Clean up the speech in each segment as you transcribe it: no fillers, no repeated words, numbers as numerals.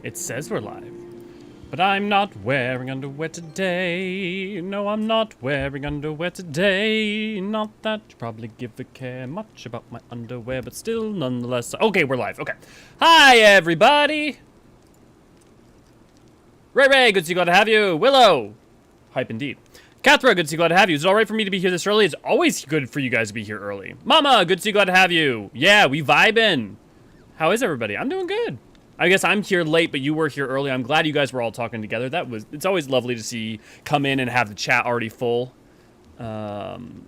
It says we're live. But I'm not wearing underwear today. No, I'm not wearing underwear today. Not that you probably give a care much about my underwear, but still, nonetheless. Okay, we're live. Okay. Hi, everybody. Ray, good to see you. Glad to have you. Willow. Hype indeed. Cathra, good to see you. Glad to have you. Is it alright for me to be here this early? It's always good for you guys to be here early. Mama, good to see you. Glad to have you. Yeah, we vibing. How is everybody? I'm doing good. I guess I'm here late, but you were here early. I'm glad you guys were all talking together. It's always lovely to see come in and have the chat already full. Good. I'm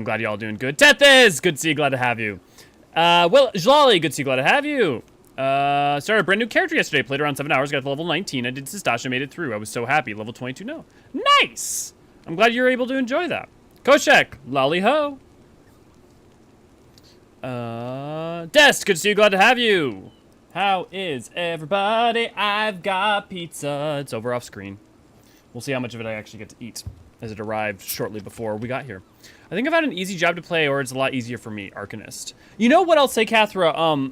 glad you all doing good. Tethys, good to see you. Glad to have you. Well, Jolly, good to see you. Glad to have you. Started a brand new character yesterday. Played around 7 hours. Got to level 19. I did Sistasha, made it through. I was so happy. Level 22 now. Nice. I'm glad you're able to enjoy that. Koshek, lolly ho. Des, good to see you. Glad to have you. How is everybody? I've got pizza. It's over off screen. We'll see how much of it I actually get to eat as it arrived shortly before we got here. I think I've had an easy job to play, or it's a lot easier for me, Arcanist. You know what I'll say, Cathra?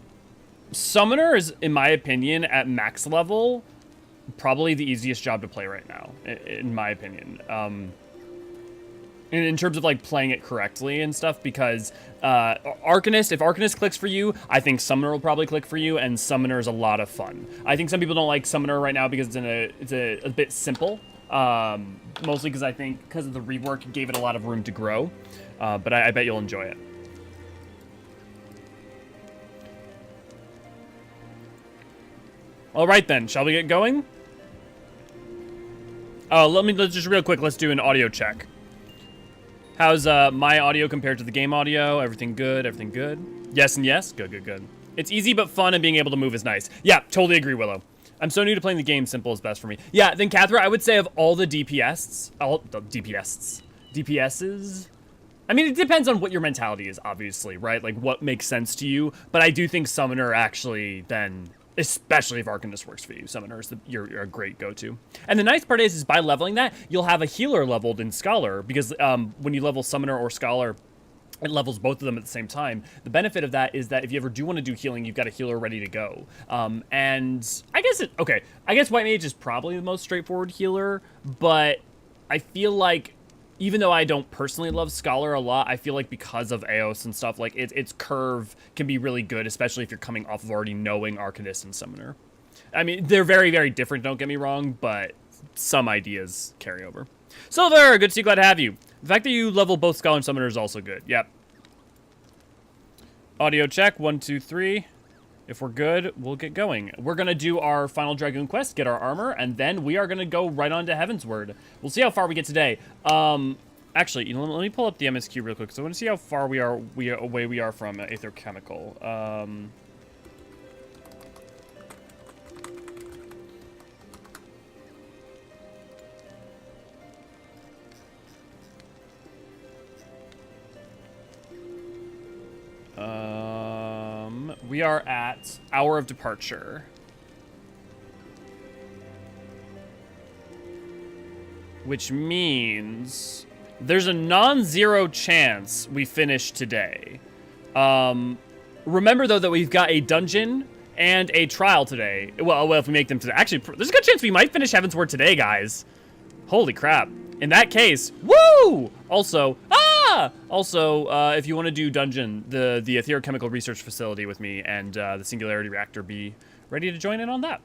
Summoner is, in my opinion, at max level, probably the easiest job to play right now, in my opinion. In terms of like playing it correctly and stuff, because Arcanist, if Arcanist clicks for you, I think Summoner will probably click for you, and Summoner is a lot of fun. I think some people don't like Summoner right now because it's a bit simple, mostly because I think because of the rework, it gave it a lot of room to grow, but I bet you'll enjoy it. All right then, shall we get going? Oh, let's just real quick, let's do an audio check. How's my audio compared to the game audio? Everything good? Everything good? Yes and yes? Good. It's easy but fun, and being able to move is nice. Yeah, totally agree, Willow. I'm so new to playing the game, simple is best for me. Yeah, then Cathra, I would say of all the DPSs, I mean, it depends on what your mentality is, obviously, right? Like, what makes sense to you. But I do think Summoner actually then, especially if Arcanist works for you, Summoner is you're a great go-to. And the nice part is by leveling that, you'll have a healer leveled in Scholar, because when you level Summoner or Scholar, it levels both of them at the same time. The benefit of that is that if you ever do want to do healing, you've got a healer ready to go. And I guess White Mage is probably the most straightforward healer, but I feel like even though I don't personally love Scholar a lot, I feel like because of Eos and stuff, like its curve can be really good, especially if you're coming off of already knowing Arcanist and Summoner. I mean, they're very, very different, don't get me wrong, but some ideas carry over. Silver, good to see you, glad to have you. The fact that you level both Scholar and Summoner is also good. Yep. Audio check, 1, 2, 3. If we're good, we'll get going. We're going to do our final Dragoon quest, get our armor, and then we are going to go right on to Heavensward. We'll see how far we get today. Actually, let me pull up the MSQ real quick, because I want to see how far away we are from Aether Chemical. We are at Hour of Departure. Which means there's a non-zero chance we finish today. Remember, though, that we've got a dungeon and a trial today. Well, if we make them today. Actually, there's a good chance we might finish Heavensward today, guys. Holy crap. In that case, woo! Also, if you want to do dungeon, the Etherochemical Research Facility with me and the Singularity Reactor, be ready to join in on that.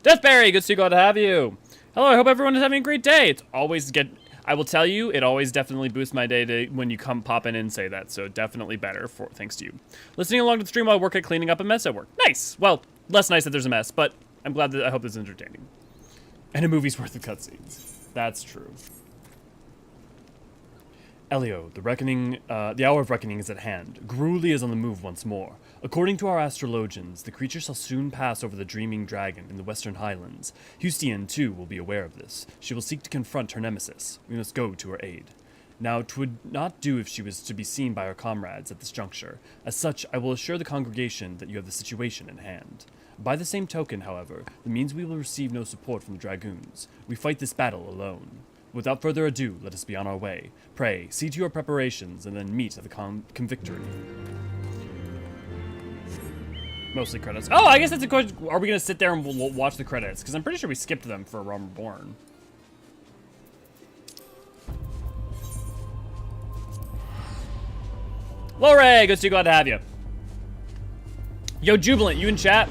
Deathberry, good to see you, glad to have you. Hello, I hope everyone is having a great day. It's always I will tell you, it always definitely boosts my day when you come pop in and say that, so definitely better, thanks to you. Listening along to the stream while I work at cleaning up a mess at work. Nice! Well, less nice that there's a mess, but I'm glad I hope this is entertaining. And a movie's worth of cutscenes. That's true. Elio, the hour of reckoning is at hand. Gruuli is on the move once more. According to our astrologians, the creature shall soon pass over the dreaming dragon in the western highlands. Hydaelyn, too, will be aware of this. She will seek to confront her nemesis. We must go to her aid. Now, 'twould not do if she was to be seen by our comrades at this juncture. As such, I will assure the congregation that you have the situation in hand. By the same token, however, it means we will receive no support from the dragoons. We fight this battle alone. Without further ado, let us be on our way. Pray, see to your preparations, and then meet at the convictory. Mostly credits. Oh, I guess that's a question. Are we gonna sit there and we'll watch the credits? Because I'm pretty sure we skipped them for Realm Reborn. Lore, good to see you. Glad to have you. Yo, Jubilant, you in chat?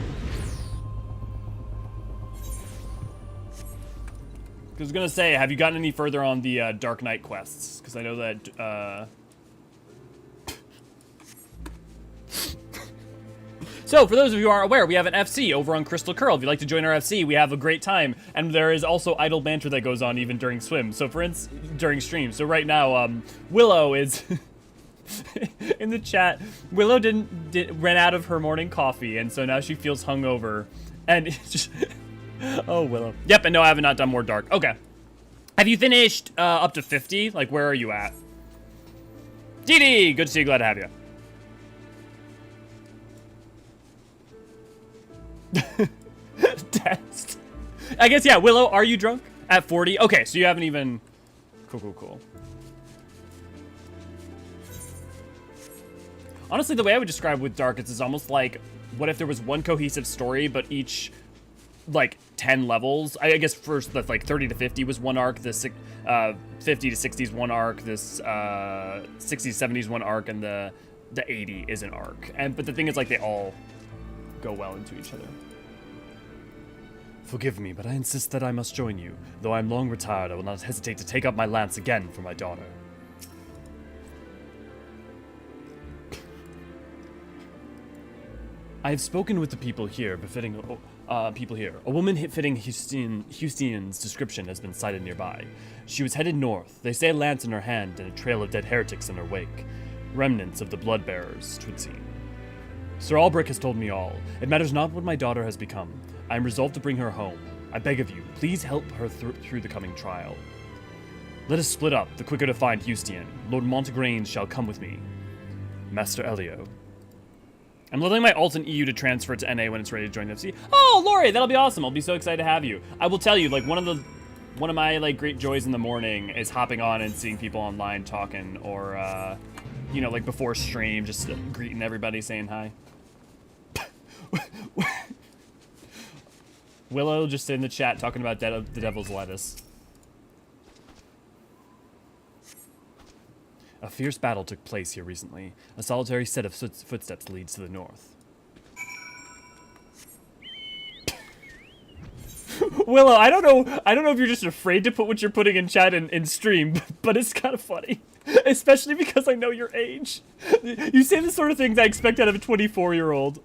I was gonna say, have you gotten any further on the Dark Knight quests? Because I know that. So, for those of you who aren't aware, we have an FC over on Crystal Curl. If you'd like to join our FC, we have a great time, and there is also idle banter that goes on even during swim. So, for instance, during stream. So right now, Willow is in the chat. Willow ran out of her morning coffee, and so now she feels hungover, and it's just. Oh, Willow. Yep, and no, I have not done more dark. Okay. Have you finished up to 50? Like, where are you at? DD, good to see you. Glad to have you. Test. I guess, yeah, Willow, are you drunk? At 40? Okay, so you haven't even... Cool. Honestly, the way I would describe with Dark is almost like, what if there was one cohesive story, but each, like, 10 levels? I guess first, the, like, 30 to 50 was one arc, this 50 to 60 is one arc, this 60 to 70 is one arc, and the 80 is an arc. But the thing is, like, they all go well into each other. Forgive me, but I insist that I must join you. Though I am long retired, I will not hesitate to take up my lance again for my daughter. I have spoken with the people here, befitting people here. A woman fitting Eorzean's description has been sighted nearby. She was headed north. They say a lance in her hand and a trail of dead heretics in her wake. Remnants of the blood bearers, 'twould seem. Sir Albrecht has told me all. It matters not what my daughter has become. I am resolved to bring her home. I beg of you, please help her through the coming trial. Let us split up, the quicker to find Eorzean. Lord Montegrange shall come with me. Master Elio. I'm loading my alt in EU to transfer to NA when it's ready to join the FC. Oh, Lori, that'll be awesome. I'll be so excited to have you. I will tell you, like, one of my, like, great joys in the morning is hopping on and seeing people online talking, or, you know, like, before stream, just greeting everybody, saying hi. Willow just in the chat talking about the devil's lettuce. A fierce battle took place here recently. A solitary set of footsteps leads to the north. Willow, I don't know if you're just afraid to put what you're putting in chat in stream, but it's kind of funny. Especially because I know your age. You say the sort of things I expect out of a 24-year-old.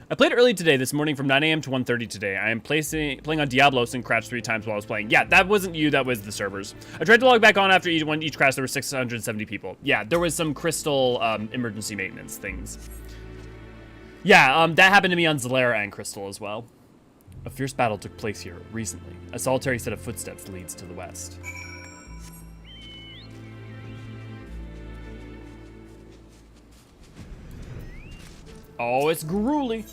I played early today, this morning from 9 a.m. to 1:30 today. I am playing on Diablos and crashed 3 times while I was playing. Yeah, that wasn't you, that was the servers. I tried to log back on after each crash, there were 670 people. Yeah, there was some Crystal emergency maintenance things. Yeah, that happened to me on Zalera and Crystal as well. A fierce battle took place here recently. A solitary set of footsteps leads to the west. Oh, it's gruely.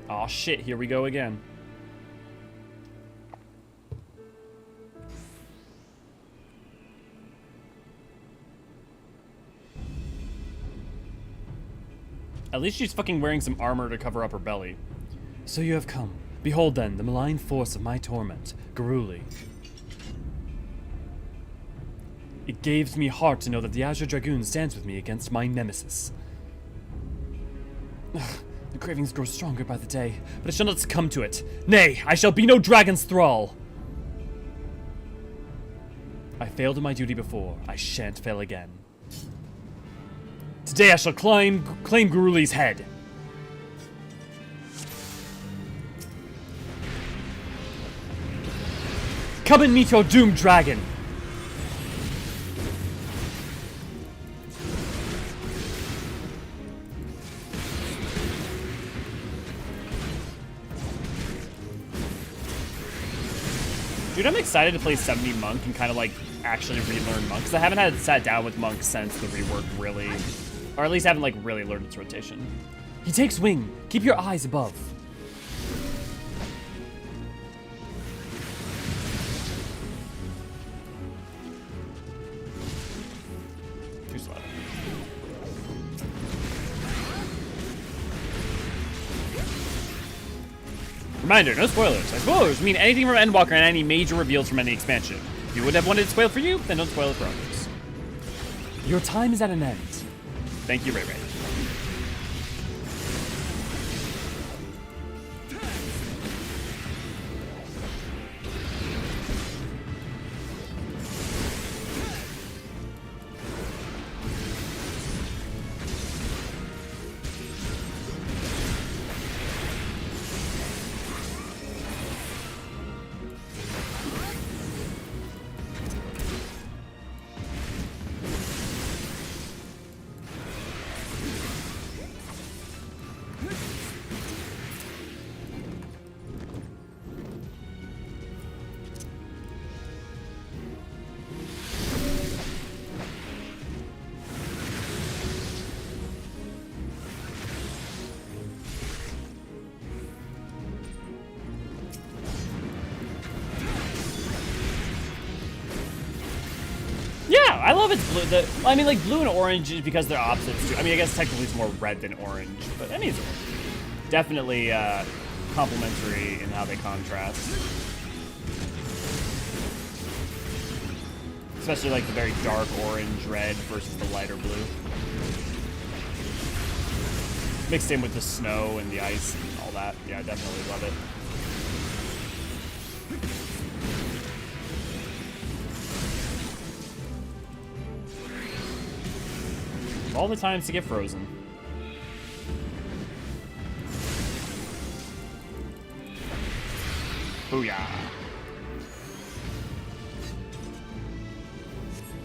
Oh shit, here we go again. At least she's fucking wearing some armor to cover up her belly. So you have come. Behold then, the malign force of my torment, Garuli. It gives me heart to know that the Azure Dragoon stands with me against my nemesis. The cravings grow stronger by the day, but I shall not succumb to it. Nay, I shall be no dragon's thrall. I failed in my duty before. I shan't fail again. Today I shall claim Guruli's head. Come and meet your doomed dragon. Dude, I'm excited to play 70 Monk and kind of like actually relearn Monk, because I haven't sat down with Monk since the rework really, or at least haven't like really learned its rotation. He takes wing. Keep your eyes above. Too slow. Reminder, no spoilers. I spoilers mean anything from Endwalker and any major reveals from any expansion. If you would have wanted it spoiled for you, then don't spoil it for others. Your time is at an end. Thank you, Ray Ray. I love its blue. I mean, like, blue and orange is because they're opposites, too. I mean, I guess technically it's more red than orange, but any is definitely complementary in how they contrast. Especially, like, the very dark orange-red versus the lighter blue. Mixed in with the snow and the ice and all that. Yeah, I definitely love it. All the times to get frozen. Booyah.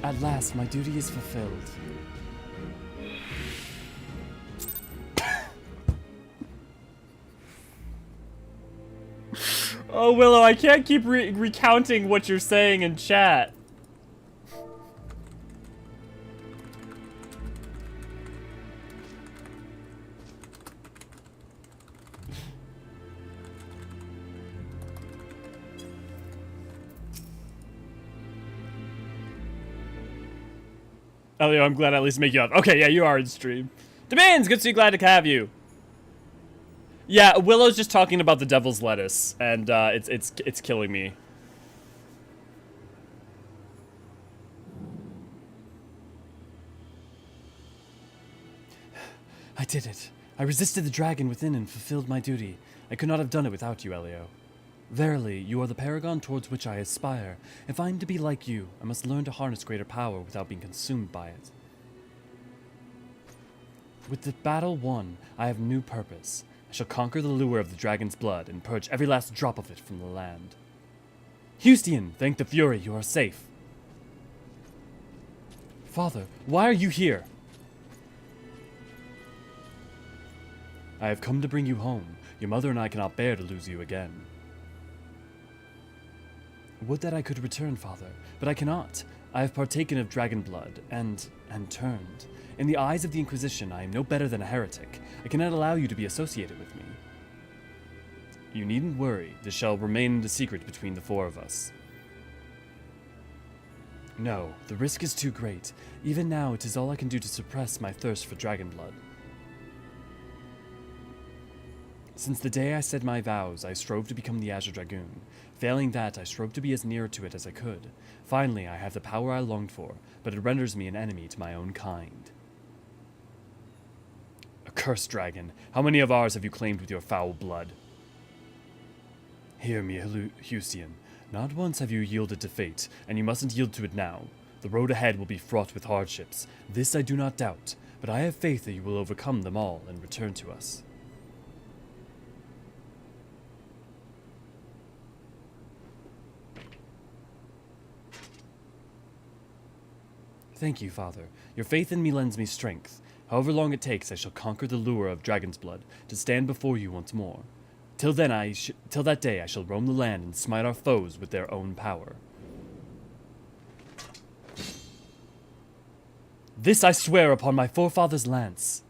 At last, my duty is fulfilled. Oh, Willow, I can't keep recounting what you're saying in chat. Elio, I'm glad I at least make you up. Okay, yeah, you are in stream. Demands, good to see you, glad to have you. Yeah, Willow's just talking about the devil's lettuce, and it's killing me. I did it. I resisted the dragon within and fulfilled my duty. I could not have done it without you, Elio. Verily, you are the paragon towards which I aspire. If I am to be like you, I must learn to harness greater power without being consumed by it. With the battle won, I have new purpose. I shall conquer the lure of the dragon's blood and purge every last drop of it from the land. Eorzean, thank the Fury, you are safe. Father, why are you here? I have come to bring you home. Your mother and I cannot bear to lose you again. Would that I could return, Father, but I cannot. I have partaken of dragon blood, and turned. In the eyes of the Inquisition, I am no better than a heretic. I cannot allow you to be associated with me. You needn't worry. This shall remain the secret between the four of us. No, the risk is too great. Even now, it is all I can do to suppress my thirst for dragon blood. Since the day I said my vows, I strove to become the Azure Dragoon. Failing that, I strove to be as near to it as I could. Finally, I have the power I longed for, but it renders me an enemy to my own kind. Accursed dragon, how many of ours have you claimed with your foul blood? Hear me, Eorzean. Not once have you yielded to fate, and you mustn't yield to it now. The road ahead will be fraught with hardships. This I do not doubt, but I have faith that you will overcome them all and return to us. Thank you, Father. Your faith in me lends me strength. However long it takes, I shall conquer the lure of dragon's blood to stand before you once more. Till then, till that day, I shall roam the land and smite our foes with their own power. This I swear upon my forefather's lance.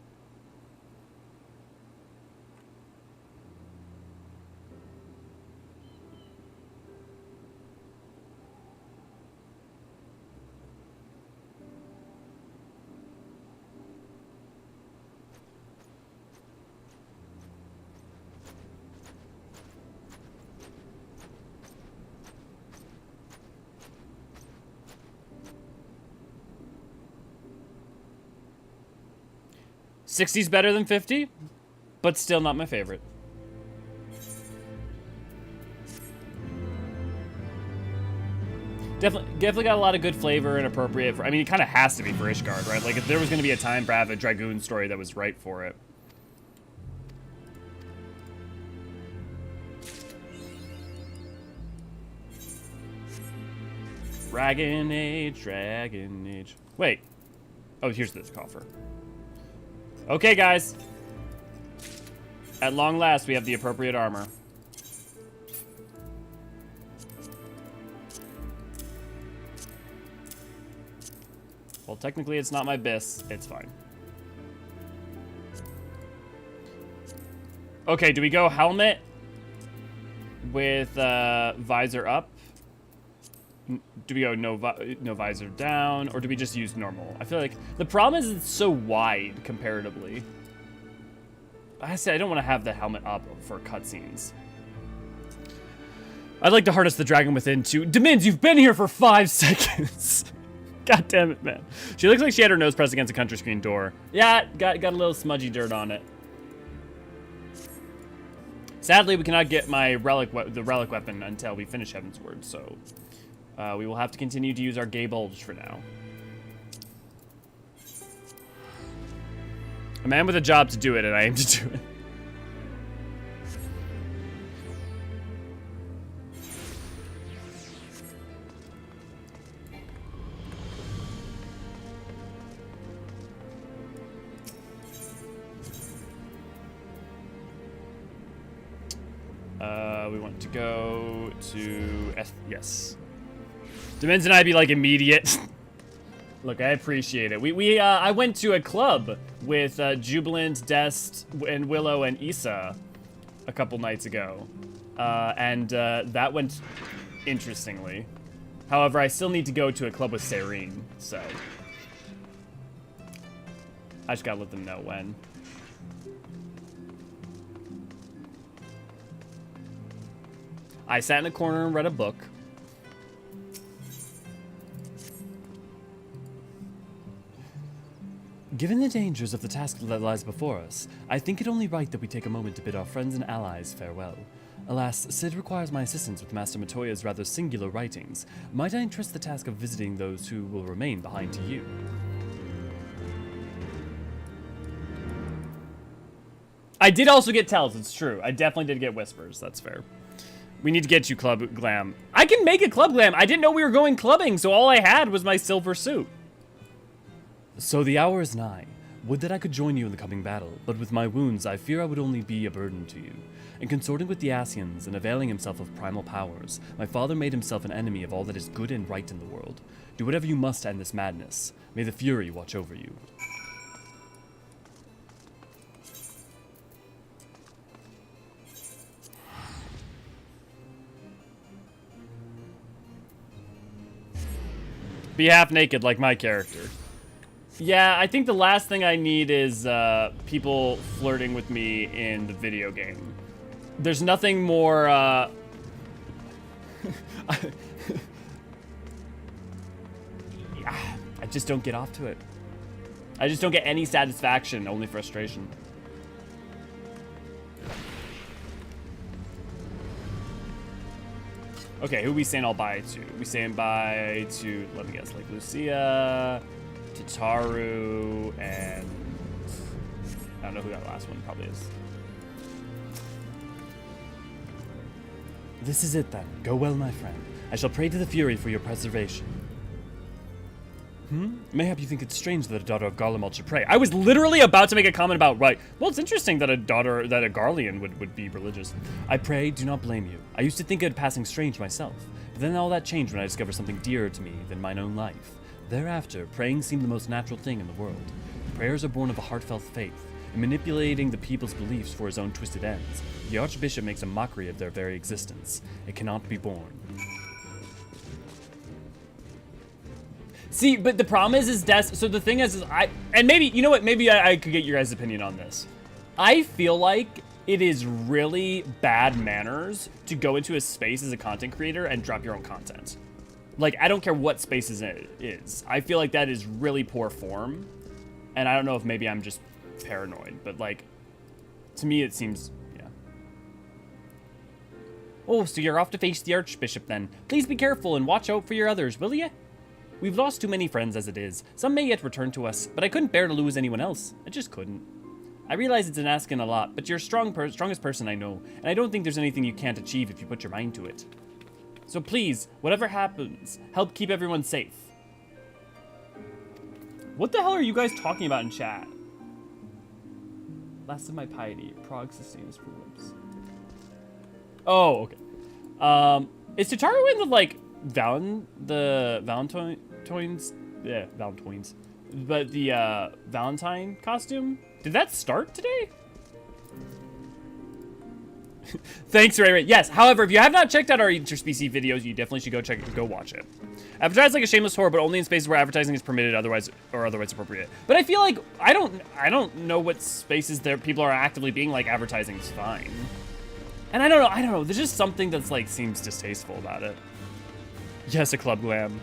60's better than 50, but still not my favorite. Definitely got a lot of good flavor and appropriate for, I mean, it kind of has to be for Ishgard, right? Like, if there was going to be a time for have a Dragoon story that was right for it. Dragon Age, Dragon Age. Wait. Oh, here's this coffer. Okay, guys. At long last, we have the appropriate armor. Well, technically, it's not my bis. It's fine. Okay, do we go helmet with visor up? Do we go no visor down, or do we just use normal? I feel like the problem is it's so wide comparatively. I said I don't want to have the helmet up for cutscenes. I'd like to harness the dragon within too. Demins, you've been here for 5 seconds. God damn it, man. She looks like she had her nose pressed against a country screen door. Yeah, got a little smudgy dirt on it. Sadly, we cannot get my the relic weapon until we finish Heavensward, so we will have to continue to use our gay bulge for now. A man with a job to do it, and I aim to do it. We want to go to yes. Demens and I be like immediate. Look, I appreciate it. I went to a club with Jubilant, Dest, and Willow and Issa a couple nights ago, and that went interestingly. However, I still need to go to a club with Serene, so I just gotta let them know when. I sat in a corner and read a book. Given the dangers of the task that lies before us, I think it only right that we take a moment to bid our friends and allies farewell. Alas, Cid requires my assistance with Master Matoya's rather singular writings. Might I entrust the task of visiting those who will remain behind to you? I did also get tells, it's true. I definitely did get whispers, that's fair. We need to get you Club Glam. I can make a Club Glam. I didn't know we were going clubbing, so all I had was my silver suit. So the hour is nigh. Would that I could join you in the coming battle, but with my wounds I fear I would only be a burden to you. In consorting with the Eorzeans and availing himself of primal powers, my father made himself an enemy of all that is good and right in the world. Do whatever you must to end this madness. May the Fury watch over you. Be half naked like my character. Yeah, I think the last thing I need is people flirting with me in the video game. There's nothing more I just don't get off to it. I just don't get any satisfaction, only frustration. Okay, who we saying I'll buy to? We saying buy to, let me guess, like Lucia, Tataru, and I don't know who that last one probably is. This is it then. Go well, my friend. I shall pray to the Fury for your preservation. Mayhap you think it's strange that a daughter of Garlemald should pray. I was literally about to make a comment about, right, well, it's interesting that a Garlean would be religious. I pray, do not blame you. I used to think it passing strange myself, but then all that changed when I discovered something dearer to me than mine own life. Thereafter, praying seemed the most natural thing in the world. Prayers are born of a heartfelt faith, and manipulating the people's beliefs for his own twisted ends. The Archbishop makes a mockery of their very existence. It cannot be borne. See, but the problem is so the thing is and maybe, you know what, maybe I could get your guys' opinion on this. I feel like it is really bad manners to go into a space as a content creator and drop your own content. Like, I don't care what space it is. I feel like that is really poor form. And I don't know if maybe I'm just paranoid, but like, to me it seems, yeah. Oh, so you're off to face the Archbishop then. Please be careful and watch out for your others, will ya? We've lost too many friends as it is. Some may yet return to us, but I couldn't bear to lose anyone else. I just couldn't. I realize it's an asking a lot, but you're strongest person I know, and I don't think there's anything you can't achieve if you put your mind to it. So please, whatever happens, help keep everyone safe. What the hell are you guys talking about in chat? Last of my piety, Prague sustains for lips. Oh, okay. Is Tataru in the, like, Valentine's, but the, Valentine costume? Did that start today? Thanks, Ray Ray. Yes, however, if you have not checked out our interspecies videos, you definitely should go watch it. Advertise like a shameless whore, but only in spaces where advertising is permitted, otherwise appropriate. But I feel like I don't know what spaces there people are actively being like advertising is fine. And I don't know. There's just something that's like seems distasteful about it. Yes, a club glam.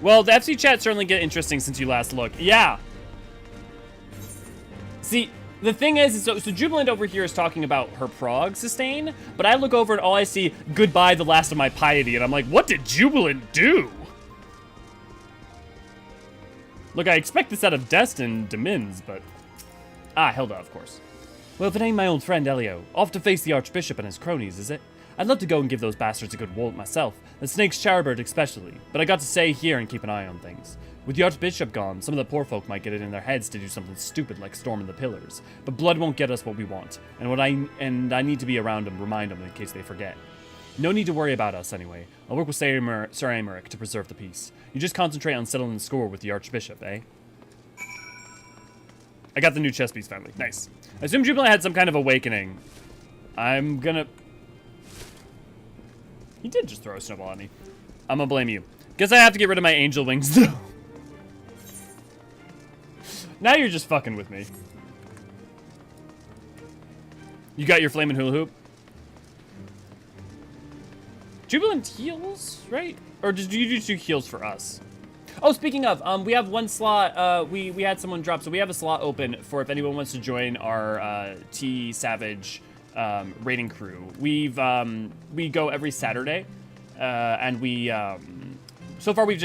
Well, the FC chat certainly get interesting since you last looked. Yeah. See, the thing is, so Jubilant over here is talking about her Prague sustain, but I look over and all I see, goodbye the last of my piety, and I'm like, what did Jubilant do? Look, I expect this out of Destin Demins, but... Ah, Hilda, of course. Well, if it ain't my old friend Elio, off to face the Archbishop and his cronies, is it? I'd love to go and give those bastards a good wallop myself, the Snake's Charbird especially, but I got to stay here and keep an eye on things. With the Archbishop gone, some of the poor folk might get it in their heads to do something stupid like storming the pillars, but blood won't get us what we want, and I need to be around them, remind them in case they forget. No need to worry about us anyway. I'll work with Sir Aymeric to preserve the peace. You just concentrate on settling the score with the Archbishop, eh? I got the new chess piece finally. Nice. I assume Jubilant had some kind of awakening. I'm gonna... He did just throw a snowball at me. I'm gonna blame you. Guess I have to get rid of my angel wings, though. Now you're just fucking with me. You got your flaming hula hoop? Jubilant heals, right? Or did you do 2 heals for us? Oh, speaking of, we have 1 slot, we had someone drop, so we have a slot open for if anyone wants to join our, T Savage, raiding crew. We go every Saturday, and so far we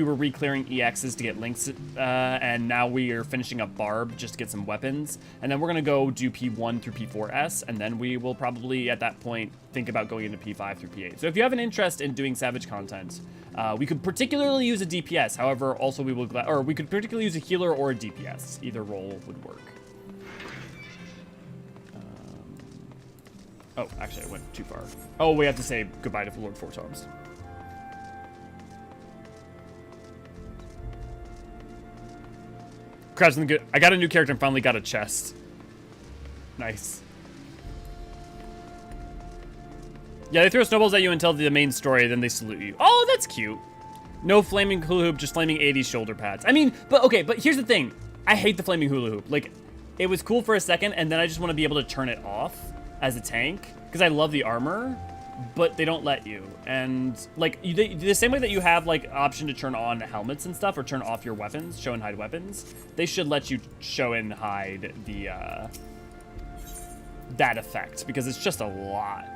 were re-clearing EXs to get links, and now we are finishing up Barb just to get some weapons, and then we're gonna go do P1 through P4S, and then we will probably at that point think about going into P5 through P8. So if you have an interest in doing Savage content, we could particularly use a DPS. However, also we could particularly use a healer or a DPS. Either role would work. Oh, actually, I went too far. Oh, we have to say goodbye to Lord Four Toms. Crabs in the good. I got a new character and finally got a chest. Nice. Yeah, they throw snowballs at you until the main story, then they salute you. Oh, that's cute. No flaming hula hoop, just flaming 80s shoulder pads. I mean, but here's the thing. I hate the flaming hula hoop. Like, it was cool for a second, and then I just want to be able to turn it off as a tank, because I love the armor, but they don't let you. And, like, the same way that you have, like, option to turn on helmets and stuff, or turn off your weapons, show and hide weapons, they should let you show and hide the, that effect, because it's just a lot.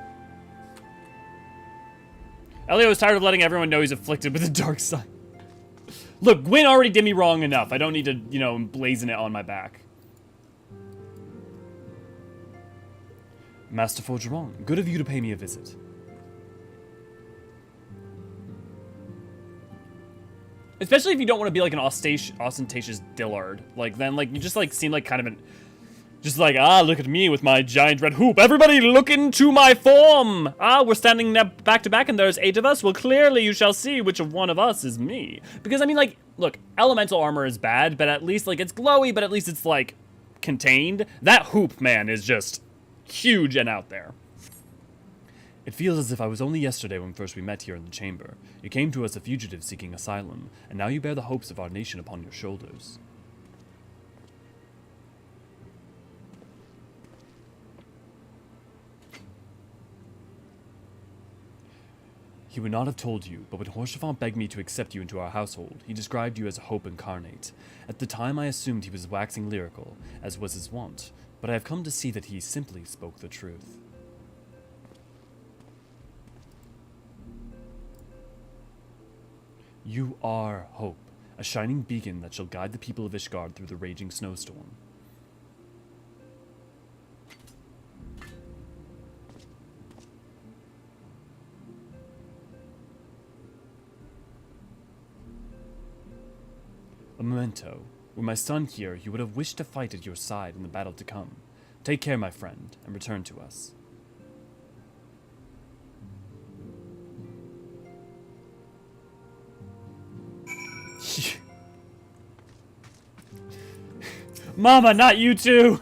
Elio is tired of letting everyone know he's afflicted with the dark side. Look, Gwyn already did me wrong enough. I don't need to, you know, emblazon it on my back. Master Forgeron, good of you to pay me a visit. Especially if you don't want to be like an ostentatious Dillard. Like, then, like, you just, like, seem like kind of an... Just like, look at me with my giant red hoop. Everybody look into my form. We're standing back to back and there's 8 of us. Well, clearly you shall see which of one of us is me. Because, I mean, like, look, elemental armor is bad, but at least, like, it's glowy, but at least it's, like, contained. That hoop, man, is just huge and out there. It feels as if I was only yesterday when first we met here in the chamber. You came to us a fugitive seeking asylum, and now you bear the hopes of our nation upon your shoulders. He would not have told you, but when Eorzean begged me to accept you into our household, he described you as a hope incarnate. At the time I assumed he was waxing lyrical, as was his wont, but I have come to see that he simply spoke the truth. You are hope, a shining beacon that shall guide the people of Ishgard through the raging snowstorm. A memento. Were my son here, he would have wished to fight at your side in the battle to come. Take care, my friend, and return to us. Mama, not you too!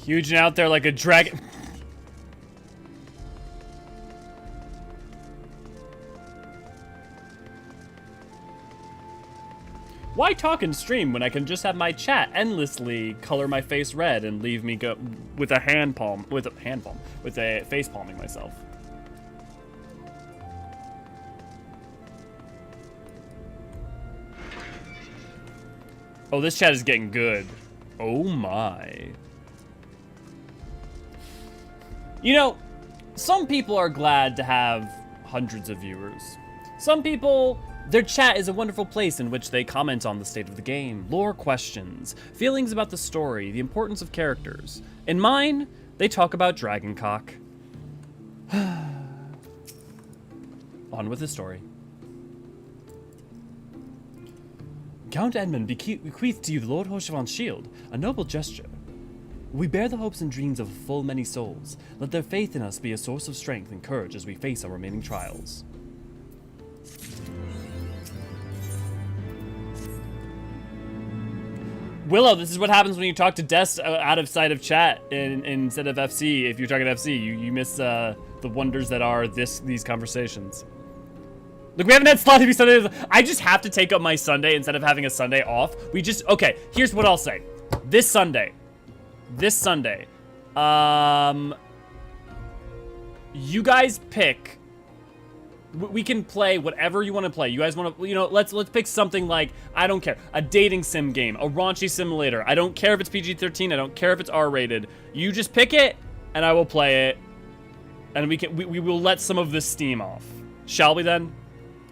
Huge and out there like a dragon. Why talk and stream when I can just have my chat endlessly color my face red and leave me go with a face palming myself? Oh, this chat is getting good. Oh my. You know, some people are glad to have hundreds of viewers. Some people, their chat is a wonderful place in which they comment on the state of the game, lore questions, feelings about the story, the importance of characters. In mine, they talk about Dragoncock. On with the story. Count Edmund bequeathed to you the Lord Eorzean's shield, a noble gesture. We bear the hopes and dreams of a full many souls. Let their faith in us be a source of strength and courage as we face our remaining trials. Willow, this is what happens when you talk to Des out of sight of chat instead of FC. If you're talking to FC, you miss the wonders that are these conversations. Look, we haven't had slot TV Sunday. I just have to take up my Sunday instead of having a Sunday off. Okay, here's what I'll say. This Sunday, you guys pick. We can play whatever you want to play. You guys want to, let's pick something like, I don't care, a dating sim game, a raunchy simulator. I don't care if it's PG-13. I don't care if it's R-rated. You just pick it, and I will play it, and we will let some of this steam off. Shall we then?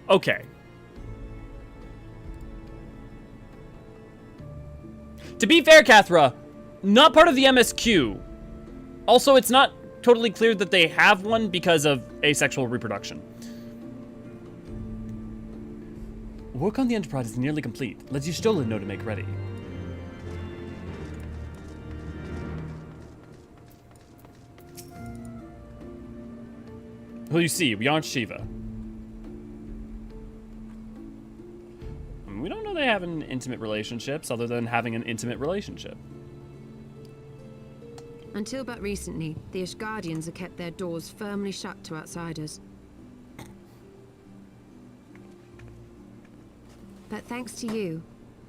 Okay. To be fair, Kathra, not part of the MSQ. Also, it's not totally clear that they have one because of asexual reproduction. Work on the Enterprise is nearly complete. Let's use Stolen know to make ready. Well, you see, we aren't Shiva. We don't know they have an intimate relationships other than having an intimate relationship. Until but recently, the Ishgardians have kept their doors firmly shut to outsiders. But thanks to you,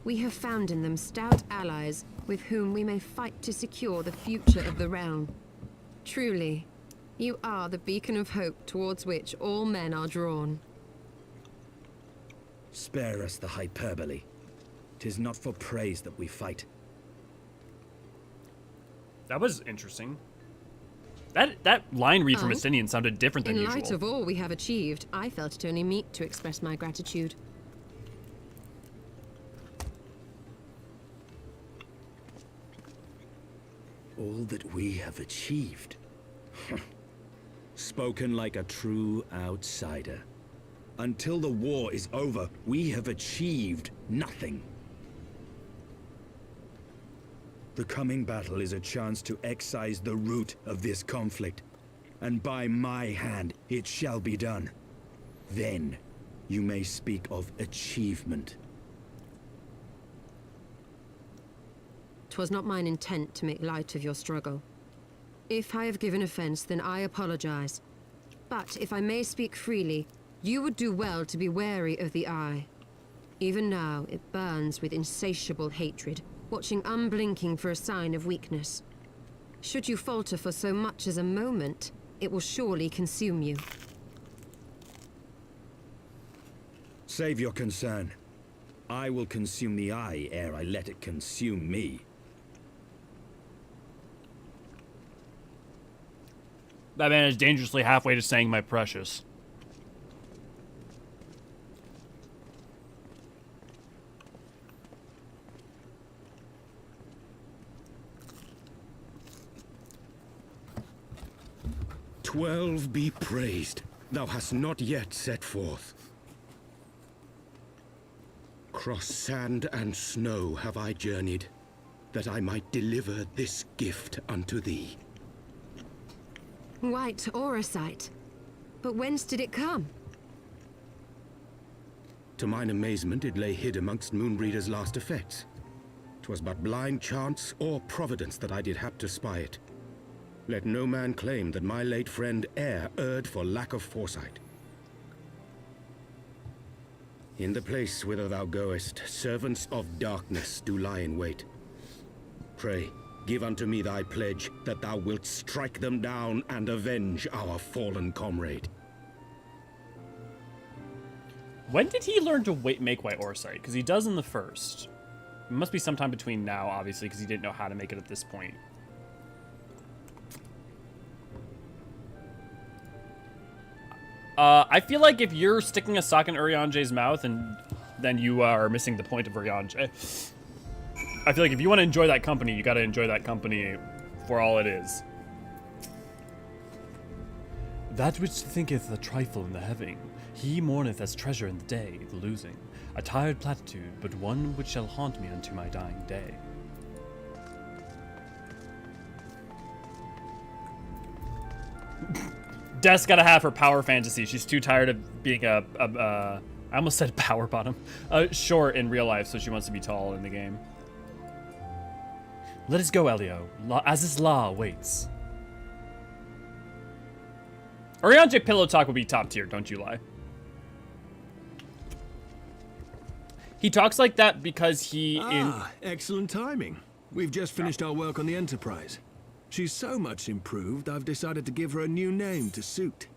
we have found in them stout allies with whom we may fight to secure the future of the realm. Truly, you are the beacon of hope towards which all men are drawn. Spare us the hyperbole. 'Tis not for praise that we fight. That was interesting. That line read from Estinian sounded different than usual. In light of all we have achieved, I felt it only meet to express my gratitude. All that we have achieved. Spoken like a true outsider. Until the war is over, we have achieved nothing. The coming battle is a chance to excise the root of this conflict. And by my hand, it shall be done. Then, you may speak of achievement. 'Twas not mine intent to make light of your struggle. If I have given offense, then I apologize. But if I may speak freely, you would do well to be wary of the Eye. Even now, it burns with insatiable hatred, watching unblinking for a sign of weakness. Should you falter for so much as a moment, it will surely consume you. Save your concern. I will consume the Eye ere I let it consume me. That man is dangerously halfway to saying my precious. "12 be praised. Thou hast not yet set forth. Cross sand and snow have I journeyed, that I might deliver this gift unto thee." White Eorzean. But whence did it come? To mine amazement, it lay hid amongst Moonbreeder's last effects. 'Twas but blind chance or providence that I did hap to spy it. Let no man claim that my late friend e'er erred for lack of foresight. In the place whither thou goest, servants of darkness do lie in wait. Pray, give unto me thy pledge that thou wilt strike them down and avenge our fallen comrade. When did he learn to make White Eorzean? Because he does in the first. It must be sometime between now, obviously, because he didn't know how to make it at this point. I feel like if you're sticking a sock in Urianje's mouth, and then you are missing the point of Urianje. I feel like if you want to enjoy that company, you got to enjoy that company for all it is. That which thinketh a trifle in the heaving, he mourneth as treasure in the day, the losing. A tired platitude, but one which shall haunt me unto my dying day. Des gotta have her power fantasy. She's too tired of being I almost said power bottom. Short in real life, so she wants to be tall in the game. Let us go, Elio, as his law awaits. Urianje pillow talk would be top tier, don't you lie. He talks like that because he excellent timing. We've just finished our work on the Enterprise. She's so much improved, I've decided to give her a new name to suit.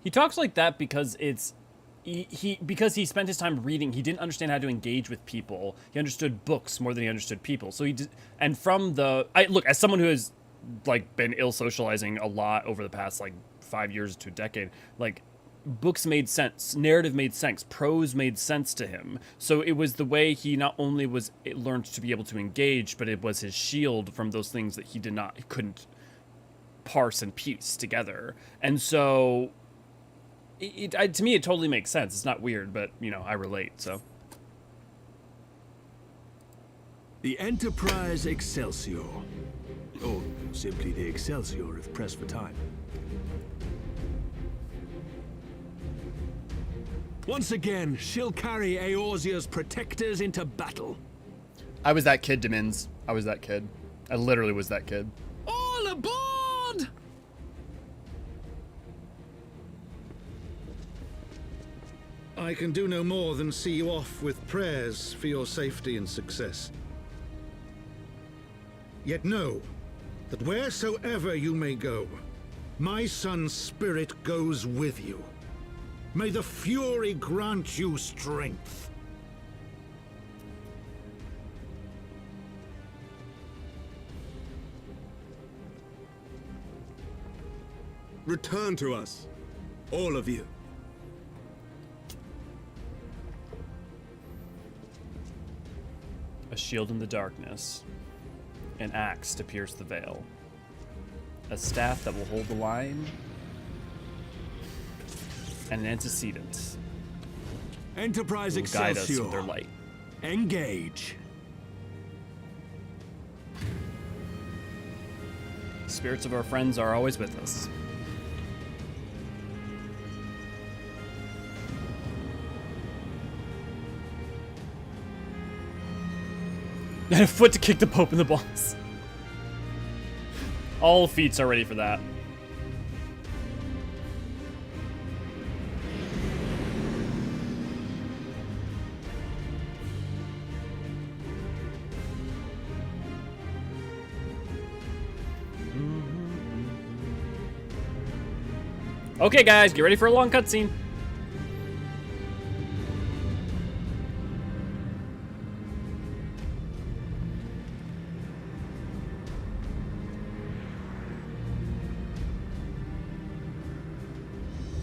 He talks like that because it's because he spent his time reading. He didn't understand how to engage with people. He understood books more than he understood people. So and from the look, as someone who has like been ill socializing a lot over the past like 5 years to a decade, like books made sense, narrative made sense, prose made sense to him. So it was the way he not only learned to be able to engage, but it was his shield from those things that he couldn't parse and piece together. And so to me, it totally makes sense. It's not weird, but you know, I relate. So the Enterprise Excelsior, or simply the Excelsior if pressed for time. Once again, she'll carry Eorzea's protectors into battle. I was that kid, Demins. I was that kid. I literally was that kid. All aboard! I can do no more than see you off with prayers for your safety and success. Yet know that wheresoever you may go, my son's spirit goes with you. May the Fury grant you strength. Return to us, all of you. A shield in the darkness. An axe to pierce the veil. A staff that will hold the line. And an antecedent. Enterprise will guide us Excelsior. with their light. Engage. The spirits of our friends are always with us. And a foot to kick the Pope in the balls. All feats are ready for that. Okay, guys, get ready for a long cutscene.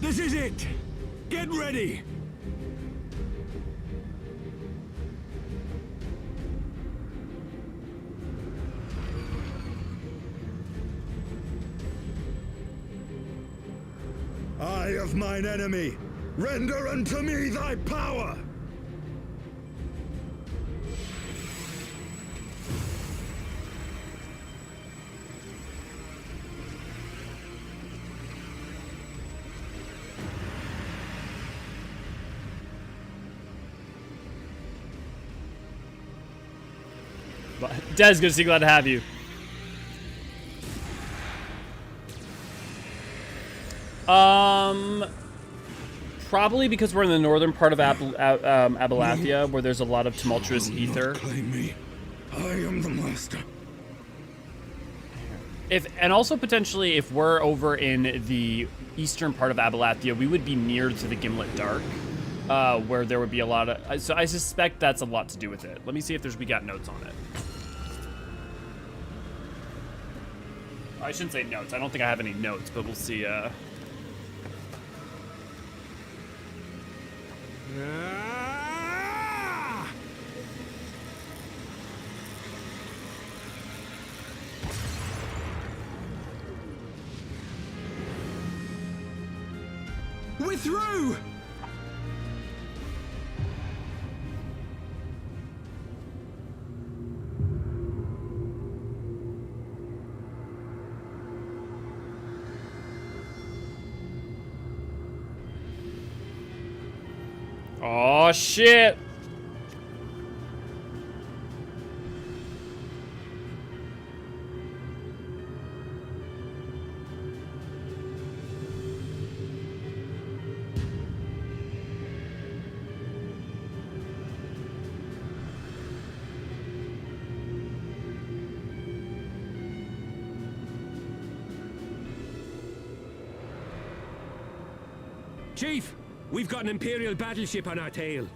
This is it! Get ready! Eye of mine enemy, render unto me thy power! Des, good to see you. Glad to have you. Probably because we're in the northern part of Abalathia, where there's a lot of tumultuous ether. Claim me. I am the master. And also potentially, if we're over in the eastern part of Abalathia, we would be near to the Gimlet Dark, where there would be a lot of. So I suspect that's a lot to do with it. Let me see if we got notes on it. I shouldn't say notes. I don't think I have any notes, but we'll see. We're through! Oh shit! Chief, we've got an Imperial battleship on our tail.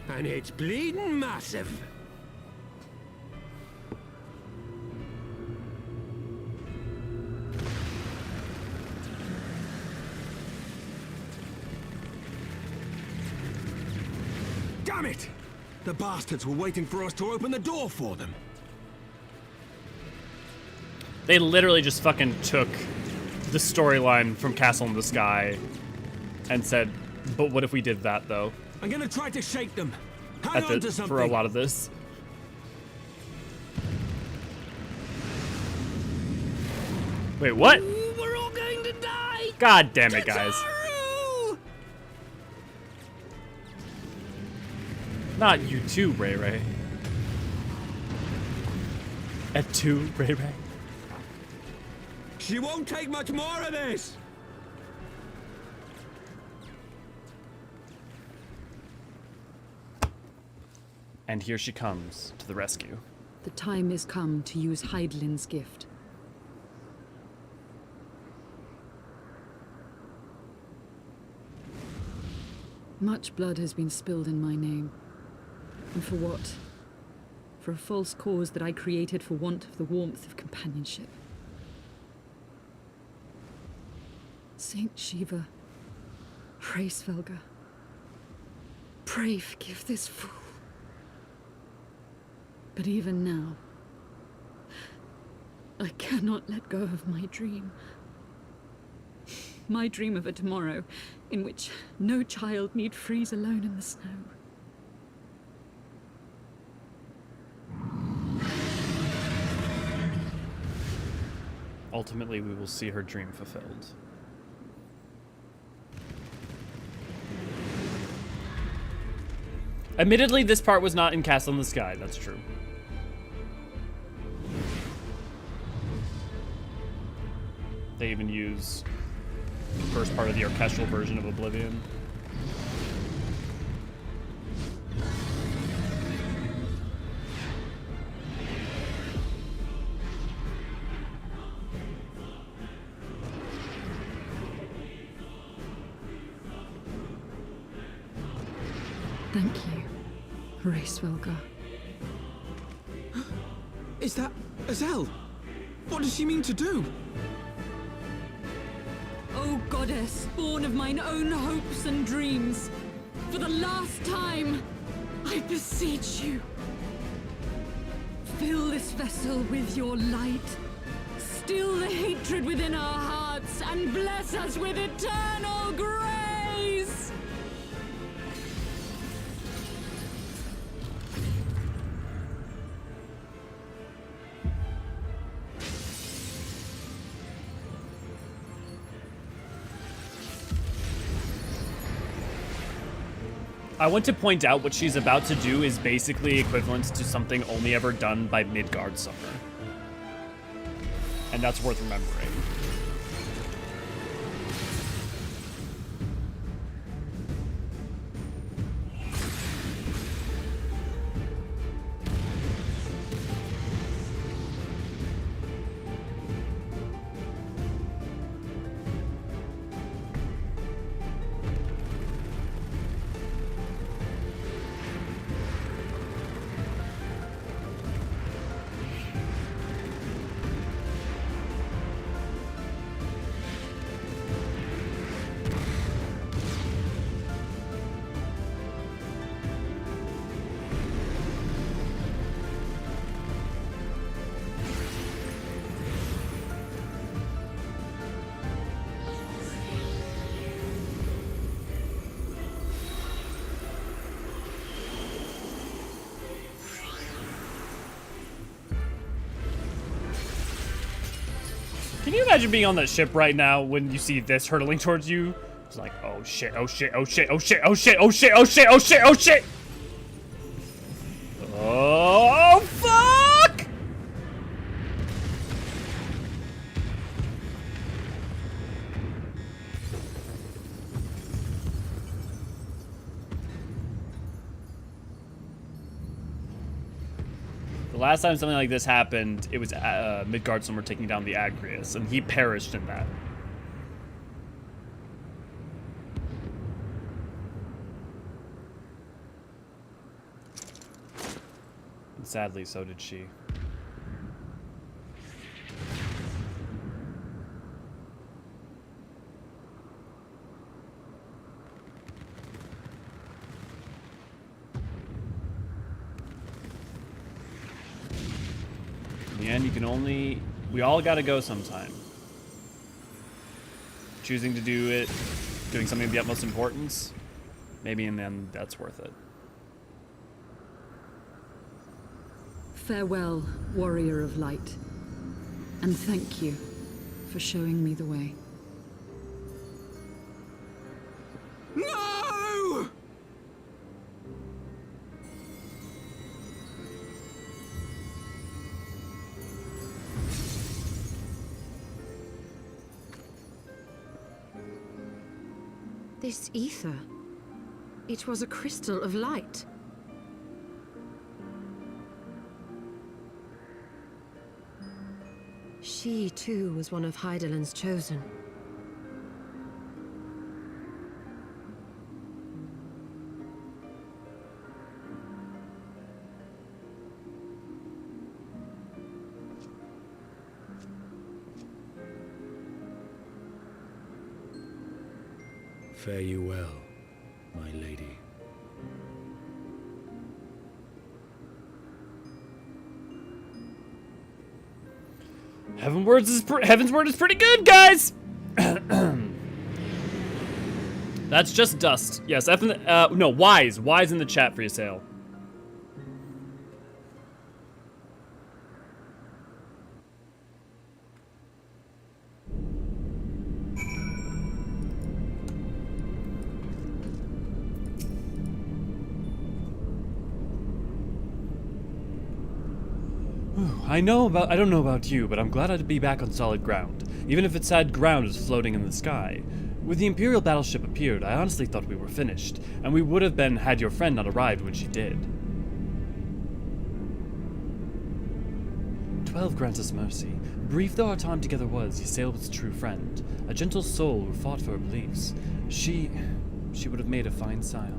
And it's bleeding massive. Damn it! The bastards were waiting for us to open the door for them. They literally just fucking took the storyline from Castle in the Sky and said, but what if we did that, though? I'm gonna try to shake them. Hang on to something. For a lot of this. Wait, what? Ooh, we're all going to die! God damn it, guys. Tataru! Not you too, Ray Ray. At 2, Ray Ray. She won't take much more of this! And here she comes to the rescue. The time has come to use Hydaelyn's gift. Much blood has been spilled in my name. And for what? For a false cause that I created for want of the warmth of companionship. Saint Shiva, pray Svelga, pray forgive this fool. But even now, I cannot let go of my dream. My dream of a tomorrow in which no child need freeze alone in the snow. Ultimately, we will see her dream fulfilled. Admittedly, this part was not in Castle in the Sky, that's true. They even use the first part of the orchestral version of Oblivion. Thank you, Racevelgar. Is that Azel? What does she mean to do? O goddess, born of mine own hopes and dreams, for the last time, I beseech you. Fill this vessel with your light. Still the hatred within our hearts, and bless us with eternal grace! I want to point out what she's about to do is basically equivalent to something only ever done by Midgard Summer. And that's worth remembering. Can you imagine being on that ship right now when you see this hurtling towards you? It's like, oh shit, oh shit, oh shit, oh shit, oh shit, oh shit, oh shit, oh shit, oh shit! Oh, fuck! The last time something like this happened, it was Midgard Summer taking down the Agrius, and he perished in that. And sadly, so did she. In the end, you can only... We all gotta go sometime. Choosing to do it, doing something of the utmost importance, maybe in the end, that's worth it. Farewell, warrior of light. And thank you for showing me the way. No! This ether. It was a crystal of light. She, too, was one of Hydaelyn's chosen. Fare you well, my lady. Heavensward is pretty good, guys. That's just dust. Yes, no, wise in the chat for your sale. I don't know about you, but I'm glad I'd be back on solid ground, even if it's sad ground is floating in the sky. When the Imperial battleship appeared, I honestly thought we were finished, and we would have been had your friend not arrived when she did. 12 grants us mercy. Brief though our time together was, ye sailed with a true friend, a gentle soul who fought for her beliefs. She would have made a fine scion.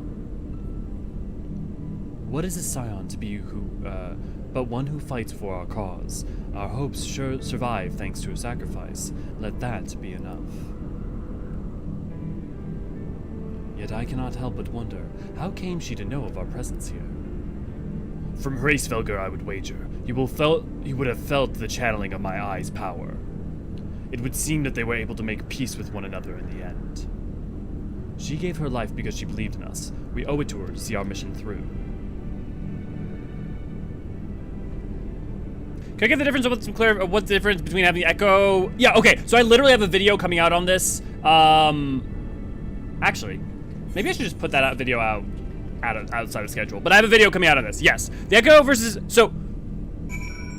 What is a scion to be but one who fights for our cause? Our hopes sure survive thanks to a sacrifice. Let that be enough. Yet I cannot help but wonder, how came she to know of our presence here? From Hraesvelgr, I would wager. You would have felt the channeling of my eye's power. It would seem that they were able to make peace with one another in the end. She gave her life because she believed in us. We owe it to her to see our mission through. Can I get the difference of what's the difference between having the echo? Yeah, okay. So I literally have a video coming out on this. Actually, maybe I should just put that video out outside of schedule. But I have a video coming out on this. Yes, the echo versus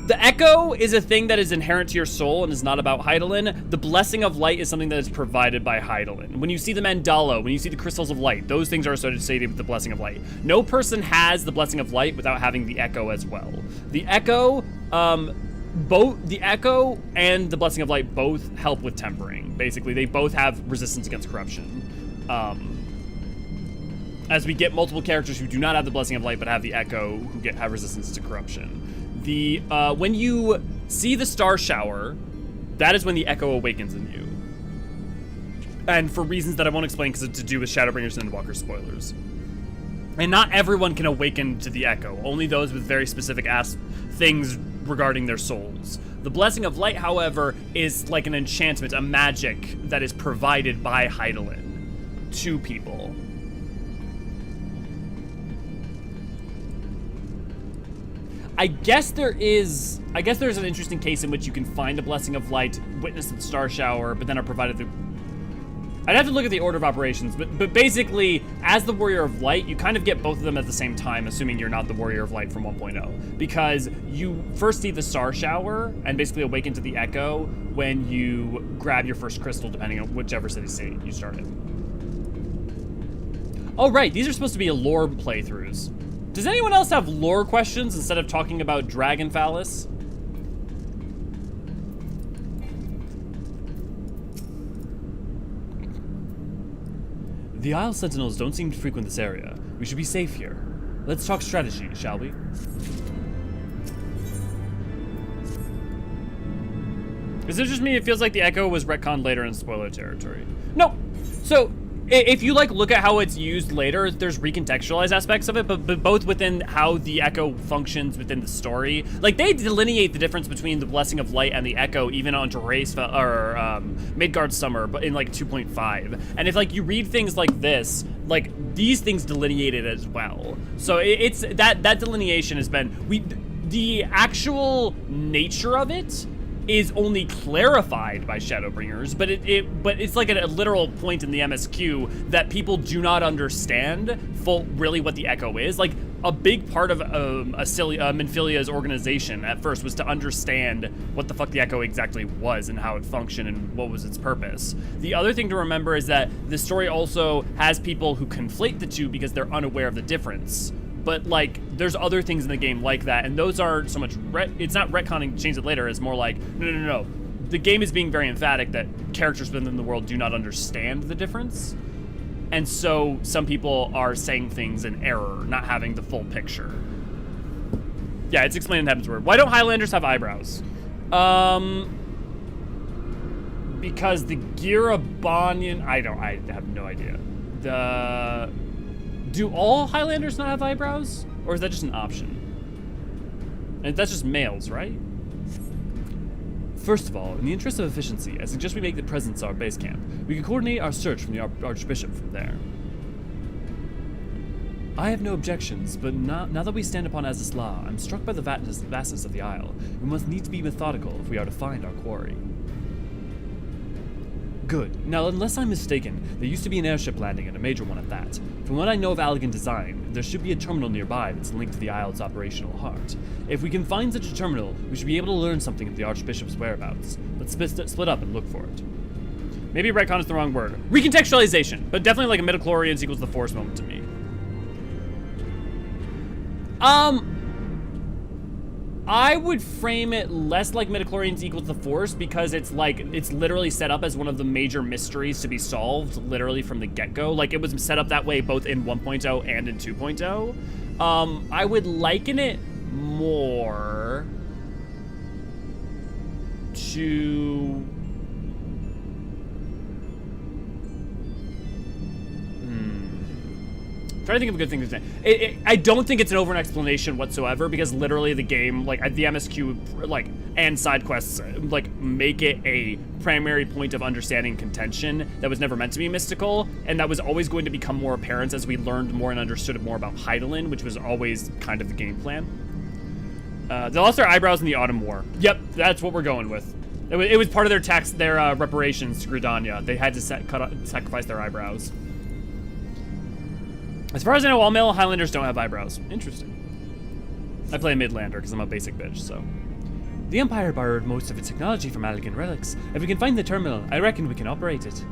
the echo is a thing that is inherent to your soul and is not about Hydaelyn. The blessing of light is something that is provided by Hydaelyn. When you see the mandala, when you see the crystals of light, those things are associated with the blessing of light. No person has the blessing of light without having the echo as well. The echo, both the echo and the blessing of light both help with tempering. Basically, they both have resistance against corruption. As we get multiple characters who do not have the blessing of light but have the echo, who have resistance to corruption. When you see the star shower, that is when the echo awakens in you. And for reasons that I won't explain because it's to do with Shadowbringers and Endwalker spoilers. And not everyone can awaken to the echo, only those with very specific things regarding their souls. The blessing of light, however, is like an enchantment, a magic that is provided by Hydaelyn to people. I guess there's an interesting case in which you can find a blessing of light, witness the star shower, but then are provided the... I'd have to look at the order of operations, but basically, as the Warrior of Light, you kind of get both of them at the same time, assuming you're not the Warrior of Light from 1.0. Because you first see the star shower, and basically awaken to the echo when you grab your first crystal, depending on whichever city state you start in. Oh right, these are supposed to be lore playthroughs. Does anyone else have lore questions instead of talking about Dragon Phallus? The Isle Sentinels don't seem to frequent this area. We should be safe here. Let's talk strategy, shall we? Is it just me? It feels like the echo was retconned later in spoiler territory. No. So, if you look at how it's used later, there's recontextualized aspects of it, but both within how the echo functions within the story. Like, they delineate the difference between the blessing of light and the echo, even onto Midgard's Summer, but in 2.5. And if you read things like this, these things delineate it as well. So it's that delineation has been the actual nature of it is only clarified by Shadowbringers, but it's like a literal point in the MSQ that people do not understand really what the echo is. Like, a big part of Minfilia's organization at first was to understand what the fuck the echo exactly was and how it functioned and what was its purpose. The other thing to remember is that the story also has people who conflate the two because they're unaware of the difference. But there's other things in the game like that, and those aren't so much it's not retconning to change it later. It's more like, no. The game is being very emphatic that characters within the world do not understand the difference. And so some people are saying things in error, not having the full picture. Yeah, it's explained in Heavensward. Why don't Highlanders have eyebrows? Because the Girabonian... I have no idea. Do all Highlanders not have eyebrows? Or is that just an option? And that's just males, right? First of all, in the interest of efficiency, I suggest we make the presence our base camp. We can coordinate our search from the Archbishop from there. I have no objections, but now that we stand upon Azys Law, I'm struck by the vastness of the Isle. We must need to be methodical if we are to find our quarry. Good. Now, unless I'm mistaken, there used to be an airship landing, and a major one at that. From what I know of Allegan design, there should be a terminal nearby that's linked to the Isle's operational heart. If we can find such a terminal, we should be able to learn something of the Archbishop's whereabouts. Let's split up and look for it. Maybe retcon is the wrong word. Recontextualization, but definitely a midichlorians equals the Force moment to me. I would frame it less like midichlorians equals the Force because it's literally set up as one of the major mysteries to be solved literally from the get-go. It was set up that way both in 1.0 and in 2.0. I would liken it more to... trying to think of a good thing to say. I don't think it's an over an explanation whatsoever, because literally the game, like the MSQ, like, and side quests, like, make it a primary point of understanding and contention that was never meant to be mystical, and that was always going to become more apparent as we learned more and understood more about Hydaelyn, which was always kind of the game plan. They lost their eyebrows in the Autumn War. Yep, that's what we're going with. It was part of their reparations to Gridania. They had to sacrifice their eyebrows. As far as I know, all male Highlanders don't have eyebrows. Interesting. I play a Midlander because I'm a basic bitch, so. The Empire borrowed most of its technology from Allegan relics. If we can find the terminal, I reckon we can operate it.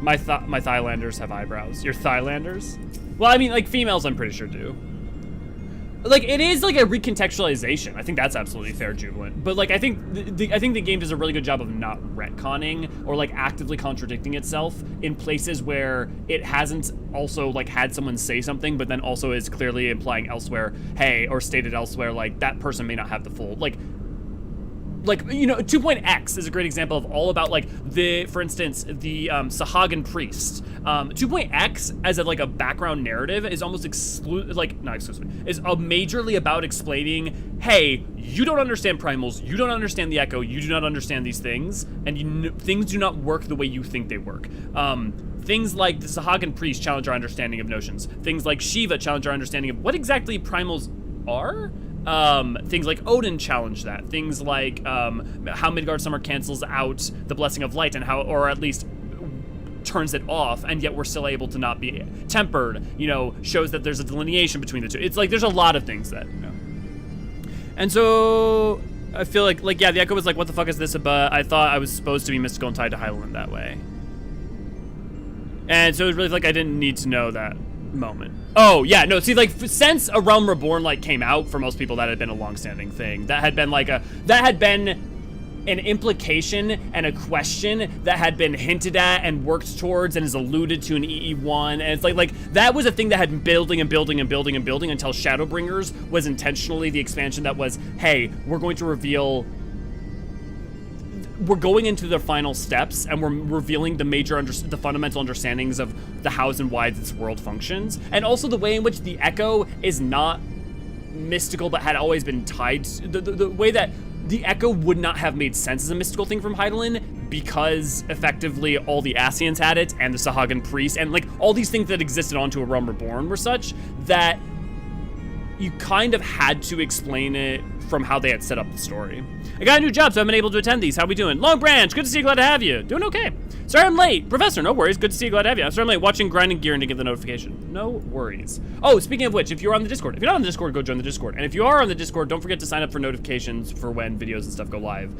My Thailanders have eyebrows. Your Thailanders? Well, I mean, like, females I'm pretty sure do. Like, it is like a recontextualization. I think that's absolutely fair, Jubilant. But like, I think the game does a really good job of not retconning or like actively contradicting itself in places where it hasn't also like had someone say something, but then also is clearly implying elsewhere, hey, or stated elsewhere, like that person may not have the full, like, you know, 2.X is a great example of all about like for instance, the Sahagan priest. 2.X as a, like a background narrative is almost is majorly about explaining, hey, you don't understand primals, you don't understand the echo, you do not understand these things, and things do not work the way you think they work. Things like the Sahagan priest challenge our understanding of notions. Things like Shiva challenge our understanding of what exactly primals are. Things like Odin challenge that. Things like how Midgard Summer cancels out the Blessing of Light and how, or at least turns it off, and yet we're still able to not be tempered, you know, shows that there's a delineation between the two. It's like there's a lot of things that, you know. And so I feel like yeah, the Echo was like, what the fuck is this about? I thought I was supposed to be mystical and tied to Hydaelyn that way. And so it was really like I didn't need to know that moment. Oh yeah, no, see, like since A Realm Reborn like came out, for most people that had been a long-standing thing. That had been an implication and a question that had been hinted at and worked towards and is alluded to in EE1, and it's like that was a thing that had been building and building and building and building until Shadowbringers was intentionally the expansion that was, hey, we're going to reveal, we're going into the final steps and we're revealing the fundamental understandings of the hows and whys this world functions, and also the way in which the Echo is not mystical but had always been tied to the way that the Echo would not have made sense as a mystical thing from Hydaelyn, because effectively all the Ascians had it, and the Sahagan priest, and like all these things that existed onto A Realm Reborn were such that you kind of had to explain it from how they had set up the story. I got a new job, so I've been able to attend these. How we doing? Long Branch, good to see you, glad to have you. Doing okay. Sorry I'm late. Professor, no worries. Good to see you, glad to have you. I'm sorry I'm late. Watching Grinding Gear and to give the notification. No worries. Oh, speaking of which, if you're on the Discord, if you're not on the Discord, go join the Discord. And if you are on the Discord, don't forget to sign up for notifications for when videos and stuff go live,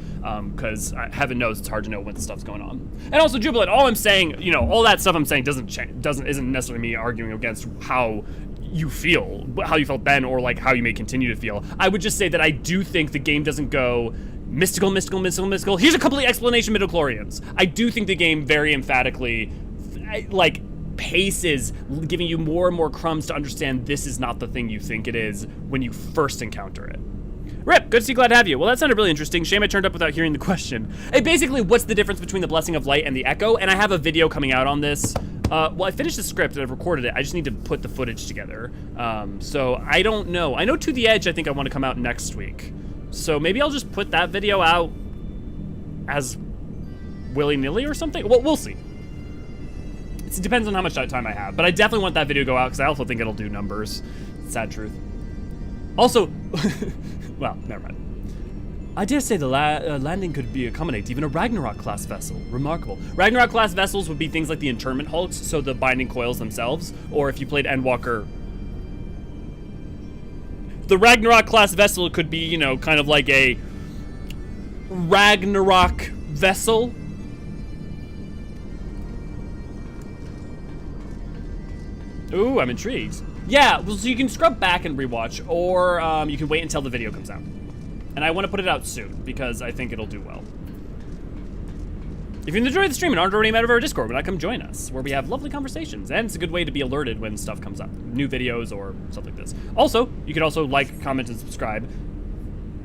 because heaven knows it's hard to know when the stuff's going on. And also, Jubilant, all I'm saying, you know, all that stuff I'm saying isn't necessarily me arguing against how you feel, how you felt then, or like how you may continue to feel. I would just say that I do think the game doesn't go mystical. Here's a complete explanation, midichlorians. I do think the game very emphatically, like, paces, giving you more and more crumbs to understand this is not the thing you think it is when you first encounter it. Rip, good to see you, glad to have you. Well, that sounded really interesting. Shame I turned up without hearing the question. Basically, what's the difference between the Blessing of Light and the Echo? And I have a video coming out on this. Well, I finished the script and I've recorded it. I just need to put the footage together. So I don't know. I know To the Edge I think I want to come out next week. So maybe I'll just put that video out as willy-nilly or something. Well, we'll see. It depends on how much time I have. But I definitely want that video to go out because I also think it'll do numbers. Sad truth. Also, well, never mind. I dare say the landing could accommodate even a Ragnarok-class vessel. Remarkable. Ragnarok-class vessels would be things like the internment hulks, so the binding coils themselves, or if you played Endwalker, the Ragnarok-class vessel could be, you know, kind of like a Ragnarok vessel. Ooh, I'm intrigued. Yeah, well, so you can scrub back and rewatch, or you can wait until the video comes out. And I want to put it out soon, because I think it'll do well. If you enjoy the stream and aren't already a member of our Discord, why not come join us, where we have lovely conversations, and it's a good way to be alerted when stuff comes up, new videos or stuff like this. Also, you can also like, comment, and subscribe.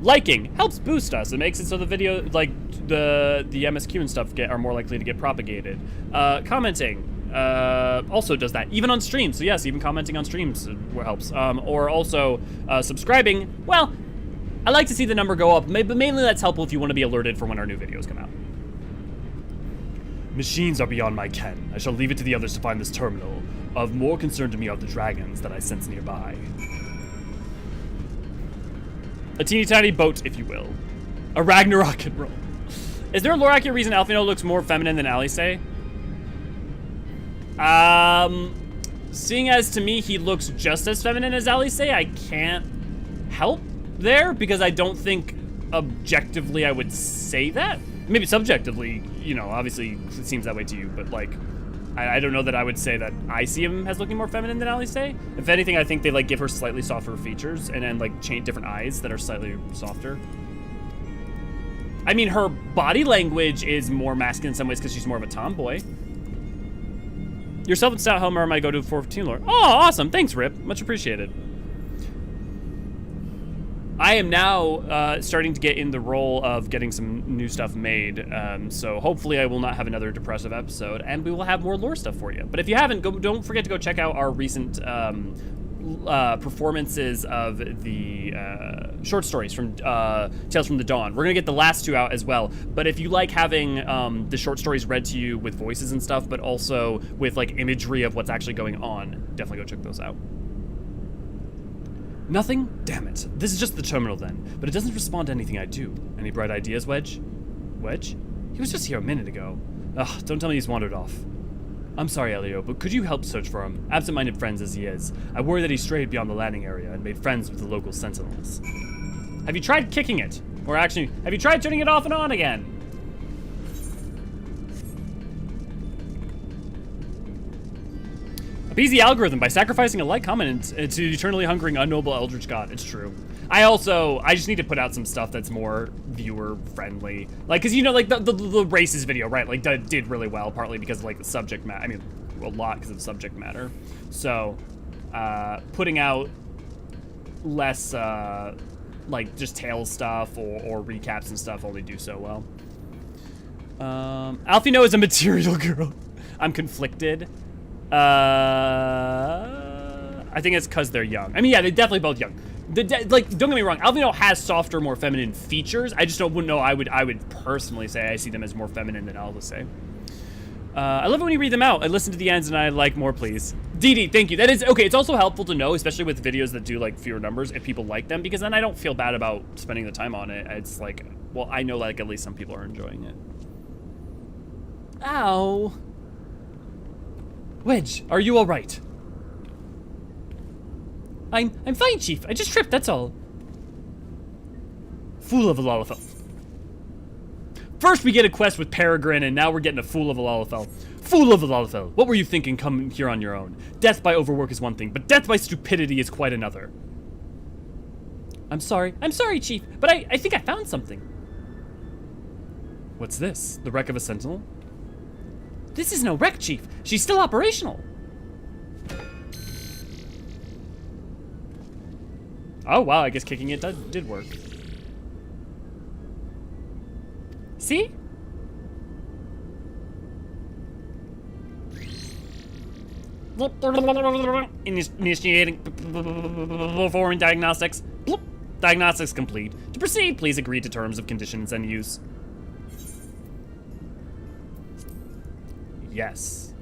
Liking helps boost us. It makes it so the video, like the MSQ and stuff, are more likely to get propagated. Commenting also does that, even on streams. So yes, even commenting on streams helps. Or also subscribing. Well, I like to see the number go up, but mainly that's helpful if you want to be alerted for when our new videos come out. Machines are beyond my ken. I shall leave it to the others to find this terminal. Of more concern to me are the dragons that I sense nearby. A teeny tiny boat, if you will. A Ragnarok and roll. Is there a lore accurate reason Alphinaud looks more feminine than Alisaie? Seeing as to me he looks just as feminine as Alisaie, I can't help there, because I don't think objectively I would say that. Maybe subjectively, you know, obviously it seems that way to you, but like, I don't know that I would say that I see him as looking more feminine than Alisaie. If anything, I think they like give her slightly softer features and then like change different eyes that are slightly softer. I mean, her body language is more masculine in some ways because she's more of a tomboy. Yourself and Stout Helmer are my go-to 415 lore. Oh, awesome. Thanks, Rip. Much appreciated. I am now starting to get in the role of getting some new stuff made, so hopefully I will not have another depressive episode, and we will have more lore stuff for you. But if you haven't, don't forget to go check out our recent performances of the short stories from Tales from the Dawn. We're gonna get the last 2 out as well, but if you like having the short stories read to you with voices and stuff, but also with like imagery of what's actually going on, definitely go check those out. Nothing? Damn it. This is just the terminal then, but it doesn't respond to anything I do. Any bright ideas, Wedge? Wedge? He was just here a minute ago. Ugh, don't tell me he's wandered off. I'm sorry, Elio, but could you help search for him? Absent-minded friends as he is, I worry that he strayed beyond the landing area and made friends with the local sentinels. Have you tried kicking it? Or actually, have you tried turning it off and on again? Appease the algorithm by sacrificing a like comment to eternally hungering unknowable eldritch god. It's true. I just need to put out some stuff that's more viewer friendly. Like, cause you know, like the races video, right? Like that did really well, partly because of like the subject matter. I mean, a lot because of the subject matter. So, putting out less, like just Tales stuff or recaps and stuff only do so well. Alphinaud is a material girl. I'm conflicted. I think it's because they're young. I mean, yeah, they're definitely both young. Like, don't get me wrong, Alphinaud has softer, more feminine features. I just wouldn't know. I would personally say I see them as more feminine than Alisaie. I love it when you read them out. I listen to the ends and I like more, please. Dee, thank you. That is okay. It's also helpful to know, especially with videos that do like fewer numbers, if people like them, because then I don't feel bad about spending the time on it. It's like, well, I know like at least some people are enjoying it. Ow. Wedge, are you all right? I'm fine, Chief. I just tripped, that's all. Fool of a Lalafell. First we get a quest with Peregrine, and now we're getting a Fool of a Lalafell. Fool of a Lalafell, what were you thinking coming here on your own? Death by overwork is one thing, but death by stupidity is quite another. I'm sorry, Chief, but I think I found something. What's this? The wreck of a sentinel? This is no wreck, Chief. She's still operational. Oh, wow, I guess kicking it did work. See? Initiating performing diagnostics. Bloop. Diagnostics complete. To proceed, please agree to terms of conditions and use. Yes.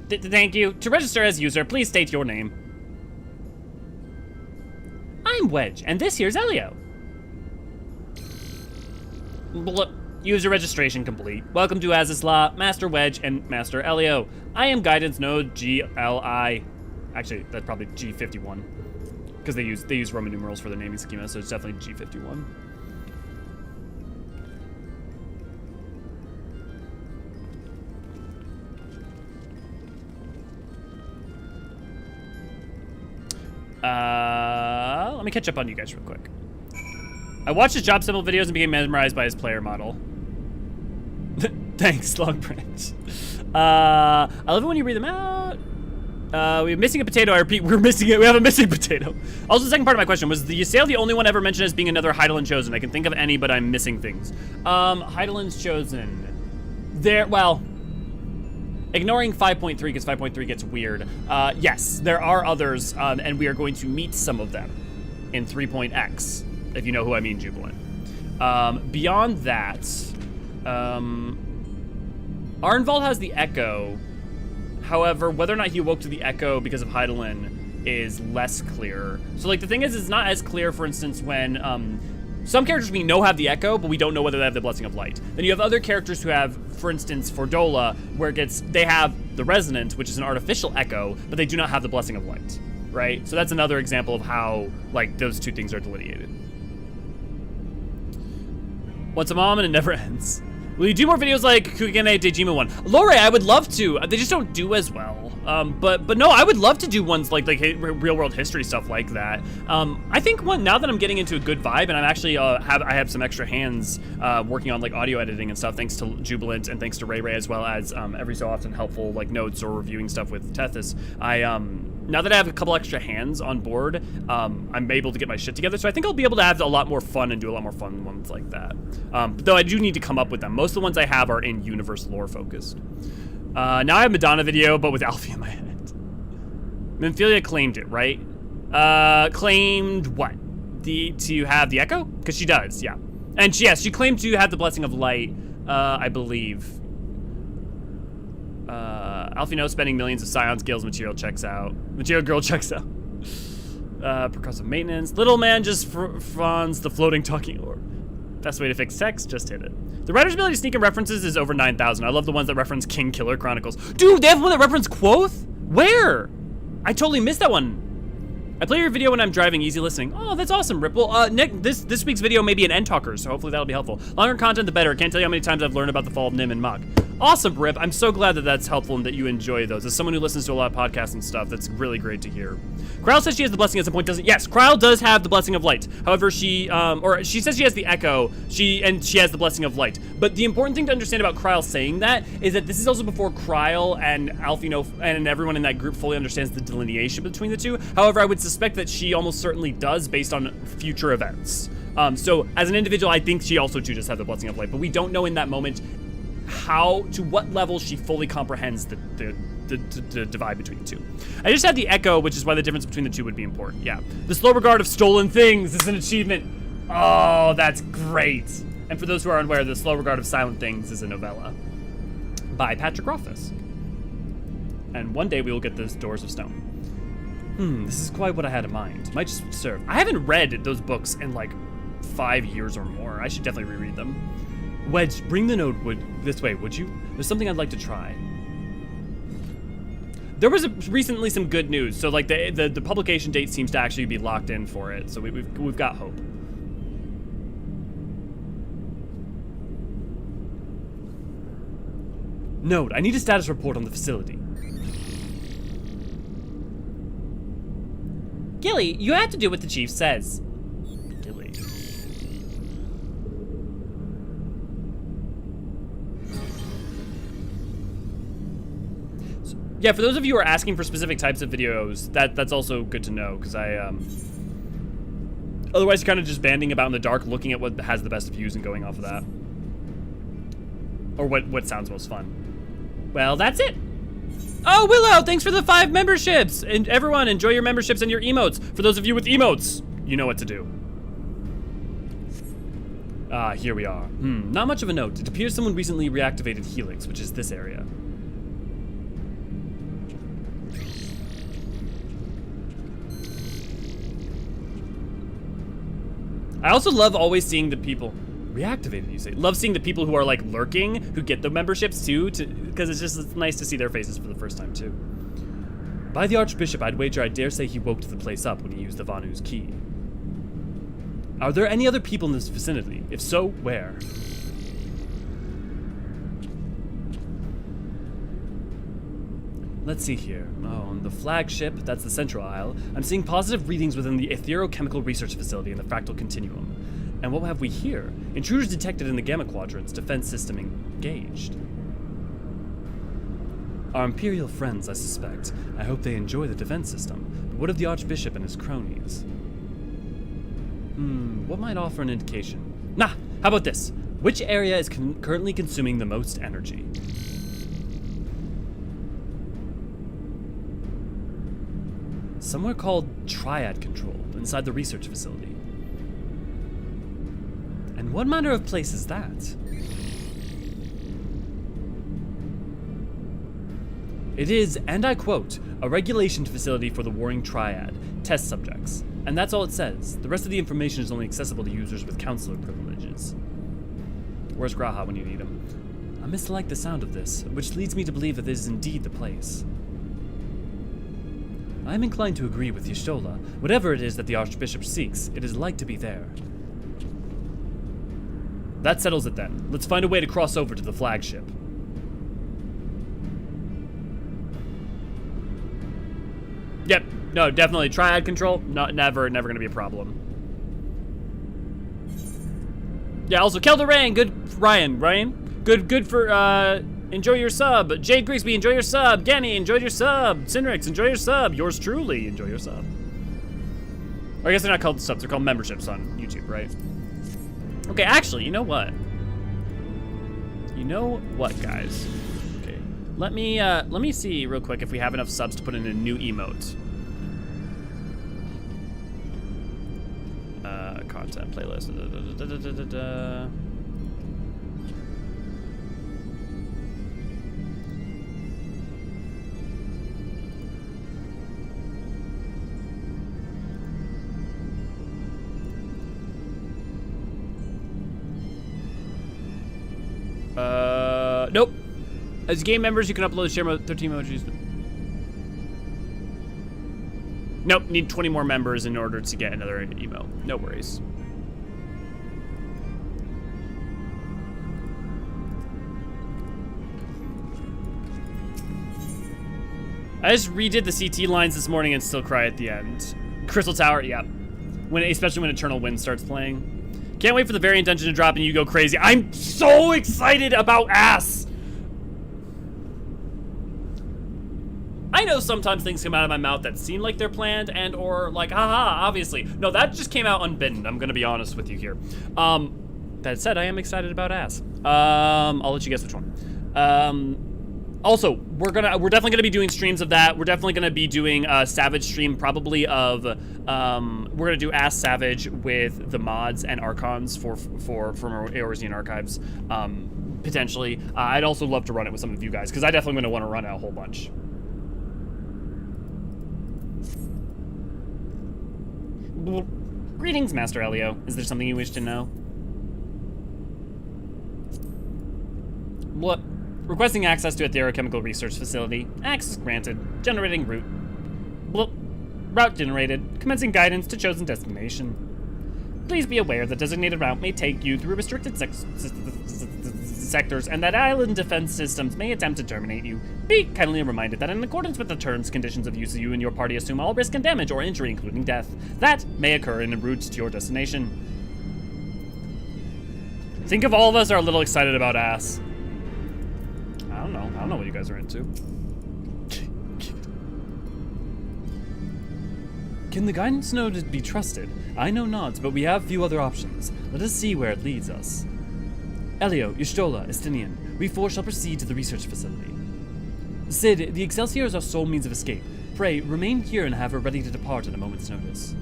Thank you. To register as user, please state your name. I'm Wedge, and this here's Elio. User registration complete. Welcome to Azizla, Master Wedge, and Master Elio. I am guidance node GLI. Actually, that's probably G51, because they use Roman numerals for their naming schema, so it's definitely G51. Let me catch up on you guys real quick. I watched his job symbol videos and became mesmerized by his player model. Thanks, Long Branch. I love it when you read them out. We're missing a potato. I repeat, we're missing it. We have a missing potato. Also, the second part of my question was, the Ysayle the only one ever mentioned as being another Hydaelyn chosen? I can think of any, but I'm missing things. Hydaelyn's chosen. Well, ignoring 5.3 because 5.3 gets weird. Yes, there are others, and we are going to meet some of them in 3.x, if you know who I mean, Jubilant. Beyond that, Arnval has the Echo. However, whether or not he awoke to the Echo because of Hydaelyn is less clear. So, like, the thing is, it's not as clear, for instance, when some characters we know have the Echo, but we don't know whether they have the Blessing of Light. Then you have other characters who have, for instance, Fordola, where they have the Resonant, which is an artificial Echo, but they do not have the Blessing of Light, right? So that's another example of how, like, those two things are delineated. Once a mom and it never ends. Will you do more videos like Kugane Dejima one? Lore, I would love to. They just don't do as well. But no, I would love to do ones like real world history stuff like that. I think now that I'm getting into a good vibe, and I'm actually I have some extra hands working on like audio editing and stuff, thanks to Jubilant and thanks to Ray as well as every so often helpful like notes or reviewing stuff with Tethys. Now that I have a couple extra hands on board, I'm able to get my shit together. So I think I'll be able to have a lot more fun and do a lot more fun ones like that. But though I do need to come up with them. Most of the ones I have are in universe lore focused. Now I have Madonna video, but with Alfie in my head. Memphilia claimed it, right? Claimed what? To have the Echo? Because she does, yeah. And yes, she claimed to have the Blessing of Light, I believe. Alfie knows spending millions of Scion's Gills material checks out. Material girl checks out. Percussive maintenance. Little man just fronds the floating talking orb. Best way to fix text, just hit it. The writer's ability to sneak in references is over 9,000. I love the ones that reference King Killer Chronicles. Dude, they have one that reference Quoth? Where? I totally missed that one. I play your video when I'm driving, easy listening. Oh, that's awesome, Ripple. Nick, this week's video may be an end talker, so hopefully that'll be helpful. Longer content, the better. Can't tell you how many times I've learned about the fall of Nim and Mach. Awesome, Rip. I'm so glad that that's helpful and that you enjoy those. As someone who listens to a lot of podcasts and stuff, that's really great to hear. Kryle says she has the blessing at some point, doesn't? Yes, Kryle does have the blessing of light. However, she says she has the Echo. She has the blessing of light. But the important thing to understand about Kryle saying that is that this is also before Kryle and Alfino and everyone in that group fully understands the delineation between the two. However, I would suspect that she almost certainly does based on future events. So as an individual, I think she also too does have the blessing of light, but we don't know in that moment to what level she fully comprehends the divide between the two. I just had the Echo, which is why the difference between the two would be important. Yeah. The Slow Regard of Stolen Things is an achievement. Oh, that's great. And for those who are unaware, the Slow Regard of Silent Things is a novella by Patrick Rothfuss. And one day we will get the Doors of Stone. This is quite what I had in mind. Might just serve. I haven't read those books in like 5 years or more. I should definitely reread them. Wedge, bring the node this way, would you? There's something I'd like to try. There was recently some good news. So like the publication date seems to actually be locked in for it. So we've got hope. Node, I need a status report on the facility. Gilly, you have to do what the chief says. Gilly. So, yeah, for those of you who are asking for specific types of videos, that's also good to know, because otherwise you're kind of just banding about in the dark, looking at what has the best views and going off of that. Or what sounds most fun. Well, that's it. Oh, Willow, thanks for the 5 memberships. And everyone, enjoy your memberships and your emotes. For those of you with emotes, you know what to do. Here we are. Not much of a note. It appears someone recently reactivated Helix, which is this area. I also love always seeing the people reactivated, you say. Love seeing the people who are like lurking, who get the memberships too, because it's nice to see their faces for the first time too. By the Archbishop, I'd wager I dare say he woke the place up when he used the Vanu's key. Are there any other people in this vicinity? If so, where? Let's see here. Oh, on the flagship, that's the central aisle. I'm seeing positive readings within the etherochemical research facility in the fractal continuum. And what have we here? Intruders detected in the Gamma Quadrant's defense system engaged. Our Imperial friends, I suspect. I hope they enjoy the defense system. But what of the Archbishop and his cronies? What might offer an indication? Nah, how about this? Which area is currently consuming the most energy? Somewhere called Triad Controlled, inside the research facility. And what manner of place is that? It is, and I quote, a regulation facility for the Warring Triad, test subjects. And that's all it says. The rest of the information is only accessible to users with counselor privileges. Where's Graha when you need him? I mislike the sound of this, which leads me to believe that this is indeed the place. I am inclined to agree with Y'shtola. Whatever it is that the Archbishop seeks, it is like to be there. That settles it then. Let's find a way to cross over to the flagship. Yep, no, definitely. Triad control, never gonna be a problem. Yeah, also, Keldorain, good, Ryan, good for, enjoy your sub. Jade Grigsby, enjoy your sub. Ganny, enjoy your sub. Cinrix, enjoy your sub. Yours truly, enjoy your sub. Or I guess they're not called subs, they're called memberships on YouTube, right? Okay, actually, you know what? You know what, guys? Okay, let me see real quick if we have enough subs to put in a new emote. Content playlist. Nope. As game members, you can upload share 13 emojis. Nope, need 20 more members in order to get another emo. No worries. I just redid the CT lines this morning and still cry at the end. Crystal Tower, yeah. Especially when Eternal Wind starts playing. Can't wait for the variant dungeon to drop and you go crazy. I'm so excited about ass! I know sometimes things come out of my mouth that seem like they're planned and or like, haha, obviously. No, that just came out unbidden. I'm gonna be honest with you here. That said, I am excited about ass. I'll let you guess which one. Also, we're definitely gonna be doing streams of that. We're definitely gonna be doing a Savage stream, probably of, we're gonna do Ass Savage with the mods and archons from our Eorzean archives, potentially. I'd also love to run it with some of you guys, because I definitely gonna want to run it a whole bunch. Greetings, Master Elio. Is there something you wish to know? What? Requesting access to a theochemical research facility. Access granted. Generating route. Bloop. Route generated. Commencing guidance to chosen destination. Please be aware the designated route may take you through restricted sectors and that island defense systems may attempt to terminate you. Be kindly reminded that in accordance with the terms conditions of use, you and your party assume all risk and damage or injury, including death, that may occur en route to your destination. Think if all of us are a little excited about ass. I don't know what you guys are into. Can the guidance node be trusted? I know not, but we have few other options. Let us see where it leads us. Elio, Y'shtola, Estinian, we four shall proceed to the research facility. Sid, the Excelsior is our sole means of escape. Pray, remain here and have her ready to depart at a moment's notice.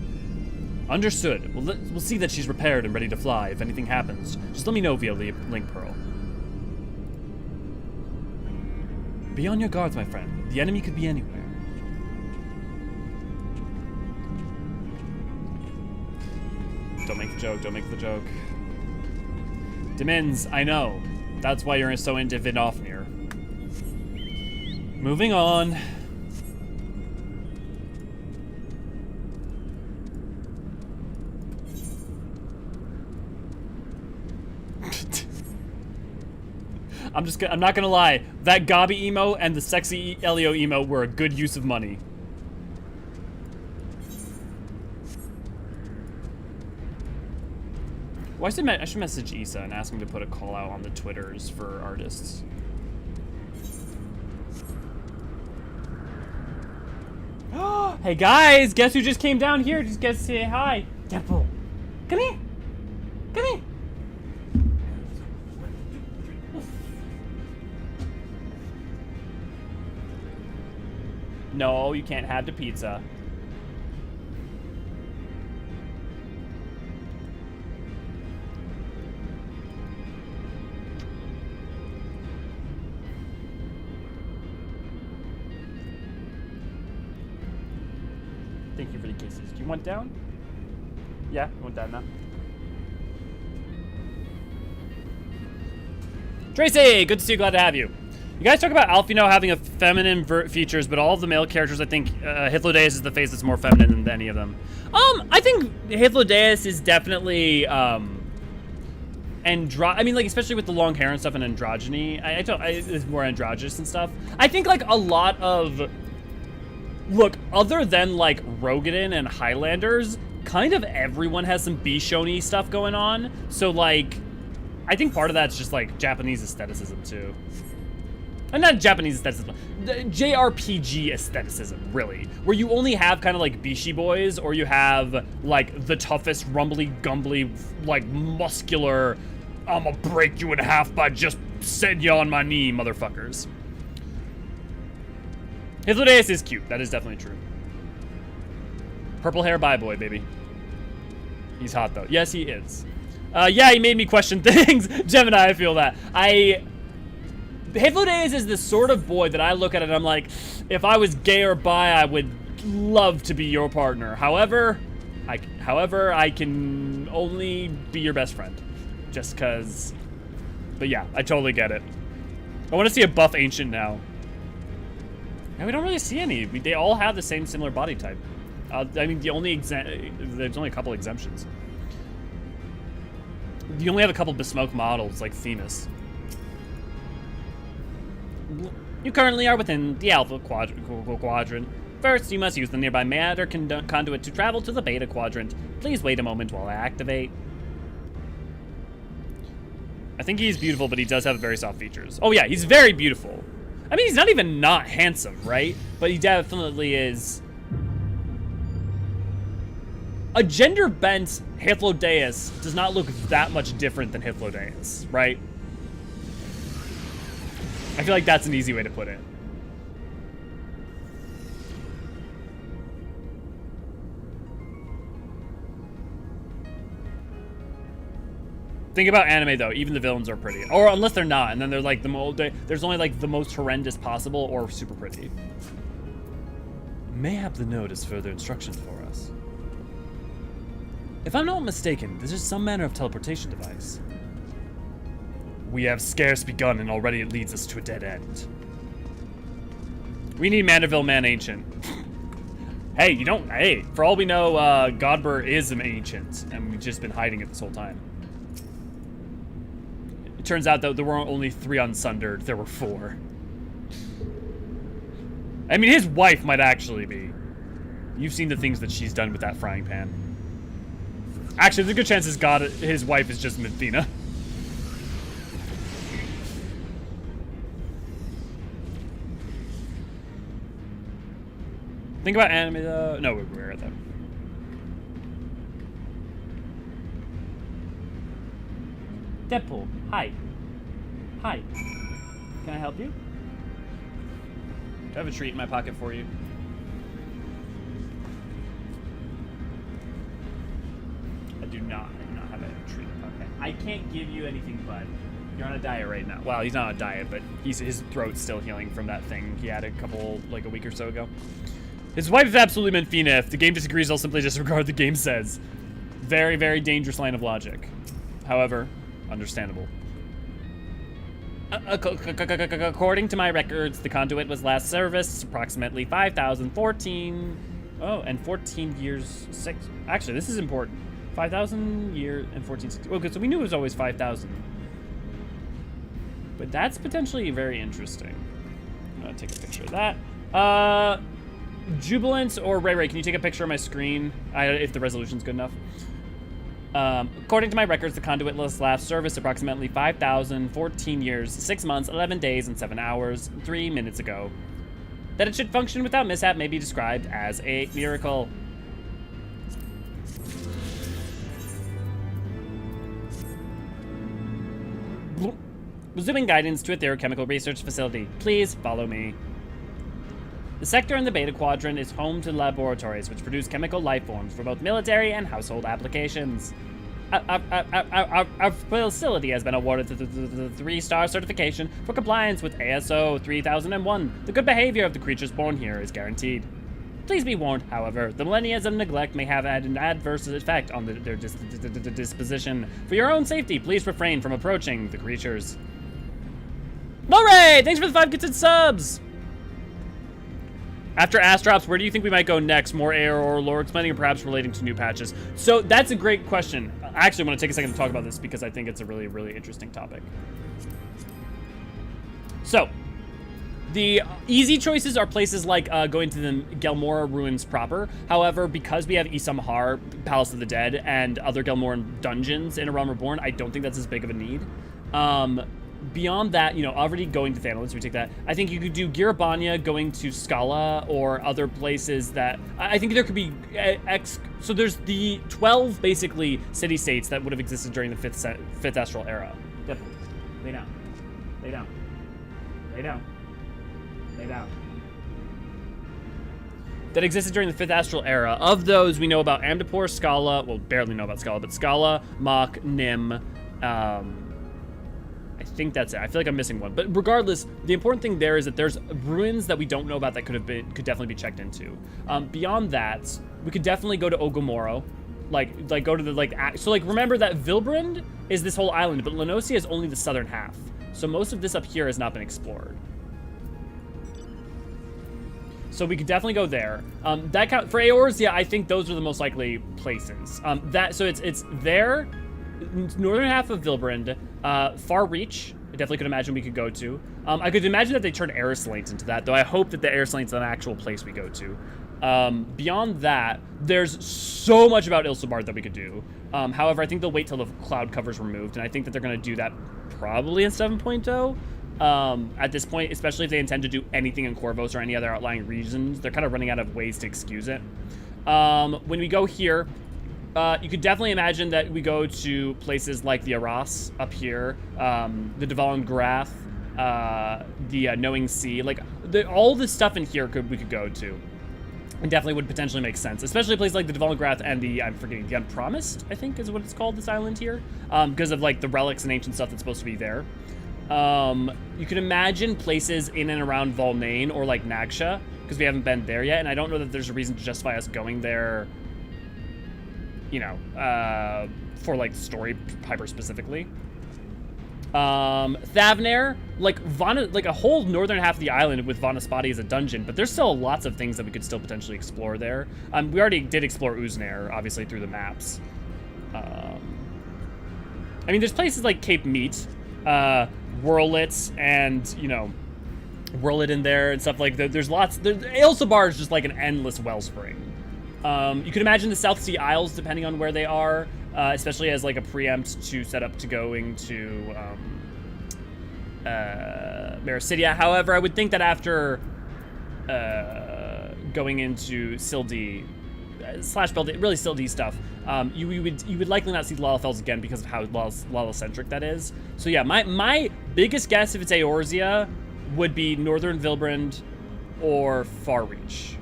Understood. We'll see that she's repaired and ready to fly. If anything happens, just let me know via Link Pearl. Be on your guards, my friend. The enemy could be anywhere. Don't make the joke, don't make the joke. Demins, I know. That's why you're so into Vidofnir. Moving on. I'm not gonna lie. That Gabi emo and the sexy Elio emo were a good use of money. Well, I should message Issa and ask him to put a call out on the Twitters for artists. Hey guys, guess who just came down here? Just guess to say hi. Temple, come here. Come here. No, you can't have the pizza. Thank you for the kisses. Do you want down? Yeah, you want down now. Tracy, good to see you. Glad to have you. You guys talk about Alfino having a feminine features, but all of the male characters, I think Hythlodaeus is the face that's more feminine than any of them. I think Hythlodaeus is definitely I mean, like, especially with the long hair and stuff and androgyny. It's more androgynous and stuff. I think like a lot of look, other than like Rogadin and Highlanders, kind of everyone has some Bishoni stuff going on. So like, I think part of that's just like Japanese aestheticism too. And not Japanese aestheticism, JRPG aestheticism, really. Where you only have kind of like Bishi boys, or you have like the toughest, rumbly, gumbly, like muscular, I'ma break you in half by just setting you on my knee, motherfuckers. Hythlodaeus is cute, that is definitely true. Purple hair, bye boy, baby. He's hot though. Yes, he is. Yeah, he made me question things. Gemini, I feel that. Hythlodaeus is the sort of boy that I look at it and I'm like, if I was gay or bi, I would love to be your partner. However, I can only be your best friend. Just cause, but yeah, I totally get it. I want to see a buff ancient now. And we don't really see any. They all have the same similar body type. I mean, there's only a couple exemptions. You only have a couple bespoke models like Themis. You currently are within the Alpha Quadrant. First, you must use the nearby matter conduit to travel to the Beta Quadrant. Please wait a moment while I activate. I think he's beautiful, but he does have very soft features. Oh yeah, he's very beautiful. I mean, he's not even not handsome, right? But he definitely is. A gender-bent Hythlodaeus does not look that much different than Hythlodaeus, right? I feel like that's an easy way to put it. Think about anime though, even the villains are pretty. Or unless they're not, and then they're like there's only like the most horrendous possible or super pretty. Mayhap the node has further instructions for us. If I'm not mistaken, this is some manner of teleportation device. We have scarce begun, and already it leads us to a dead end. We need Mandeville Man Ancient. Hey, you don't. Hey, for all we know, Godber is an ancient, and we've just been hiding it this whole time. It turns out that there weren't only 3 unsundered; there were 4. I mean, his wife might actually be. You've seen the things that she's done with that frying pan. Actually, there's a good chance his wife is just Medina. Think about anime though. No, we're at that. Deadpool, hi. Hi. Can I help you? Do I have a treat in my pocket for you? I do not have a treat in my pocket. I can't give you anything, bud. You're on a diet right now. Well, he's not on a diet, but his throat's still healing from that thing he had a week or so ago. His wife is absolutely Menfina. If the game disagrees, I'll simply disregard what the game says. Very, very dangerous line of logic. However, understandable. According to my records, the conduit was last serviced approximately 5,014. Oh, and 14 years. 6. Actually, this is important. 5,000 years and 14. Okay, so we knew it was always 5,000. But that's potentially very interesting. I'm gonna take a picture of that. Jubilant or Ray, can you take a picture of my screen if the resolution's good enough? According to my records, the conduit last serviced approximately 5,014 years, 6 months, 11 days, and 7 hours, 3 minutes ago. That it should function without mishap may be described as a miracle. Resuming guidance to a theochemical research facility. Please follow me. The sector in the Beta Quadrant is home to laboratories which produce chemical life forms for both military and household applications. Our facility has been awarded the 3-star certification for compliance with ASO 3001. The good behavior of the creatures born here is guaranteed. Please be warned, however, the millennia of neglect may have had an adverse effect on their disposition. For your own safety, please refrain from approaching the creatures. Alright, thanks for the 5 gifted subs! After Astrops, where do you think we might go next? More AR or lore explaining, or perhaps relating to new patches? So that's a great question. I actually want to take a second to talk about this because I think it's a really, really interesting topic. So, the easy choices are places like going to the Gelmora ruins proper. However, because we have Isamhar, Palace of the Dead, and other Gelmoran dungeons in A Realm Reborn, I don't think that's as big of a need. Beyond that, you know, already going to Thanalan, so we take that. I think you could do Girabania, going to Scala, or other places that... I think there could be... So there's the 12, basically, city-states that would have existed during the 5th Astral Era. Definitely. Lay down. Lay down. Lay down. Lay down. That existed during the 5th Astral Era. Of those, we know about Amdapor, Scala... Well, barely know about Scala, but Scala, Mach, Nim... I think that's it. I feel like I'm missing one. But regardless, the important thing there is that there's ruins that we don't know about that could definitely be checked into. Beyond that, we could definitely go to Ogomoro. Like go to the, so remember that Vilbrand is this whole island, but Lenosia is only the southern half. So most of this up here has not been explored. So we could definitely go there. That count for Eorzean, I think those are the most likely places. So it's there, northern half of Vilbrand, Far Reach, I definitely could imagine we could go to. I could imagine that they turn Eorzean into that, though I hope that the Eorzean is an actual place we go to. Beyond that, there's so much about Ilsebard that we could do. However, I think they'll wait till the cloud cover's removed, and I think that they're going to do that probably in 7.0. At this point, especially if they intend to do anything in Corvos or any other outlying regions, they're kind of running out of ways to excuse it. When we go here, you could definitely imagine that we go to places like the Arras up here, the Dvalin Grath, the Knowing Sea, all the stuff in here we could go to. And definitely would potentially make sense, especially places like the Dvalin Grath and the Unpromised, I think is what it's called, this island here, because of the relics and ancient stuff that's supposed to be there. You can imagine places in and around Volnane or Nagsha, because we haven't been there yet, and I don't know that there's a reason to justify us going there, you know, for story hyper specifically. Thavnair, a whole northern half of the island with Vanaspati as a dungeon, but there's still lots of things that we could still potentially explore there. We already did explore Uznair, obviously, through the maps. I mean, there's places like Cape Meat, Whirlit, and, you know, Whirlit in there and stuff like that. There's lots. Ilsebar is just like an endless wellspring. You can imagine the South Sea Isles, depending on where they are, especially as a preempt to set up to going to Mericidia. However, I would think that after going into Sildi / really Sildi stuff, you would likely not see Lalafells again because of how Lala-centric that is. So yeah, my biggest guess if it's Eorzea would be Northern Vilbrand or Far Reach.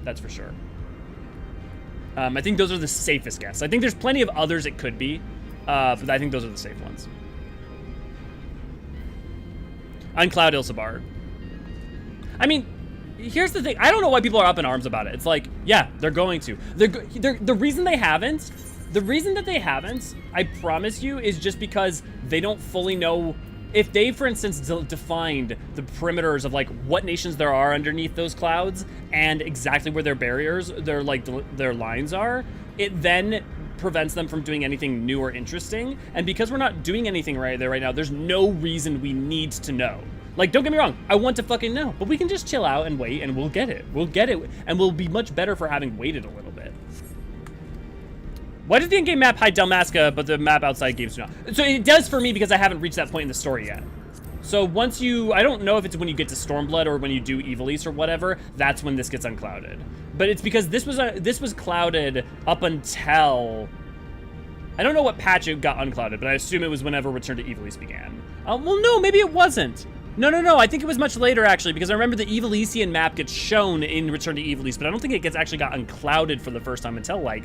That's for sure. I think those are the safest guess. I think there's plenty of others it could be, but I think those are the safe ones. Uncloud Ilsebar. I mean, here's the thing. I don't know why people are up in arms about it. It's yeah, they're going to. The reason they haven't, I promise you, is just because they don't fully know. If they, for instance, defined the perimeters of what nations there are underneath those clouds and exactly where their barriers, their lines are, it then prevents them from doing anything new or interesting. And because we're not doing anything right now, there's no reason we need to know. Don't get me wrong, I want to fucking know, but we can just chill out and wait, and we'll get it. We'll get it, and we'll be much better for having waited a little bit. Why does the in-game map hide Dalmasca, but the map outside games do not? So it does for me because I haven't reached that point in the story yet. So once you, I don't know if it's when you get to Stormblood or when you do Evil East or whatever, that's when this gets unclouded. But it's because this was clouded up until, I don't know what patch it got unclouded, but I assume it was whenever Return to Evil East began. Well, no, maybe it wasn't. No, I think it was much later, actually, because I remember the Evil Eastian map gets shown in Return to Evil East, but I don't think it actually got unclouded for the first time until, like,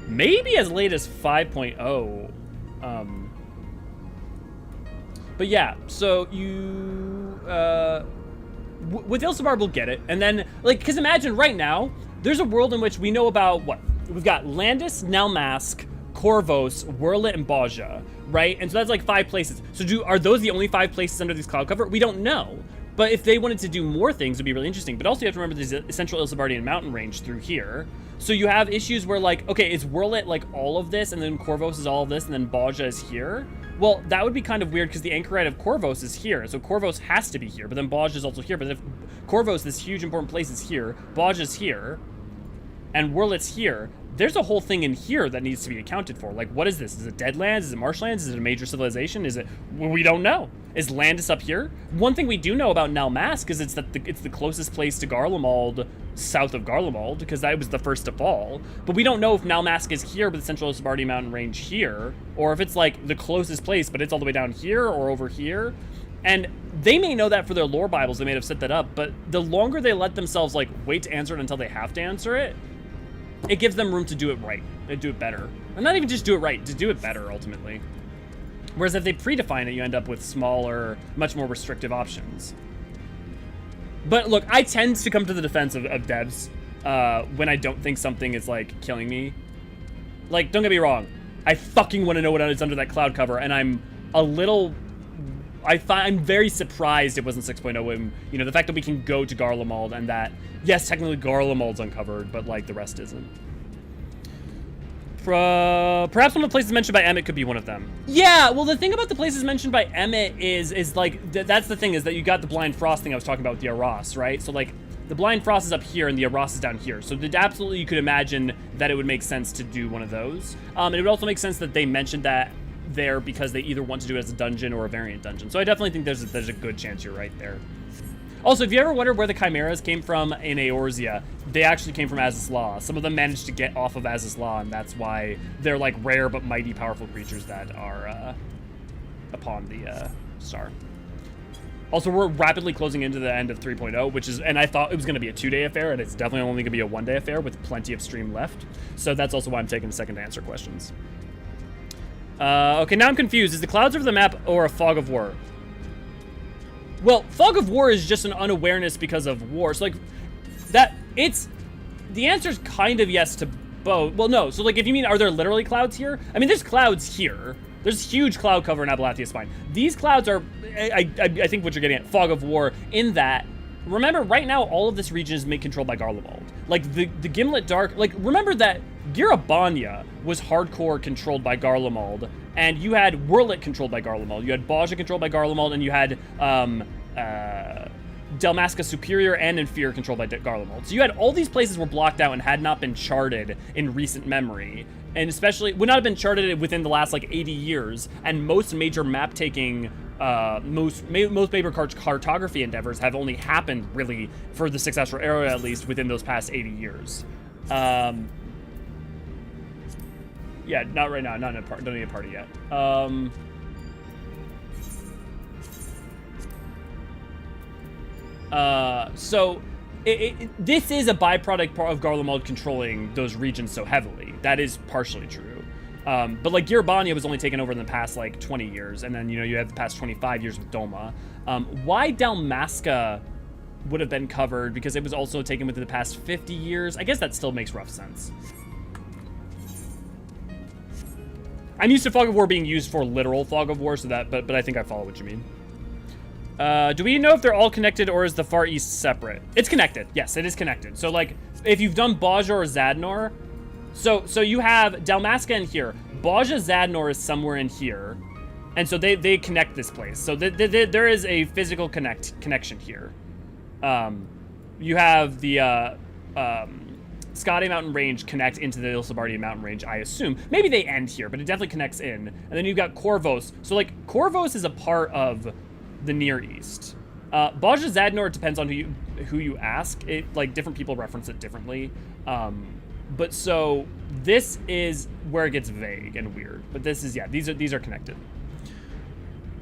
maybe as late as 5.0. But yeah, so you, with Ilsabar, we'll get it. And then, like, because imagine right now, there's a world in which we know about, what? We've got Landis, Nalmask, Corvos, Wurlit, and Baja, right? And so that's like 5 places. So are those the only 5 places under this cloud cover? We don't know. But if they wanted to do more things, it'd be really interesting. But also you have to remember there's a central Ilsabardian mountain range through here. So you have issues where, like, okay, is Wurlit like all of this, and then Corvos is all of this, and then Baja is here? Well, that would be kind of weird because the anchorite of Corvos is here. So Corvos has to be here, but then Baja is also here. But if Corvos, this huge important place, is here, Baja is here, and Wurlit's here, there's a whole thing in here that needs to be accounted for. Like, what is this? Is it Deadlands? Is it Marshlands? Is it a major civilization? Is it... Well, we don't know. Is Landis up here? One thing we do know about Nalmask is it's the closest place to Garlemald, south of Garlemald, because that was the first to fall. But we don't know if Nalmask is here with the Central Ilsabardi mountain range here, or if it's, like, the closest place, but it's all the way down here or over here. And they may know that for their lore Bibles. They may have set that up, but the longer they let themselves, like, wait to answer it until they have to answer it, it gives them room to do it right, and do it better. And not even just do it right, to do it better, ultimately. Whereas if they predefine it, you end up with smaller, much more restrictive options. But look, I tend to come to the defense of devs when I don't think something is, like, killing me. Like, don't get me wrong, I fucking want to know what is under that cloud cover, and I'm a little... I'm very surprised it wasn't 6.0 when, you know, the fact that we can go to Garlemald and that, yes, technically Garlemald's uncovered, but, like, the rest isn't. Perhaps one of the places mentioned by Emmett could be one of them. Yeah, well, the thing about the places mentioned by Emmett is like, that's the thing, is that you got the Blind Frost thing I was talking about with the Aras, right? So, like, the Blind Frost is up here and the Aras is down here. So absolutely you could imagine that it would make sense to do one of those. And it would also make sense that they mentioned that there because they either want to do it as a dungeon or a variant dungeon. So I definitely think there's a good chance you're right there. Also, if you ever wondered where the Chimeras came from in Eorzea, they actually came from Azys Law. Some of them managed to get off of Azys Law, and that's why they're, like, rare but mighty powerful creatures that are upon the star. Also, we're rapidly closing into the end of 3.0, which is, and I thought it was going to be a 2-day affair, and it's definitely only going to be a 1-day affair with plenty of stream left. So that's also why I'm taking a second to answer questions. Okay, now I'm confused. Is the clouds over the map or a fog of war? Well, fog of war is just an unawareness because of war. So, like, the answer is kind of yes to both. Well, no. So, like, if you mean, are there literally clouds here? I mean, there's clouds here. There's huge cloud cover in Abalathia Spine. These clouds are, I think what you're getting at, fog of war, in that, remember, right now, all of this region is controlled by Garlemald. Like, the Gimlet Dark, like, remember that Girabanya was hardcore controlled by Garlemald, and you had Wurlit controlled by Garlemald, you had Baja controlled by Garlemald, and you had Dalmasca Superior and Inferior controlled by Garlemald. So you had all these places were blocked out and had not been charted in recent memory, and especially would not have been charted within the last, like, 80 years, and most major map taking most major cartography endeavors have only happened, really, for the 6th Astral Era at least, within those past 80 years. Yeah, not right now. Not in a don't need a party yet. So this is a byproduct of Garlemald controlling those regions so heavily. That is partially true. But, like, Girabanya was only taken over in the past, like, 20 years, and then, you know, you have the past 25 years with Doma. Why Dalmasca would have been covered, because it was also taken within the past 50 years, I guess that still makes rough sense. I'm used to Fog of War being used for literal Fog of War, so that, but I think I follow what you mean. Do we know if they're all connected, or is the Far East separate? It's connected. Yes, it is connected. So, like, if you've done Baja or Zadnor, so you have Dalmasca in here. Baja Zadnor is somewhere in here, and so they connect this place. So there is a physical connection here. You have the Skadi Mountain Range connect into the Ilsabardian Mountain Range, I assume. Maybe they end here, but it definitely connects in. And then you've got Corvos. So, like, Corvos is a part of the Near East. Baja Zadnor, it depends on who you ask. It, like, different people reference it differently. But so, this is where it gets vague and weird. But this is, yeah, these are connected.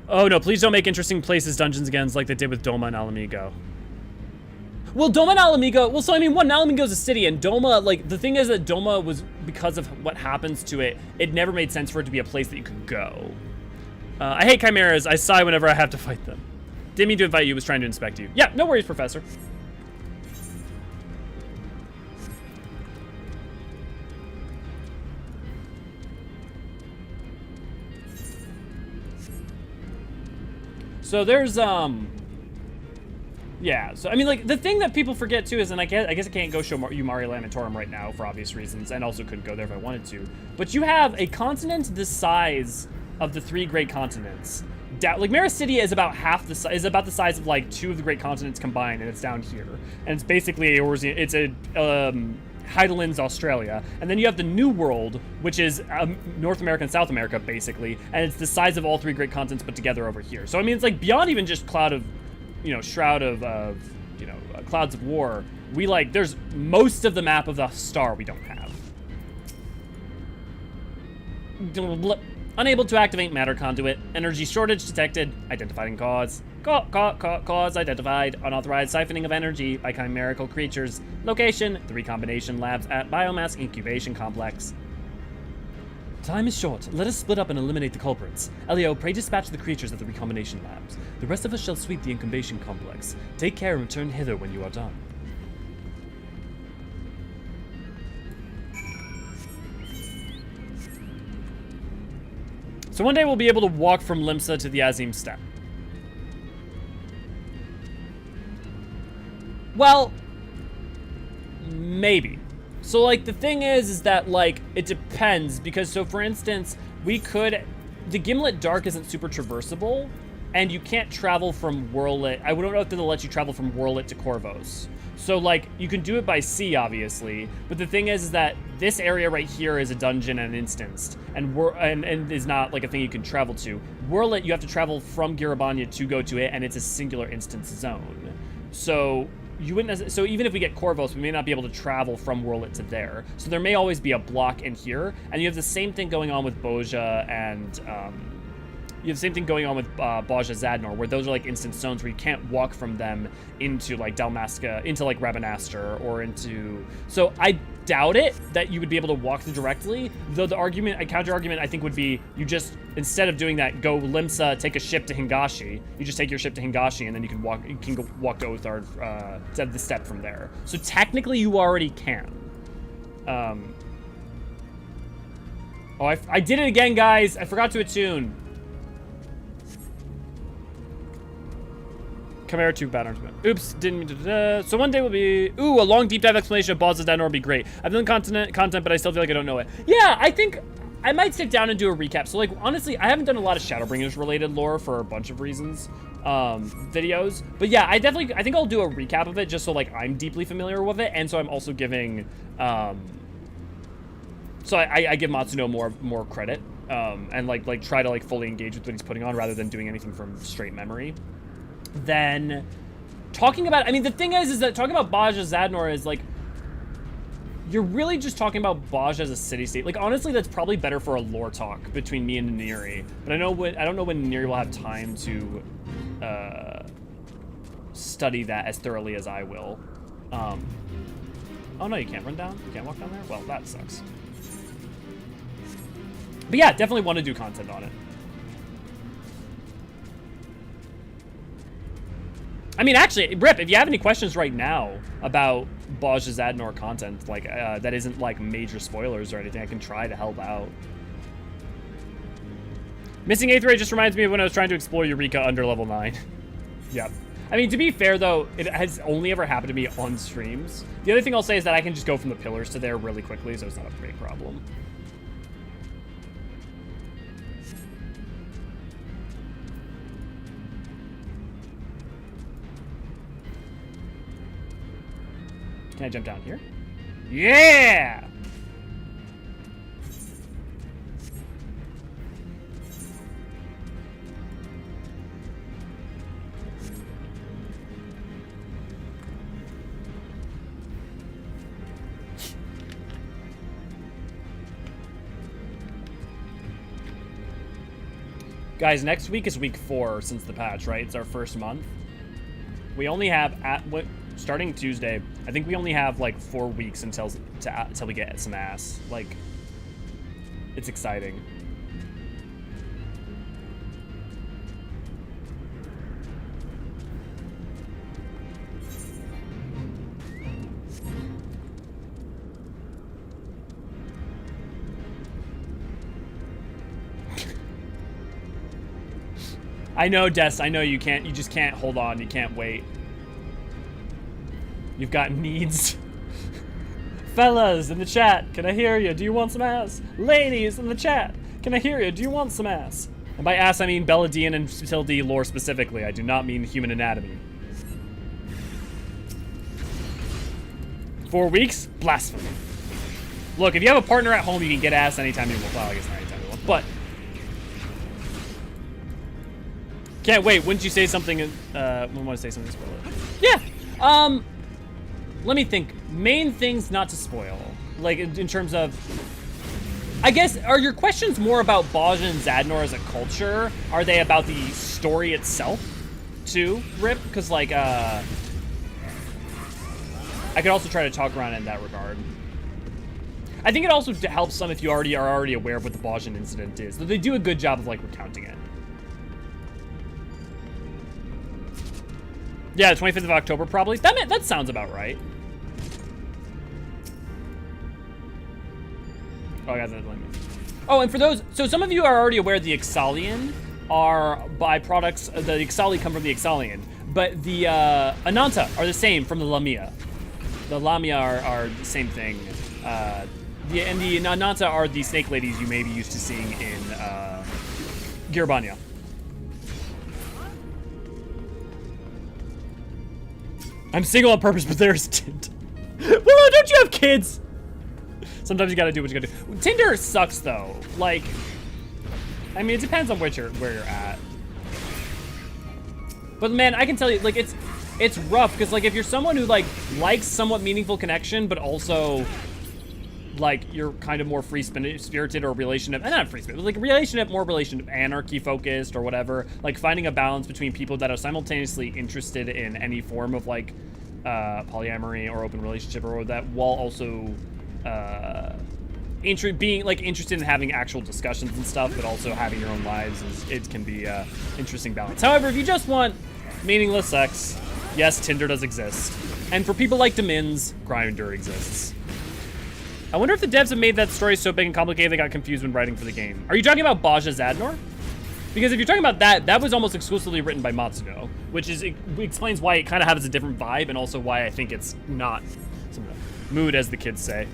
Oh, no, please don't make interesting places dungeons again like they did with Doma and Alamigo. Well, Doma and Alamigo, well, so I mean, Alamigo is a city, and Doma, like, the thing is that Doma was, because of what happens to it, it never made sense for it to be a place that you could go. I hate chimeras. I sigh whenever I have to fight them. Didn't mean to invite you, was trying to inspect you. Yeah, no worries, Professor. So there's, yeah, so I mean, like, the thing that people forget too is, and I guess I can't go show you Mare Lamentorum right now for obvious reasons, and also couldn't go there if I wanted to, but you have a continent the size of the 3 great continents. Like, Marissidia is about about the size of, like, 2 of the great continents combined, and it's down here. And it's basically Eorzean, it's a, Hydaelyn's Australia. And then you have the New World, which is North America and South America, basically, and it's the size of all 3 great continents put together over here. So, I mean, it's, like, beyond even just Shroud of Clouds of War. We, like, there's most of the map of the star we don't have. Unable to activate matter conduit. Energy shortage detected. Identified in cause. Cause identified. Unauthorized siphoning of energy by chimerical creatures. Location: the recombination labs at Biomass Incubation Complex. Time is short. Let us split up and eliminate the culprits. Elio, pray dispatch the creatures at the recombination labs. The rest of us shall sweep the incubation complex. Take care and return hither when you are done. So one day we'll be able to walk from Limsa to the Azim Steppe. Well, maybe. So, like, the thing is that, like, it depends, because, so, for instance, the Gimlet Dark isn't super traversable, and you can't travel from Whirlit. I don't know if they'll let you travel from Whirlit to Corvos. So, like, you can do it by sea, obviously, but the thing is that this area right here is a dungeon and instanced, and is not, like, a thing you can travel to. Whirlit, you have to travel from Girabanya to go to it, and it's a singular instance zone. So you wouldn't so even if we get Corvos, we may not be able to travel from Whirlit to there. So there may always be a block in here, and you have the same thing going on with Boja and you have the same thing going on with Baja Zadnor, where those are like instant zones where you can't walk from them into like Dalmasca, into like Rabanastre, or into. So I doubt it that you would be able to walk through directly. Though the argument, a counter argument, I think would be you just instead of doing that, go Limsa, take a ship to Hingashi. You just take your ship to Hingashi, and then you can walk. You can go walk to Othard, to the step from there. So technically, you already can. Oh, I did it again, guys. I forgot to attune. Chimera 2 pattern. Oops, didn't mean to. So one day will be. Ooh, a long deep dive explanation of Baja Zadnor would be great. I've done content, but I still feel like I don't know it. Yeah, I think I might sit down and do a recap. So like honestly, I haven't done a lot of Shadowbringers related lore for a bunch of reasons, videos. But yeah, I think I'll do a recap of it just so like I'm deeply familiar with it, and so I'm also giving. So I give Matsuno more credit, and like try to like fully engage with what he's putting on rather than doing anything from straight memory. Then talking about, I mean, the thing is that talking about Baja Zadnor is like, you're really just talking about Baja as a city-state. Like, honestly, that's probably better for a lore talk between me and Neri. But I don't know when Neri will have time to study that as thoroughly as I will. Oh no, you can't run down? You can't walk down there? Well, that sucks. But yeah, definitely want to do content on it. I mean, actually, Rip, if you have any questions right now about Baja Zadnor content, like, that isn't, like, major spoilers or anything, I can try to help out. Missing 8th rate just reminds me of when I was trying to explore Eureka under level 9. Yep. I mean, to be fair, though, it has only ever happened to me on streams. The other thing I'll say is that I can just go from the pillars to there really quickly, so it's not a big problem. Can I jump down here? Yeah! Guys, next week is week 4 since the patch, right? It's our first month. We only have, starting Tuesday, I think we only have like 4 weeks until we get some ass. Like, it's exciting. I know, Des, I know you just can't hold on, you can't wait. You've got needs. Fellas in the chat, can I hear you? Do you want some ass? Ladies in the chat, can I hear you? Do you want some ass? And by ass, I mean Belladine and Tilde lore specifically. I do not mean human anatomy. 4 weeks? Blasphemy. Look, if you have a partner at home, you can get ass anytime you want. Well, I guess not anytime you want, but... Can't wait. Wouldn't you say something? We want to say something spoiler. Yeah. Let me think. Main things not to spoil. Like in terms of, I guess, are your questions more about Baja and Zadnor as a culture? Are they about the story itself, too, Rip? Because like, I could also try to talk around in that regard. I think it also helps some if you are already aware of what the Bajan incident is. They do a good job of like recounting it. Yeah, the 25th of October, probably. That sounds about right. Oh, I got that. Oh, and for those, so some of you are already aware the Ixalian are byproducts. The Ixali come from the Ixalian, but the Ananta are the same from the Lamia. The Lamia are the same thing. And the Ananta are the snake ladies you may be used to seeing in Girabania. I'm single on purpose, but there's Tinder. Willow, don't you have kids? Sometimes you gotta do what you gotta do. Tinder sucks though. Like, I mean, it depends on where you're at. But man, I can tell you, like, it's rough because like if you're someone who like likes somewhat meaningful connection, but also like you're kind of more free-spirited or relationship, not free-spirited, like more relationship anarchy focused or whatever, like finding a balance between people that are simultaneously interested in any form of like polyamory or open relationship or that, while also being like interested in having actual discussions and stuff, but also having your own lives, it can be a interesting balance. However, if you just want meaningless sex, yes, Tinder does exist. And for people like Demins, Grindr exists. I wonder if the devs have made that story so big and complicated they got confused when writing for the game. Are you talking about Baja Zadnor? Because if you're talking about that was almost exclusively written by Matsuno, which explains why it kind of has a different vibe and also why I think it's not mood, as the kids say.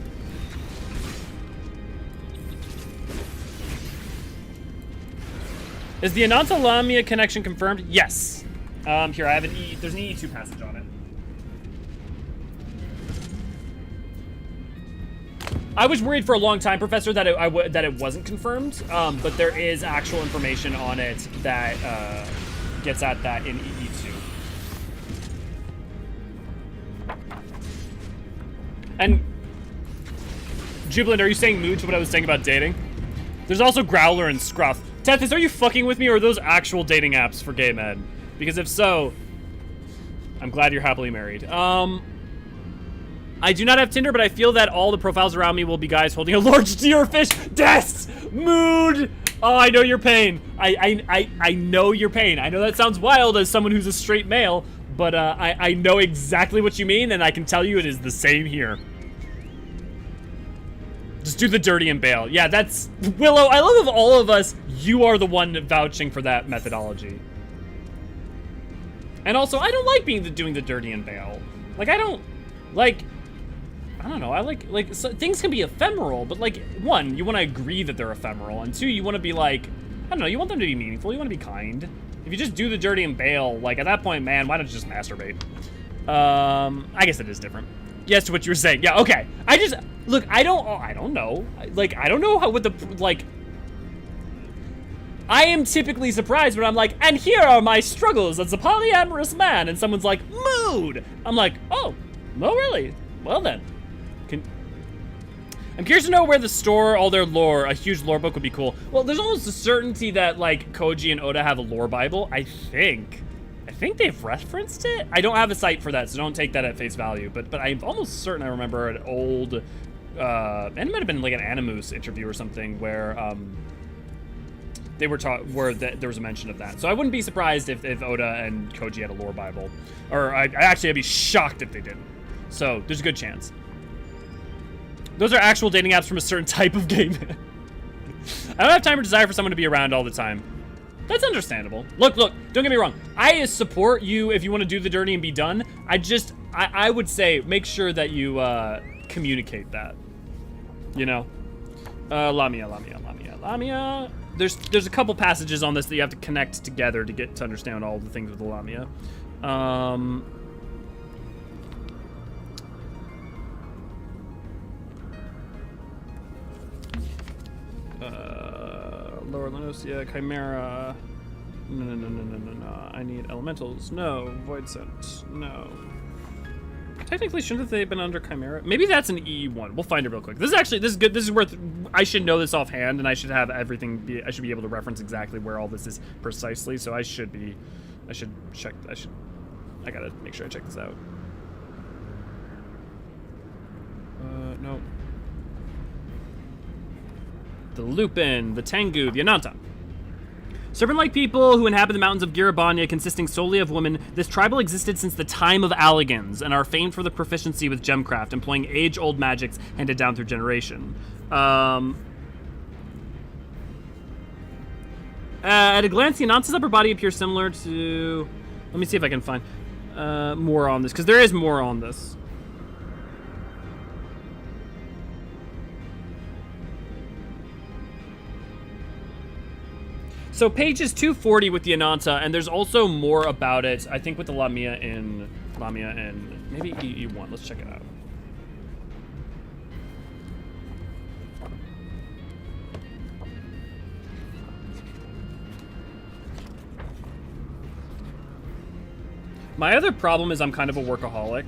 Is the Ananta Lamia connection confirmed? Yes. Here, I have there's an E2 passage on it. I was worried for a long time, Professor, that it wasn't confirmed, but there is actual information on it that gets at that in EE2. And Jubilant, are you saying mood to what I was saying about dating? There's also Growler and Scruff. Tethys, are you fucking with me, or are those actual dating apps for gay men? Because if so, I'm glad you're happily married. I do not have Tinder, but I feel that all the profiles around me will be guys holding a large deerfish. Des! Mood! Oh, I know your pain. I know your pain. I know that sounds wild as someone who's a straight male, but I know exactly what you mean, and I can tell you it is the same here. Just do the dirty and bail. Yeah, that's... Willow, I love of all of us, you are the one vouching for that methodology. And also, I don't like doing the dirty and bail. Like, I don't know, I like so things can be ephemeral, but like, one, you want to agree that they're ephemeral, and two, you want to be like, I don't know, you want them to be meaningful, you want to be kind. If you just do the dirty and bail, like at that point, man, why don't you just masturbate? I guess it is different. Yes, to what you were saying. Yeah, okay. Look, I don't know. Like, I don't know I am typically surprised when I'm like, and here are my struggles as a polyamorous man, and someone's like, mood. I'm like, oh, really? Well then. I'm curious to know where to store all their lore. A huge lore book would be cool. Well, there's almost a certainty that, like, Koji and Oda have a lore Bible, I think. I think they've referenced it. I don't have a site for that, so don't take that at face value. But I'm almost certain I remember an old, and it might have been like an Animus interview or something where they were there was a mention of that. So I wouldn't be surprised if Oda and Koji had a lore Bible, or I'd be shocked if they didn't. So there's a good chance. Those are actual dating apps from a certain type of game. I don't have time or desire for someone to be around all the time. That's understandable. Look, don't get me wrong. I support you if you want to do the dirty and be done. I would say make sure that you communicate that. You know? Lamia. There's a couple passages on this that you have to connect together to get to understand all the things with the Lamia. Lower Lenosia, Chimera. No. I need elementals. No. Void Scent. No. Technically, shouldn't they have been under Chimera? Maybe that's an E1. We'll find it real quick. This is good. This is worth. I should know this offhand, and I should have everything. I should be able to reference exactly where all this is precisely. So I should check. I gotta make sure I check this out. No. The Lupin, the Tengu, the Ananta. Serpent-like people who inhabit the mountains of Girabanya, consisting solely of women, this tribal existed since the time of Alligans and are famed for their proficiency with gemcraft, employing age-old magics handed down through generation. At a glance, the Ananta's upper body appears similar to... Let me see if I can find more on this, because there is more on this. So page is 240 with the Ananta, and there's also more about it, I think, with the Lamia and maybe E1. Let's check it out. My other problem is I'm kind of a workaholic.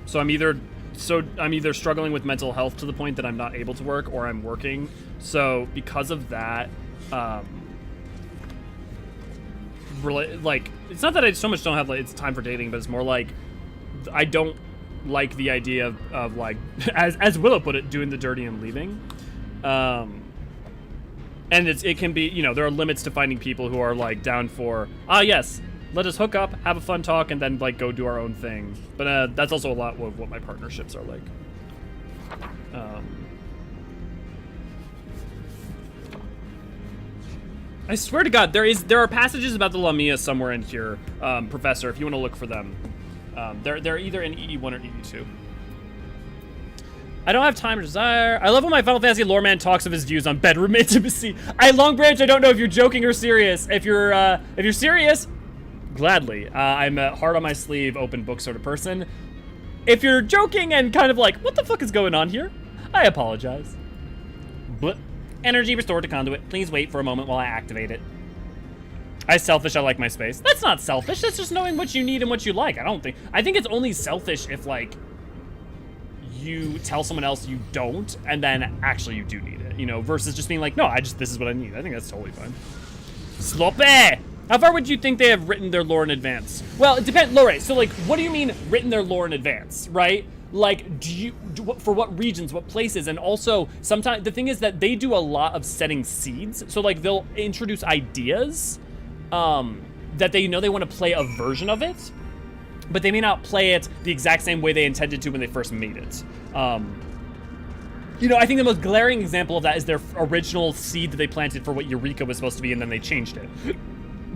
So I'm either struggling with mental health to the point that I'm not able to work, or I'm working. So because of that, like, it's not that I so much don't have, like, it's time for dating, but it's more like I don't like the idea of like, as Willow put it, doing the dirty and leaving. And it can be, you know, there are limits to finding people who are like down for, yes, let us hook up, have a fun talk, and then like go do our own thing. But that's also a lot of what my partnerships are like. I swear to God, there are passages about the Lamia somewhere in here, Professor, if you want to look for them. They're either in EE1 or EE2. I don't have time or desire. I love when my Final Fantasy lore man talks of his views on bedroom intimacy. Longbranch, I don't know if you're joking or serious. If you're serious, gladly. I'm a heart on my sleeve, open book sort of person. If you're joking and kind of like, what the fuck is going on here? I apologize. But energy restored to conduit. Please wait for a moment while I activate it. I like my space. That's not selfish. That's just knowing what you need and what you like. I think it's only selfish if, like, you tell someone else you don't, and then actually you do need it, you know, versus just being like, no, this is what I need. I think that's totally fine. Sloppy! How far would you think they have written their lore in advance? Well, it depends, Lore. So, like, what do you mean written their lore in advance, right? Like, for what regions, what places, and also sometimes the thing is that they do a lot of setting seeds. So like they'll introduce ideas that they know they want to play a version of it, but they may not play it the exact same way they intended to when they first made it. You know, I think the most glaring example of that is their original seed that they planted for what Eureka was supposed to be, and then they changed it.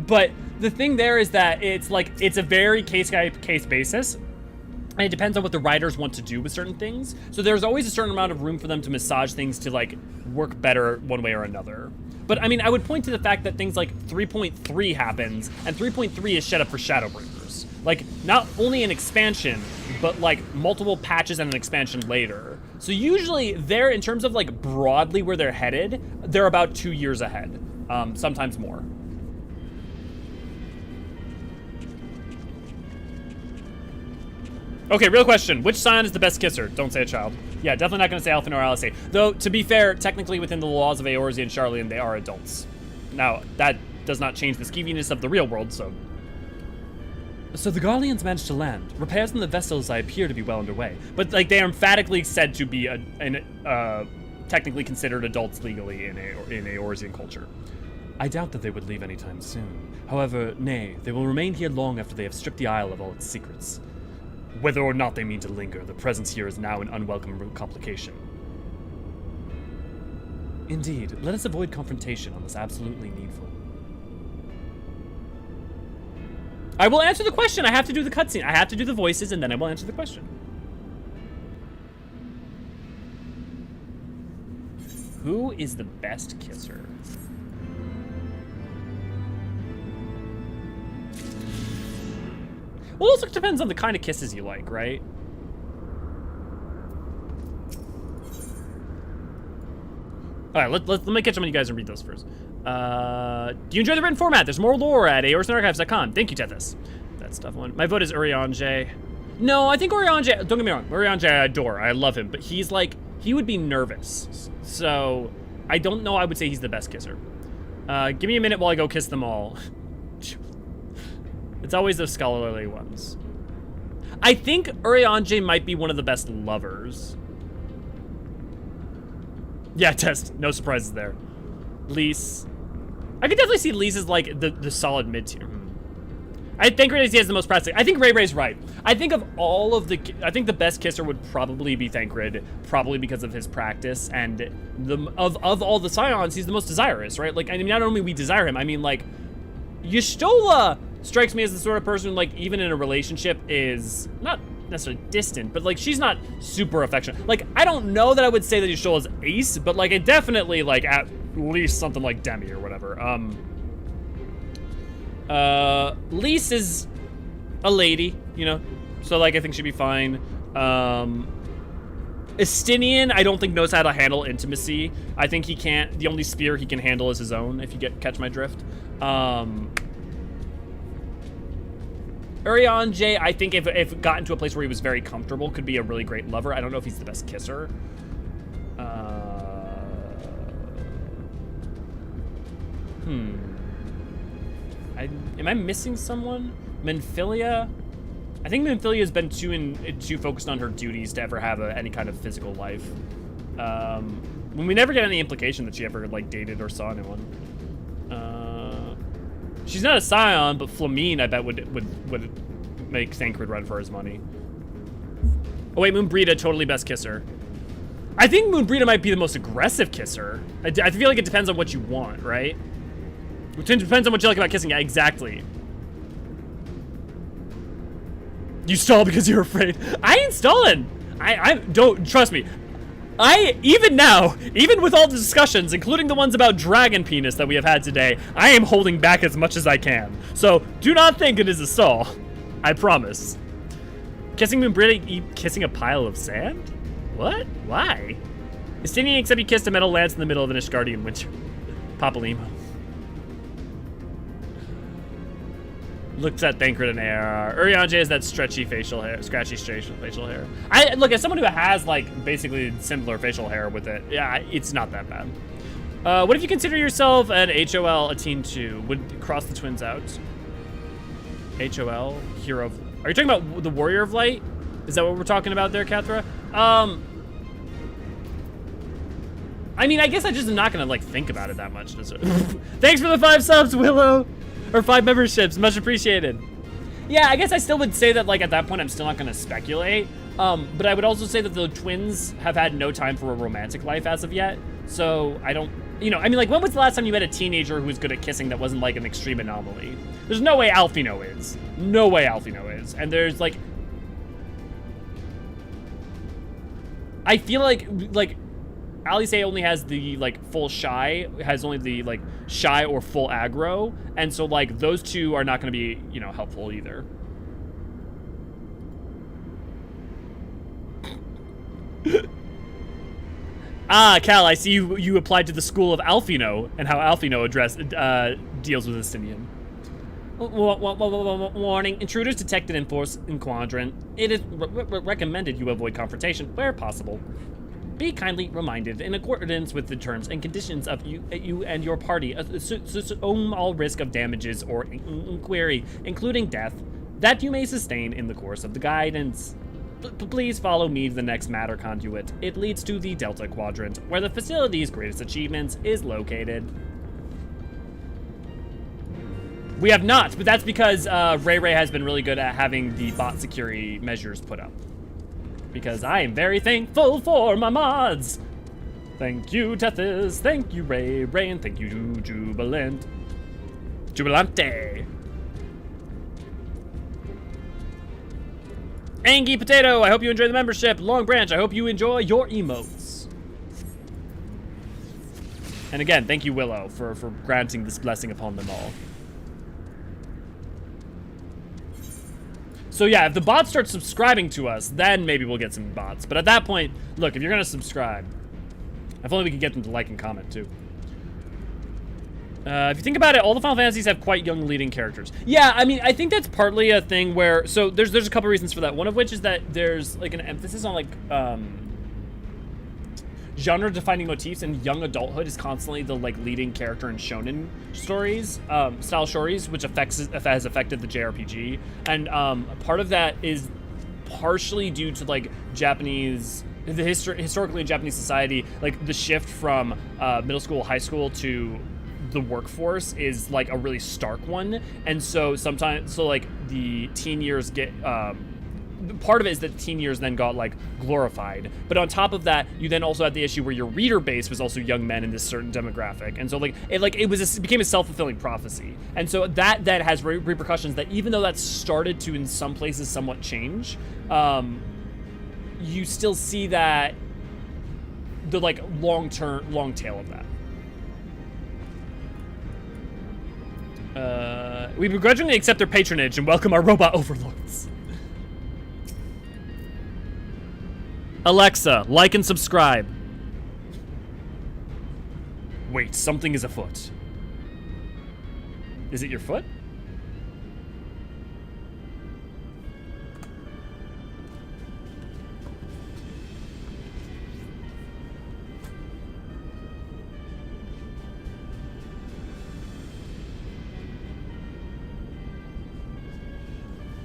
But the thing there is that it's a very case-by-case basis. And it depends on what the writers want to do with certain things. So there's always a certain amount of room for them to massage things to, like, work better one way or another. But, I mean, I would point to the fact that things like 3.3 happens, and 3.3 is set up for Shadowbringers. Like, not only an expansion, but like multiple patches and an expansion later. So usually they're, in terms of like broadly where they're headed, they're about 2 years ahead, sometimes more. Okay, real question. Which scion is the best kisser? Don't say a child. Yeah, definitely not going to say Alphen or Alisei. Though, to be fair, technically within the laws of Eorzean and Charlian, they are adults. Now, that does not change the skeeviness of the real world, so... So the Garleans managed to land. Repairs on the vessels I appear to be well underway. But, like, they are emphatically said to be technically considered adults legally in Eorzean culture. I doubt that they would leave anytime soon. However, nay, they will remain here long after they have stripped the Isle of all its secrets. Whether or not they mean to linger, the presence here is now an unwelcome complication. Indeed, let us avoid confrontation unless absolutely needful. I will answer the question. I have to do the cutscene. I have to do the voices, and then I will answer the question. Who is the best kisser? Well, it also depends on the kind of kisses you like, right? All right, let me catch up on you guys and read those first. Do you enjoy the written format? There's more lore at eorzeanarchives.com. Thank you, Tethys. That's a tough one. My vote is Eorzean. No, I think Eorzean, don't get me wrong, Eorzean I adore. I love him, but he's like, he would be nervous. So I don't know I would say he's the best kisser. Give me a minute while I go kiss them all. It's always those scholarly ones. I think Eorzean might be one of the best lovers. Yeah, Test. No surprises there. Lise. I could definitely see Lise as like the solid mid-tier. I think Thancred has the most practice. I think Ray Ray's right. I think of all of the, I think the best kisser would probably be Thancred, probably because of his practice, and of all the scions, he's the most desirous, right? Like, I mean, not only we desire him, I mean, like, Y'shtola strikes me as the sort of person, like, even in a relationship is not necessarily distant, but like, she's not super affectionate. Like, I don't know that I would say that Y'shtola's ace, but like, it definitely, like, at least something like Demi or whatever. Lise is a lady, you know, so like, I think she'd be fine. Estinian, I don't think knows how to handle intimacy. I think he can't, the only spear he can handle is his own, if you catch my drift. Eorzean, I think if it got into a place where he was very comfortable, could be a really great lover. I don't know if he's the best kisser. Am I missing someone? Menphilia? I think Menphilia's been too focused on her duties to ever have any kind of physical life. When we never get any implication that she ever like dated or saw anyone. She's not a scion, but Flamine, I bet, would make Thancred run for his money. Oh wait, Moonbrita, totally best kisser. I think Moonbrita might be the most aggressive kisser. I feel like it depends on what you want, right? It depends on what you like about kissing. Yeah, exactly. You stall because you're afraid. I ain't stalling. I don't, trust me. Even now, even with all the discussions, including the ones about dragon penis that we have had today, I am holding back as much as I can. So do not think it is a stall. I promise. Kissing Moonbrita, kissing a pile of sand? What? Why? Estinian, except he kissed a metal lance in the middle of an Ishgardian winter. Papalimo. Looks at Thancred and AR. Eorzean has that stretchy facial hair, scratchy facial hair. Look, as someone who has like basically similar facial hair with it, yeah, it's not that bad. What if you consider yourself an HOL, a teen 2? Would cross the twins out? HOL, hero of, are you talking about the Warrior of Light? Is that what we're talking about there, Kathra? I mean, I guess I just am not gonna like think about it that much. Thanks for the 5 subs, Willow. Or 5 memberships, much appreciated. Yeah, I guess I still would say that, like, at that point, I'm still not gonna speculate. But I would also say that the twins have had no time for a romantic life as of yet. So I don't, you know, I mean, like, when was the last time you met a teenager who was good at kissing that wasn't like an extreme anomaly? There's no way Alfino is. No way Alfino is. And there's like, I feel like Alisei only has the like full shy, has only the like shy or full aggro, and so like those two are not going to be, you know, helpful either. Ah, Cal, I see you applied to the school of Alfino and how Alfino deals with Estinian. Warning, intruders detected in Force in Quadrant. It is recommended you avoid confrontation where possible. Be kindly reminded, in accordance with the terms and conditions of you and your party, assume all risk of damages or inquiry, including death, that you may sustain in the course of the guidance. Please follow me to the next matter conduit. It leads to the Delta Quadrant, where the facility's greatest achievements is located. We have not, but that's because Ray has been really good at having the bot security measures put up. Because I am very thankful for my mods. Thank you, Tethys. Thank you, Ray, and thank you, Jubilante. Angie Potato, I hope you enjoy the membership. Long Branch, I hope you enjoy your emotes. And again, thank you, Willow, for granting this blessing upon them all. So yeah, if the bots start subscribing to us, then maybe we'll get some bots. But at that point, look, if you're gonna subscribe, if only we could get them to like and comment too. If you think about it, all the Final Fantasies have quite young leading characters. Yeah, I mean, I think that's partly a thing where, so there's a couple reasons for that. One of which is that there's like an emphasis on like genre-defining motifs, and young adulthood is constantly the like leading character in shonen stories, style stories, which has affected the JRPG. And part of that is partially due to like historically in Japanese society, like the shift from middle school, high school to the workforce is like a really stark one. And so sometimes, so like the teen years get, part of it is that teen years then got like glorified. But on top of that, you then also had the issue where your reader base was also young men in this certain demographic. And so like, it became a self-fulfilling prophecy. And so that has repercussions that even though that's started to in some places somewhat change, you still see that the like long tail of that. We begrudgingly accept their patronage and welcome our robot overlords. Alexa, like and subscribe. Wait, something is afoot. Is it your foot?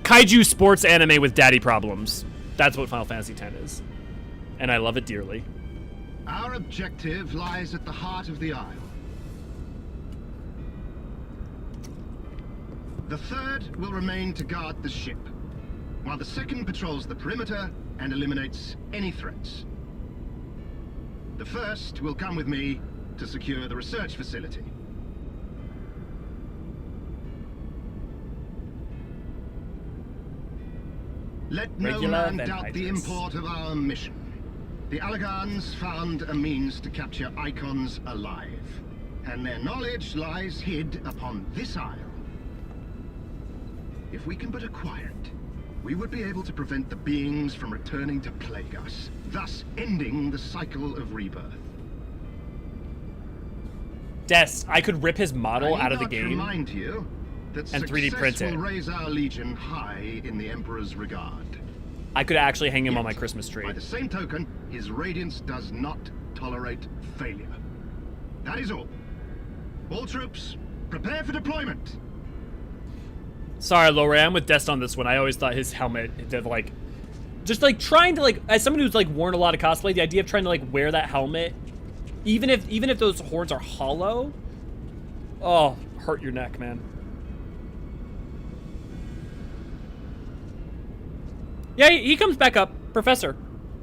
Kaiju sports anime with daddy problems. That's what Final Fantasy X is. And I love it dearly. Our objective lies at the heart of the Isle. The third will remain to guard the ship, while the second patrols the perimeter and eliminates any threats. The first will come with me to secure the research facility. Let no man doubt the import of our mission. The Allagans found a means to capture Icons alive, and their knowledge lies hid upon this isle. If we can but acquire it, we would be able to prevent the beings from returning to plague us, thus ending the cycle of rebirth. Des, I could rip his model out of the game remind you that and 3D print it. Will raise our legion high in the Emperor's regard. I could actually hang him on my Christmas tree. By the same token, his radiance does not tolerate failure. That is all. All troops, prepare for deployment. Sorry, Lore, I'm with Dest on this one. I always thought his helmet did like, just like trying to like, as someone who's like worn a lot of cosplay, the idea of trying to like wear that helmet, even if those horns are hollow, oh, hurt your neck, man. Yeah, he comes back up, Professor.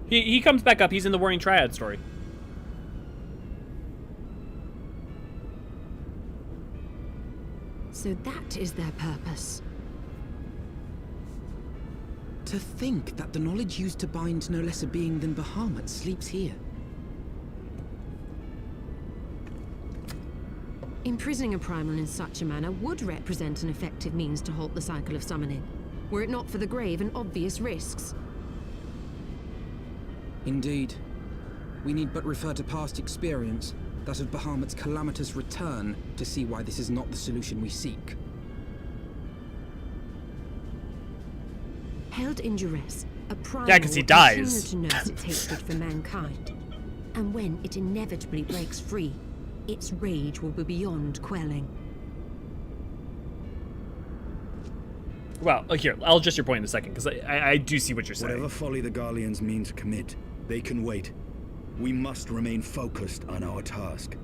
He comes back up. He's in the Warring Triad story. So that is their purpose. To think that the knowledge used to bind no less a being than Bahamut sleeps here. Imprisoning a primal in such a manner would represent an effective means to halt the cycle of summoning, were it not for the grave and obvious risks. Indeed. We need but refer to past experience, that of Bahamut's calamitous return, to see why this is not the solution we seek. Held in duress, a primal Yeah, 'cause he dies. will continue to nurse its hatred for mankind. And when it inevitably breaks free, its rage will be beyond quelling. Well, here, I'll adjust your point in a second, because I do see what you're saying. Whatever folly the Garleans mean to commit, they can wait. We must remain focused on our task.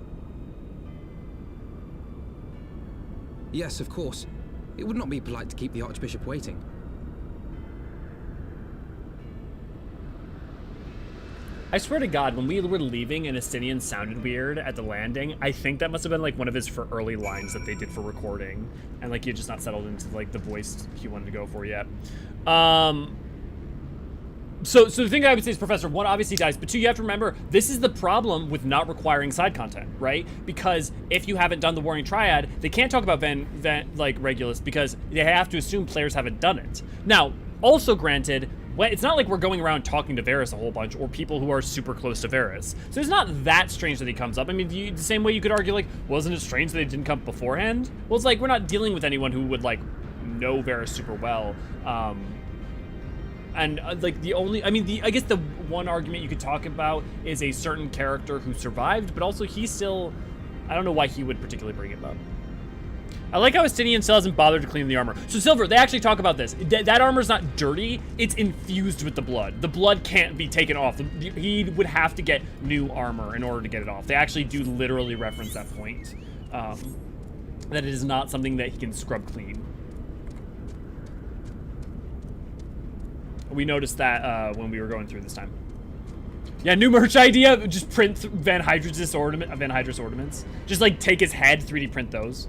Yes, of course. It would not be polite to keep the Archbishop waiting. I swear to God, when we were leaving and Estinian sounded weird at the landing, I think that must have been like one of his early lines that they did for recording, and like he had just not settled into like the voice he wanted to go for yet. So the thing I would say is, Professor, one, obviously dies, but two, you have to remember, this is the problem with not requiring side content, right? Because if you haven't done the Warring Triad, they can't talk about like Regulus because they have to assume players haven't done it. Now, also granted, it's not like we're going around talking to Varys a whole bunch or people who are super close to Varys. So it's not that strange that he comes up. I mean, the same way you could argue, like, wasn't it strange that he didn't come beforehand? Well, it's like, we're not dealing with anyone who would, like, know Varys super well. Like, the only, I mean, I guess the one argument you could talk about is a certain character who survived, but also he still, I don't know why he would particularly bring him up. I like how Estinian still hasn't bothered to clean the armor. So Silver, they actually talk about this. That armor's not dirty, it's infused with the blood. The blood can't be taken off. He would have to get new armor in order to get it off. They actually do literally reference that point. That it is not something that he can scrub clean. We noticed that when we were going through this time. Yeah, new merch idea, just print Van Hydrus ornaments. Just like take his head, 3D print those.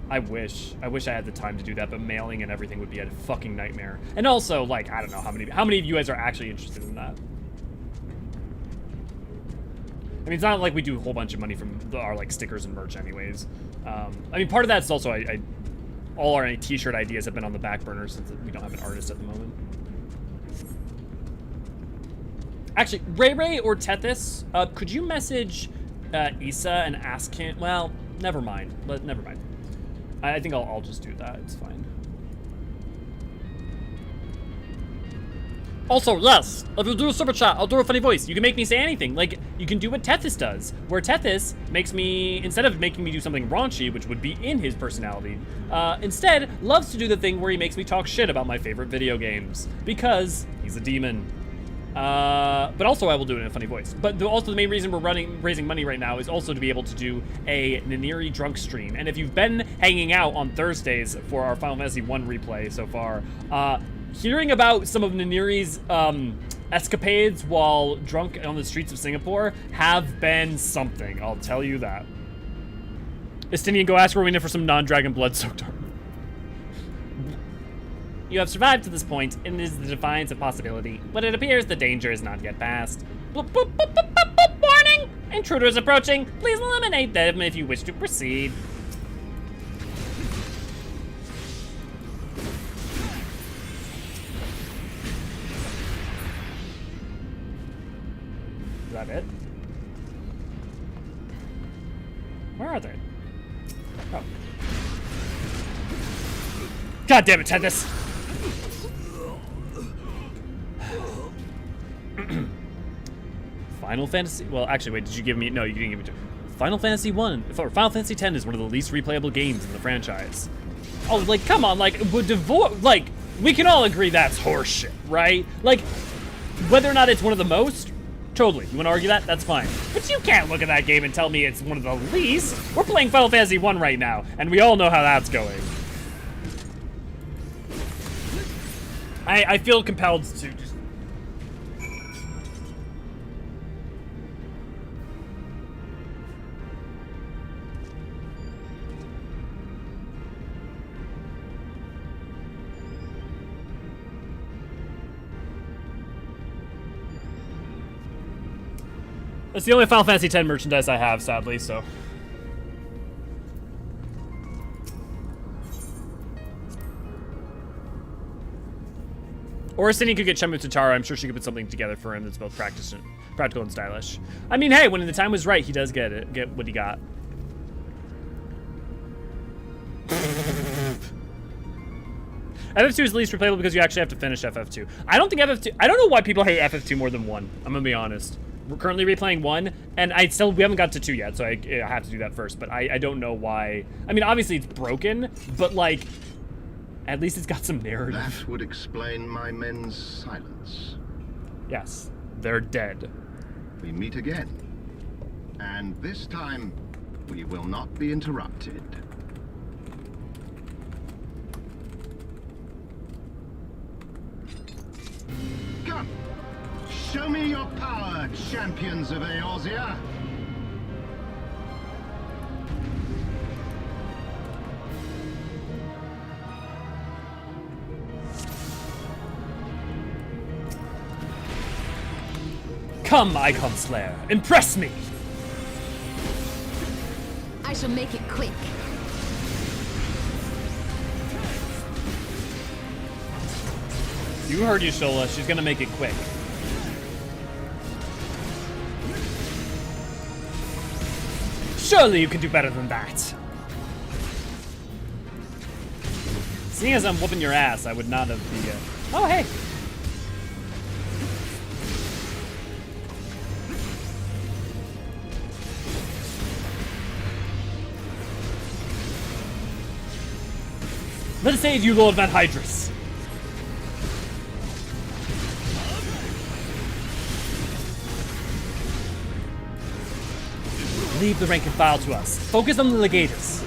I wish I had the time to do that, but mailing and everything would be a fucking nightmare. And also, like, I don't know how many of you guys are actually interested in that. I mean, it's not like we do a whole bunch of money from our like stickers and merch anyways. I mean, part of that's also all our t-shirt ideas have been on the back burner since we don't have an artist at the moment. Actually, Ray or Tethys, could you message Issa and ask him? Well, never mind. Never mind. I think I'll just do that. It's fine. Also, yes, if you do a super chat, I'll do a funny voice. You can make me say anything. Like, you can do what Tethys does, where Tethys makes me, instead of making me do something raunchy, which would be in his personality, instead loves to do the thing where he makes me talk shit about my favorite video games, because he's a demon. But also I will do it in a funny voice. But also the main reason we're raising money right now is also to be able to do a Niniiri drunk stream. And if you've been hanging out on Thursdays for our Final Fantasy I replay so far, hearing about some of Niniiri's escapades while drunk on the streets of Singapore have been something, I'll tell you that. Estinian, go ask Rowena for some non-dragon blood-soaked armor. You have survived to this point, and it is the defiance of possibility, but it appears the danger is not yet past. Boop, boop, boop, boop, boop, boop. Warning! Intruders approaching. Please eliminate them if you wish to proceed. Is that it? Where are they? Oh. God damn it, Tethys! Final Fantasy, well, actually, wait, did you give me, no, you didn't give me, Final Fantasy Final Fantasy X is one of the least replayable games in the franchise. Oh, like, come on, like, like, we can all agree that's horseshit, right? Like, whether or not it's one of the most, totally, you want to argue that? That's fine. But you can't look at that game and tell me it's one of the least. We're playing Final Fantasy I right now, and we all know how that's going. I feel compelled to just... That's the only Final Fantasy X merchandise I have, sadly, so... Or Cindy could get Chemu Tatara. I'm sure she could put something together for him that's both practical and stylish. I mean, hey, when the time was right, he does get what he got. FF2 is the least replayable because you actually have to finish FF2. I don't think FF2. I don't know why people hate FF2 more than 1. I'm gonna be honest. We're currently replaying 1, and we haven't got to 2 yet, so I have to do that first. But I don't know why. I mean, obviously it's broken, but like, at least it's got some narrative. That would explain my men's silence. Yes, they're dead. We meet again, and this time we will not be interrupted. Come, show me your power, champions of Eorzean. Come, Icon Slayer, impress me! I shall make it quick. You heard Yashola, she's gonna make it quick. Surely you can do better than that. Seeing as I'm whooping your ass, I would not have the, Oh, hey! Let us aid you, Lord Van Hydrus. Leave the rank and file to us. Focus on the legators.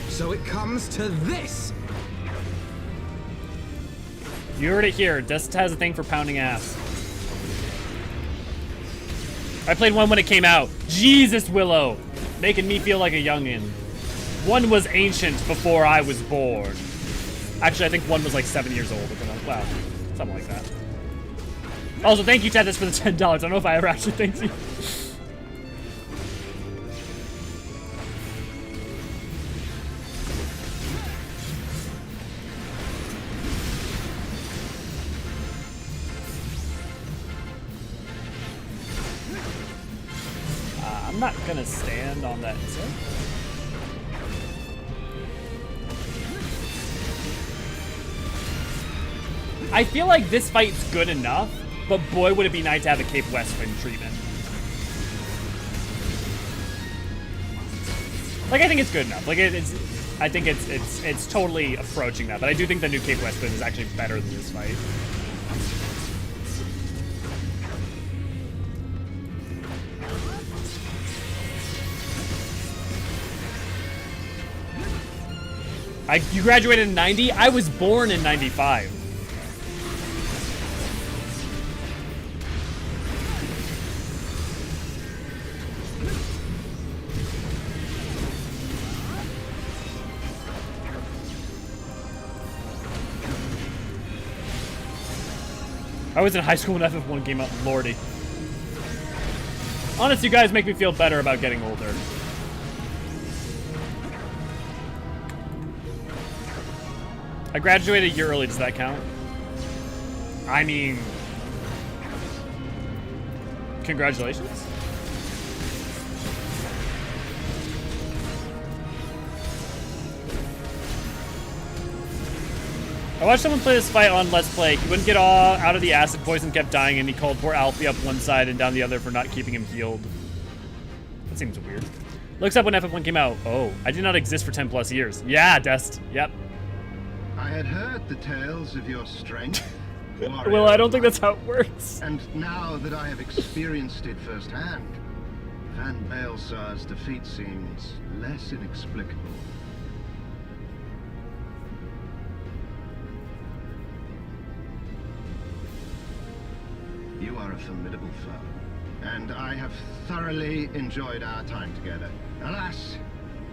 So it comes to this! You heard it here. Dust has a thing for pounding ass. I played 1 when it came out. Jesus, Willow. Making me feel like a youngin'. 1 was ancient before I was born. Actually, I think 1 was like 7 years old. Wow. Something like that. Also, thank you, Tethys, for the $10. I don't know if I ever actually thanked you. I'm not gonna stand on that zip. I feel like this fight's good enough, but boy would it be nice to have a Cape Westwind treatment. Like, I think it's good enough. Like, I think it's totally approaching that, but I do think the new Cape Westwind is actually better than this fight. You graduated in 90? I was born in 95. I was in high school when FF1 came out, lordy. Honestly, you guys make me feel better about getting older. I graduated a year early, does that count? I mean... Congratulations? I watched someone play this fight on Let's Play. He wouldn't get all out of the acid poison, kept dying, and he called poor Alfie up one side and down the other for not keeping him healed. That seems weird. Looks up when FF1 came out. Oh, I did not exist for 10 plus years. Yeah, Dest. Yep. I had heard the tales of your strength. Well, I don't think that's how it works. And now that I have experienced it firsthand, Van Baelsar's defeat seems less inexplicable. You are a formidable foe, and I have thoroughly enjoyed our time together. Alas,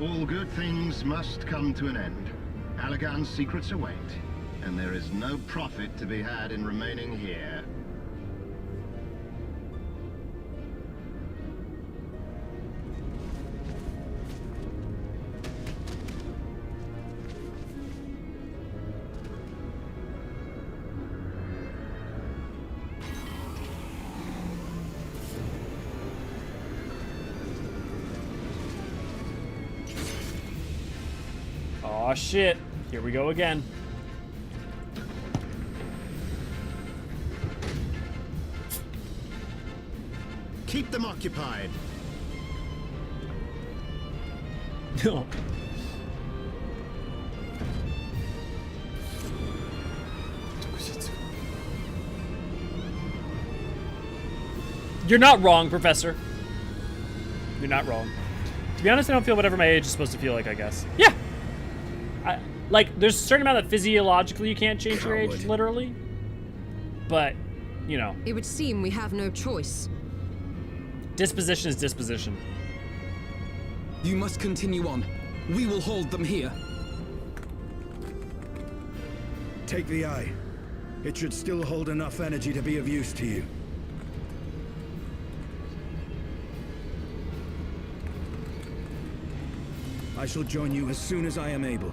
all good things must come to an end. Allagan's secrets await, and there is no profit to be had in remaining here. Aw, shit. Here we go again. Keep them occupied. You're not wrong, Professor. You're not wrong. To be honest, I don't feel whatever my age is supposed to feel like, I guess. Yeah! Like, there's a certain amount that physiologically you can't change your age, literally. But, you know. It would seem we have no choice. Disposition is disposition. You must continue on. We will hold them here. Take the eye. It should still hold enough energy to be of use to you. I shall join you as soon as I am able.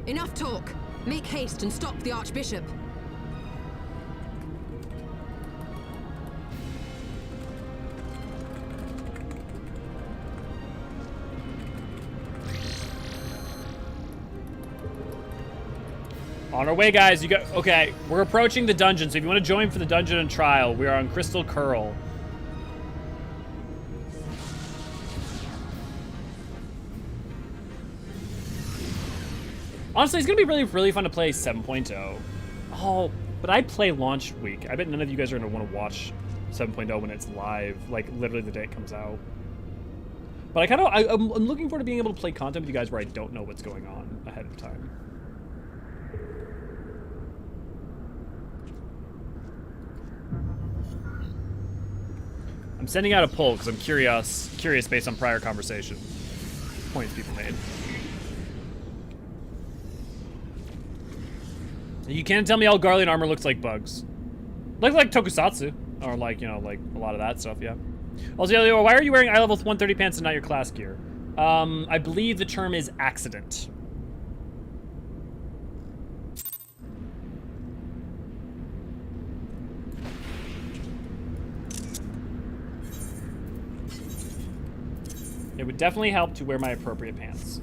Enough talk. Make haste and stop the Archbishop. On our way, guys. Okay, we're approaching the dungeon, so if you want to join for the dungeon and trial, we are on Crystal Curl. Honestly, it's gonna be really, really fun to play 7.0. Oh, but I play launch week. I bet none of you guys are gonna want to watch 7.0 when it's live, like literally the day it comes out. But I'm looking forward to being able to play content with you guys where I don't know what's going on ahead of time. I'm sending out a poll because I'm curious based on prior conversation. Points people made. You can't tell me all Garlean armor looks like bugs. Like tokusatsu. Or like, you know, like a lot of that stuff, yeah. Also, why are you wearing eye level 130 pants and not your class gear? I believe the term is accident. It would definitely help to wear my appropriate pants.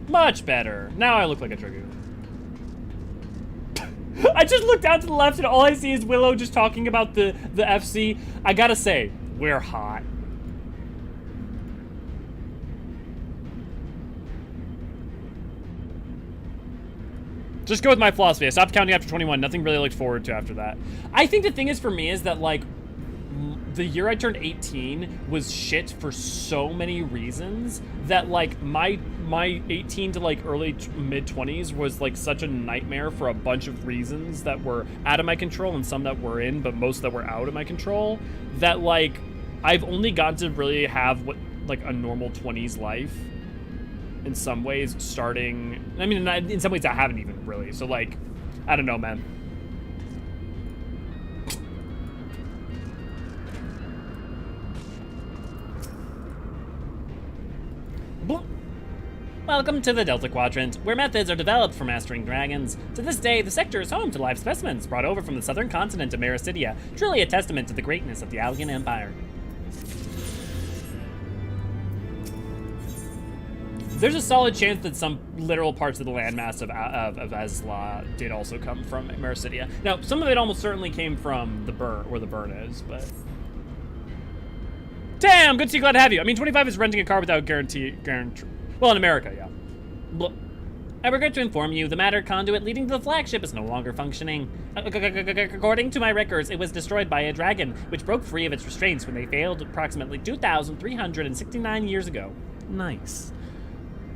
Much better. Now I look like a Dragoon. I just looked down to the left and all I see is Willow just talking about the FC. I gotta say, we're hot. Just go with my philosophy. I stopped counting after 21. Nothing really looked forward to after that. I think the thing is for me is that like the year I turned 18 was shit for so many reasons that like my 18 to like early mid 20s was like such a nightmare for a bunch of reasons that were out of my control and some that were in, but most that were out of my control, that like I've only gotten to really have what like a normal 20s life in some ways starting, I mean in some ways I haven't even really, so like I don't know, man. Welcome to the Delta Quadrant, where methods are developed for mastering dragons. To this day, the sector is home to live specimens brought over from the southern continent of Mericidia, truly a testament to the greatness of the Algan Empire. There's a solid chance that some literal parts of the landmass of Azla did also come from Mericidia. Now, some of it almost certainly came from the burn, where the burn is, but... Damn, good to see you, glad to have you. I mean, 25 is renting a car without guarantee. Well, in America, yeah. Blah. I regret to inform you, the matter conduit leading to the flagship is no longer functioning. According to my records, it was destroyed by a dragon, which broke free of its restraints when they failed approximately 2,369 years ago. Nice.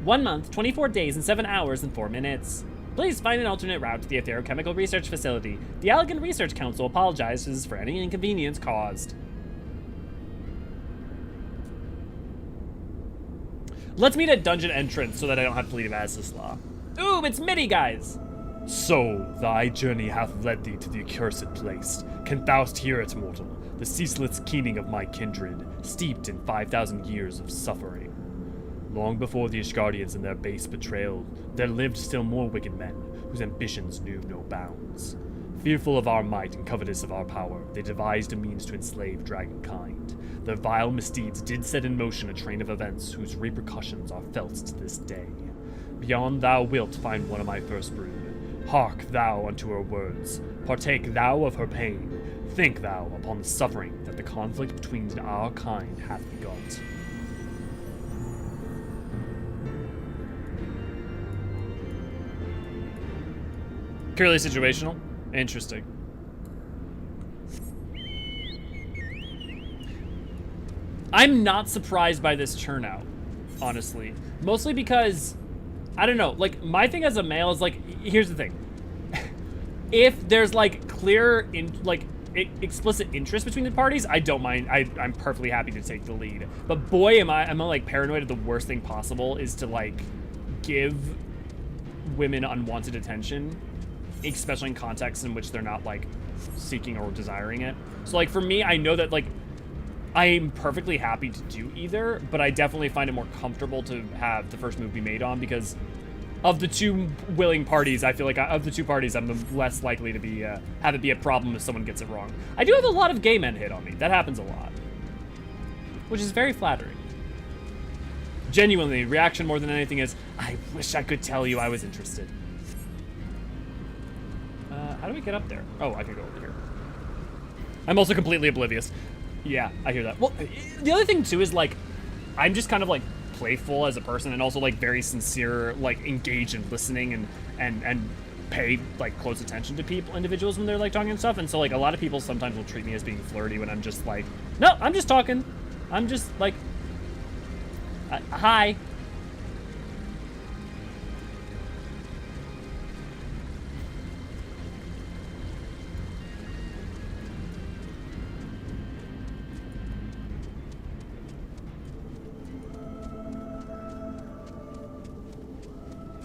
1 month, 24 days, and 7 hours, and 4 minutes. Please find an alternate route to the Aetherochemical Research Facility. The Algan Research Council apologizes for any inconvenience caused. Let's meet at dungeon entrance so that I don't have to leave Azizla. Ooh, it's Mitty, guys! So, thy journey hath led thee to the accursed place. Canst thou hear it, mortal? The ceaseless keening of my kindred, steeped in 5,000 years of suffering. Long before the Ishgardians and their base betrayal, there lived still more wicked men, whose ambitions knew no bounds. Fearful of our might and covetous of our power, they devised a means to enslave dragonkind. Their vile misdeeds did set in motion a train of events whose repercussions are felt to this day. Beyond thou wilt find one of my first brood. Hark thou unto her words. Partake thou of her pain. Think thou upon the suffering that the conflict between our kind hath begot. Purely situational. Interesting. I'm not surprised by this turnout, honestly. Mostly because, I don't know, like, my thing as a male is, like, here's the thing. If there's, like, clear, explicit interest between the parties, I don't mind. I'm perfectly happy to take the lead. But boy, I'm like, paranoid of the worst thing possible is to, like, give women unwanted attention, especially in contexts in which they're not, like, seeking or desiring it. So, like, for me, I know that, like, I'm perfectly happy to do either, but I definitely find it more comfortable to have the first move be made on, because of the two willing parties, I feel like of the two parties, I'm the less likely to be have it be a problem if someone gets it wrong. I do have a lot of gay men hit on me. That happens a lot, which is very flattering. Genuinely, reaction more than anything is, I wish I could tell you I was interested. How do we get up there? Oh, I can go over here. I'm also completely oblivious. Yeah, I hear that. Well, the other thing too is, like, I'm just kind of, like, playful as a person, and also, like, very sincere, like, engaged in listening and pay, like, close attention to individuals when they're, like, talking and stuff. And so, like, a lot of people sometimes will treat me as being flirty when I'm just like, no, I'm just talking. I'm just like, hi.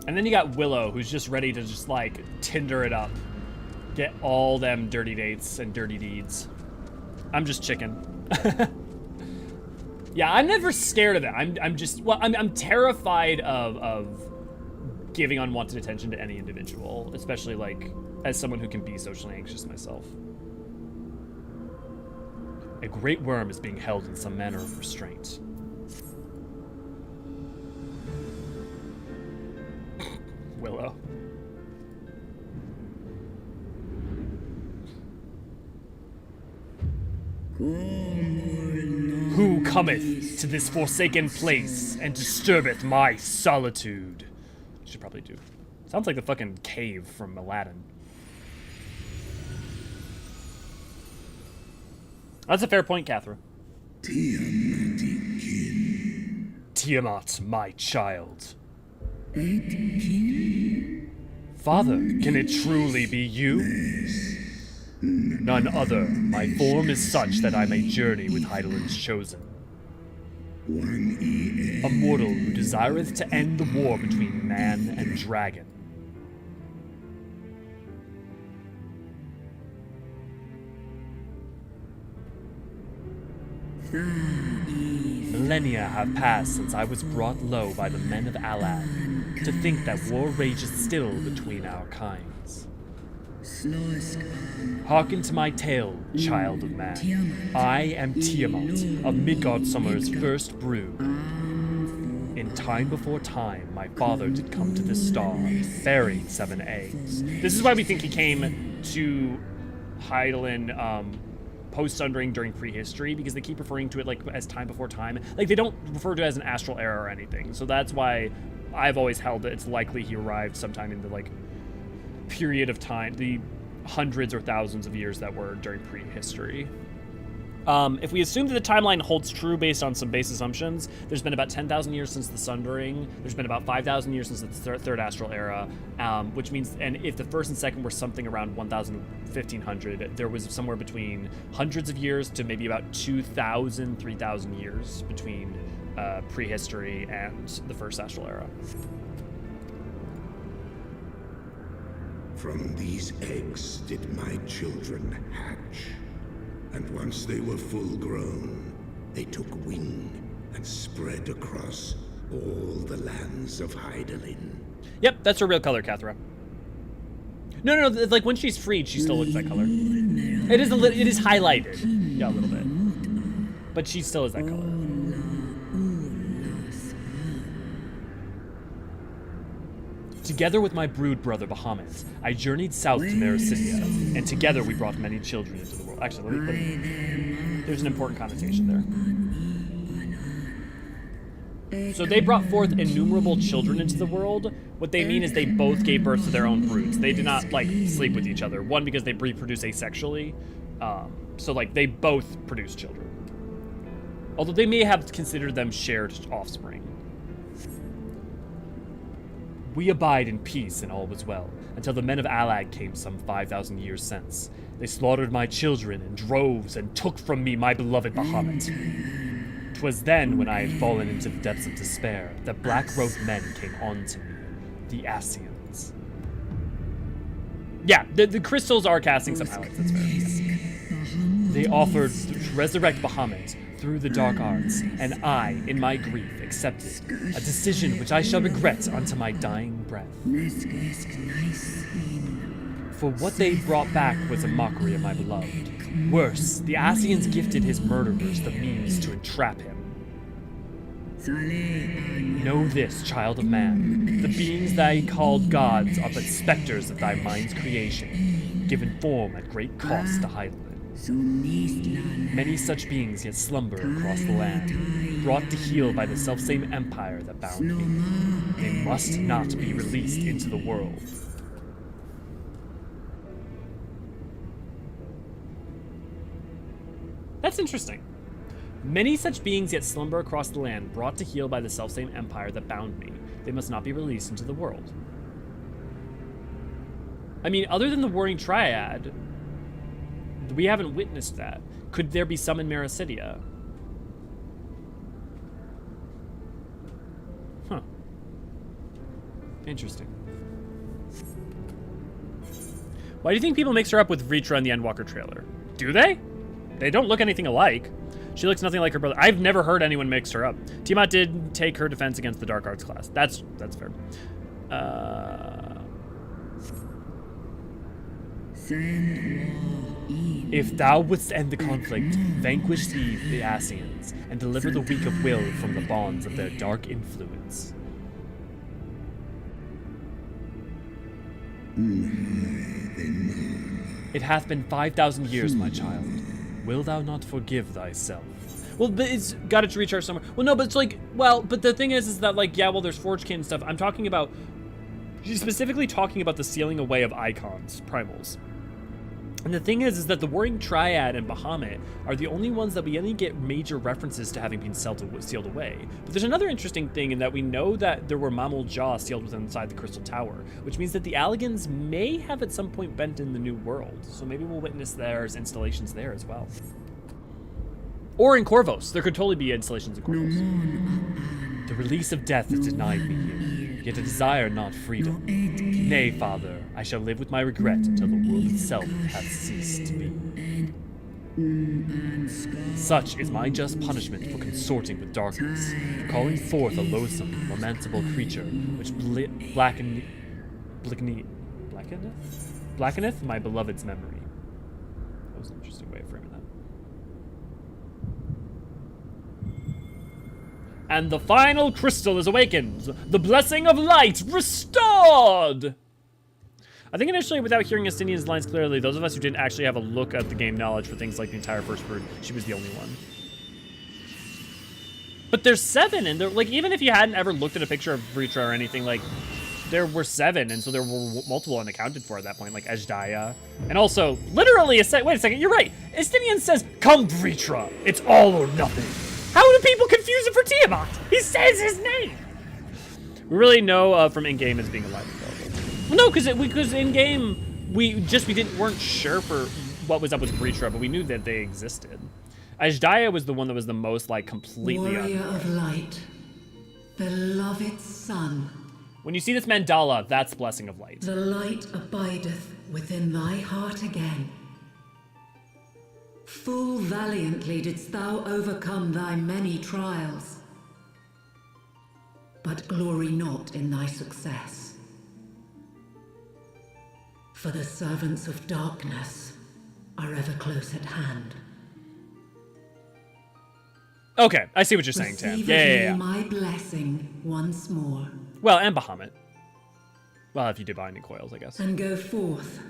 And then you got Willow, who's just ready to just, like, Tinder it up. Get all them dirty dates and dirty deeds. I'm just chicken. Yeah, I'm never scared of it. I'm just, well, I'm terrified of giving unwanted attention to any individual, especially, like, as someone who can be socially anxious myself. A great worm is being held in some manner of restraint. Willow. Who cometh to this forsaken place and disturbeth my solitude? Should probably do. Sounds like the fucking cave from Aladdin. That's a fair point, Cathra. Tiamat, my child. Father, can it truly be you? None other. My form is such that I may journey with Hydaelyn's chosen. A mortal who desireth to end the war between man and dragon. Millennia have passed since I was brought low by the men of Alad, to think that war rages still between our kinds. Hearken to my tale, child of man. I am Tiamat, of Midgardsummer's first brood. In time before time, my father did come to this star, bearing 7 eggs. This is why we think he came to Hydaelyn, post-Sundering during prehistory, because they keep referring to it, like, as time before time. Like, they don't refer to it as an astral era or anything. So that's why I've always held that it's likely he arrived sometime in the, like, period of time, the hundreds or thousands of years that were during prehistory. If we assume that the timeline holds true based on some base assumptions, there's been about 10,000 years since the Sundering. There's been about 5,000 years since the third astral era, which means, and if the first and second were something around 1,000, 1,500, there was somewhere between hundreds of years to maybe about 2,000, 3,000 years between prehistory and the first astral era. From these eggs did my children hatch. And once they were full grown, they took wing and spread across all the lands of Hydaelyn. Yep, that's her real color, Cathra. No, like when she's freed, she still looks that color. It is highlighted, yeah, a little bit, but she still is that color. Together with my brood brother Bahamut, I journeyed south to Mericidia, and together we brought many children into the world. Actually, let me there's an important connotation there. So they brought forth innumerable children into the world. What they mean is they both gave birth to their own broods. They did not, like, sleep with each other. One, because they reproduce asexually. So, like, they both produce children. Although they may have considered them shared offspring. We abide in peace and all was well, until the men of Alag came some 5,000 years since. They slaughtered my children in droves and took from me my beloved Bahamut. 'Twas then, when I had fallen into the depths of despair, that black-robed men came on to me, the Eorzeans. Yeah, the crystals are casting some highlights, that's fair. Yeah. They offered to resurrect Bahamut through the dark arts, and I, in my grief, accepted a decision which I shall regret unto my dying breath. For what they brought back was a mockery of my beloved. Worse, the Eorzeans gifted his murderers the means to entrap him. Know this, child of man. The beings thy called gods are but specters of thy mind's creation, given form at great cost to Hydaelyn. Many such beings yet slumber across the land, brought to heel by the selfsame empire that bound me. They must not be released into the world. That's interesting. Many such beings yet slumber across the land, brought to heel by the selfsame empire that bound me. They must not be released into the world. I mean, other than the Warring Triad, we haven't witnessed that. Could there be some in Mericidia? Huh. Interesting. Why do you think people mix her up with Vritra in the Endwalker trailer? Do they? They don't look anything alike. She looks nothing like her brother. I've never heard anyone mix her up. Tiamat did take her defense against the Dark Arts class. That's fair. If thou wouldst end the conflict, vanquish the Eorzeans, and deliver the weak of will from the bonds of their dark influence. It hath been 5,000 years, my child. Will thou not forgive thyself? Well, but it's got to recharge somewhere. Well, no, but it's like, well, but the thing is that, like, yeah, well, there's Forge Kin and stuff. I'm talking about, she's specifically talking about the sealing away of icons, primals. And the thing is that the Warring Triad and Bahamut are the only ones that we only get major references to having been sealed away. But there's another interesting thing in that we know that there were Mammal Jaw sealed within inside the Crystal Tower, which means that the Allagans may have at some point been in the New World. So maybe we'll witness there's installations there as well. Or in Corvos. There could totally be installations in Corvos. The release of death is denied me here, yet I desire not freedom. Nay, Father, I shall live with my regret until the world itself hath ceased to be. Such is my just punishment for consorting with darkness, for calling forth a loathsome, lamentable creature, which blackeneth my beloved's memory. That was an interesting way of framing that. And the final crystal is awakened. The blessing of light restored! I think initially, without hearing Estinian's lines clearly, those of us who didn't actually have a look at the game knowledge for things like the entire first word, she was the only one. But there's 7, and they're like, even if you hadn't ever looked at a picture of Vritra or anything, like, there were 7, and so there were multiple unaccounted for at that point, like Hydaelyn. And also, literally, wait a second, you're right. Estinian says, "Come, Vritra, it's all or nothing." How do people confuse it for Tiamat? He says his name. We really know from in-game as being alive and available. No, because in-game we weren't sure for what was up with Vritra, but we knew that they existed. Hydaelyn was the one that was the most like completely. Warrior of light, beloved son. When you see this mandala, that's blessing of light. The light abideth within thy heart again. Full valiantly didst thou overcome thy many trials, but glory not in thy success. For the servants of darkness are ever close at hand. Okay, I see what you're saying, Tam. Receive Yeah. my blessing once more. Well, and Bahamut. Well, if you do binding coils, I guess. And go forth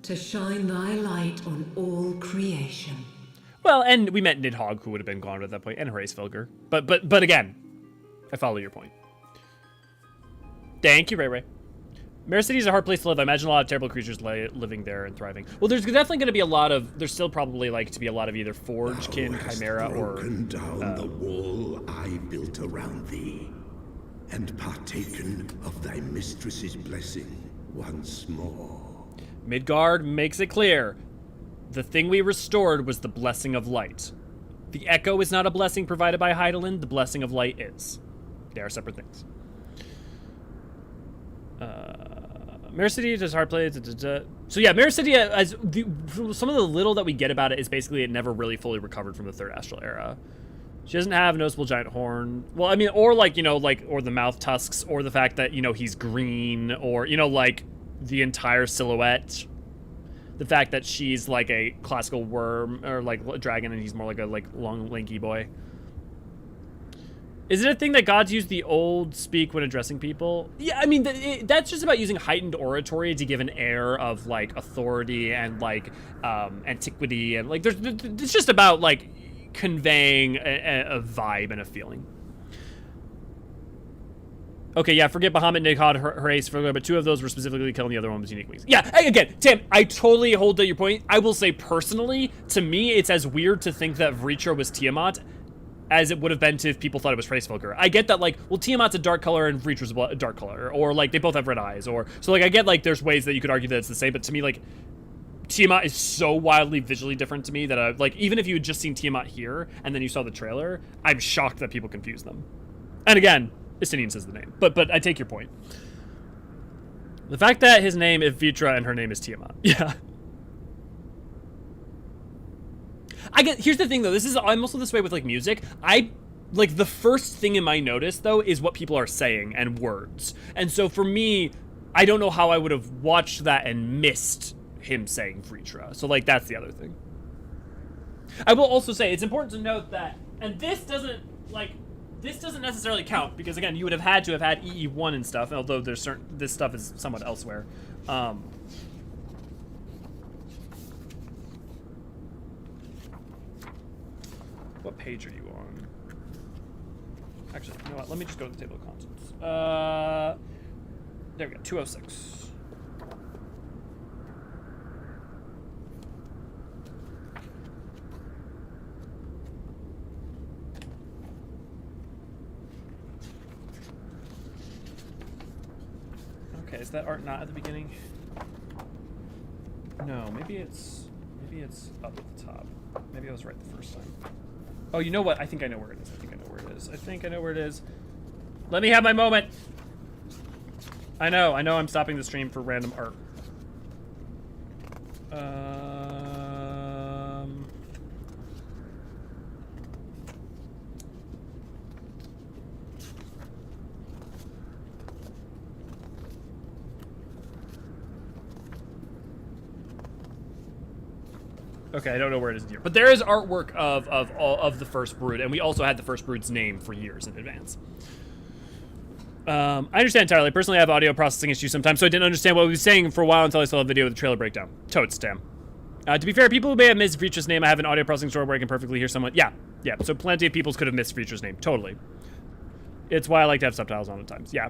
to shine thy light on all creation. Well, and we met Nidhogg, who would have been gone at that point, and Hraesvelgr. But again, I follow your point. Thank you, Ray Ray. Mare City is a hard place to live. I imagine a lot of terrible creatures living there and thriving. Well, there's definitely going to be a lot of... There's still probably like to be a lot of either Forgekin, Chimera, or... broken down the wall I built around thee, and partaken of thy mistress's blessing once more. Midgard makes it clear. The thing we restored was the blessing of light. The echo is not a blessing provided by Hydaelyn. The blessing of light is. They are separate things. Mare City does hard play. So yeah, Mare City, some of the little that we get about it is basically it never really fully recovered from the Third Astral Era. She doesn't have a noticeable giant horn. Well, I mean, or like, you know, like, or the mouth tusks, or the fact that, you know, he's green, or, you know, like, the entire silhouette. The fact that she's like a classical worm, or like a dragon, and he's more like a long, lanky boy. Is it a thing that gods use the old speak when addressing people? Yeah, I mean, that's just about using heightened oratory to give an air of, like, authority and, like, antiquity. And, like, it's just about, like, conveying a vibe and a feeling. Okay, yeah, forget Bahamut, Nidhogg, Hraesvelgr, but two of those were specifically killing, the other one was unique wings. Yeah, again, Tim, I totally hold to your point. I will say, personally, to me, it's as weird to think that Vritra was Tiamat as it would have been to if people thought it was Hraesvelgr. I get that, like, well, Tiamat's a dark color and Vritra's a dark color, or, like, they both have red eyes, or... So, like, I get, like, there's ways that you could argue that it's the same, but to me, like, Tiamat is so wildly visually different to me that, like, even if you had just seen Tiamat here, and then you saw the trailer, I'm shocked that people confuse them. And again, Istinian says the name, but I take your point. The fact that his name is Vritra and her name is Tiamat. Yeah. Here's the thing, though. I'm also this way with, like, music. Like, the first thing in my notice, though, is what people are saying and words. And so, for me, I don't know how I would have watched that and missed him saying Vritra. So, like, that's the other thing. I will also say, it's important to note that, and this doesn't necessarily count, because, again, you would have had to have had EE1 and stuff, although this stuff is somewhat elsewhere. What page are you on? Actually, you know what? Let me just go to the table of contents. There we go. 206. Okay, is that art not at the beginning? No, maybe it's up at the top. Maybe I was right the first time. Oh, you know what? I think I know where it is. I think I know where it is. Let me have my moment. I know I'm stopping the stream for random art. Okay, I don't know where it is here, but there is artwork of all of the First Brood, and we also had the First Brood's name for years in advance. I understand entirely. Personally, I have audio processing issues sometimes, so I didn't understand what we were saying for a while until I saw the video with the trailer breakdown. Totes, Tam. To be fair, people who may have missed Vritra's name, I have an audio processing software where I can perfectly hear someone. Yeah. So plenty of people could have missed Vritra's name. Totally. It's why I like to have subtitles on at times. Yeah.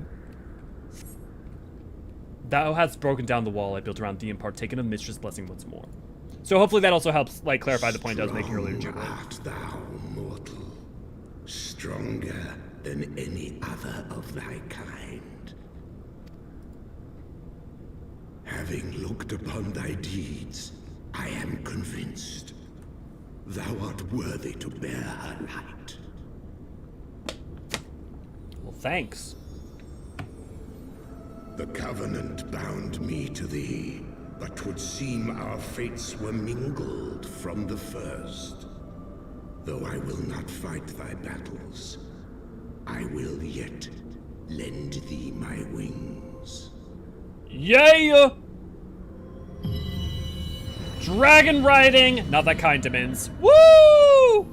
Thou hast broken down the wall I built around thee and partaken of Mistress' blessing once more. So hopefully that also helps, like, clarify the point I was making earlier, Jubilee. Art thou, mortal, stronger than any other of thy kind. Having looked upon thy deeds, I am convinced thou art worthy to bear her light. Well, thanks. The Covenant bound me to thee, but 'twould seem our fates were mingled from the first. Though I will not fight thy battles, I will yet lend thee my wings. Yeah! Dragon riding! Not that kind, Demins. Woo!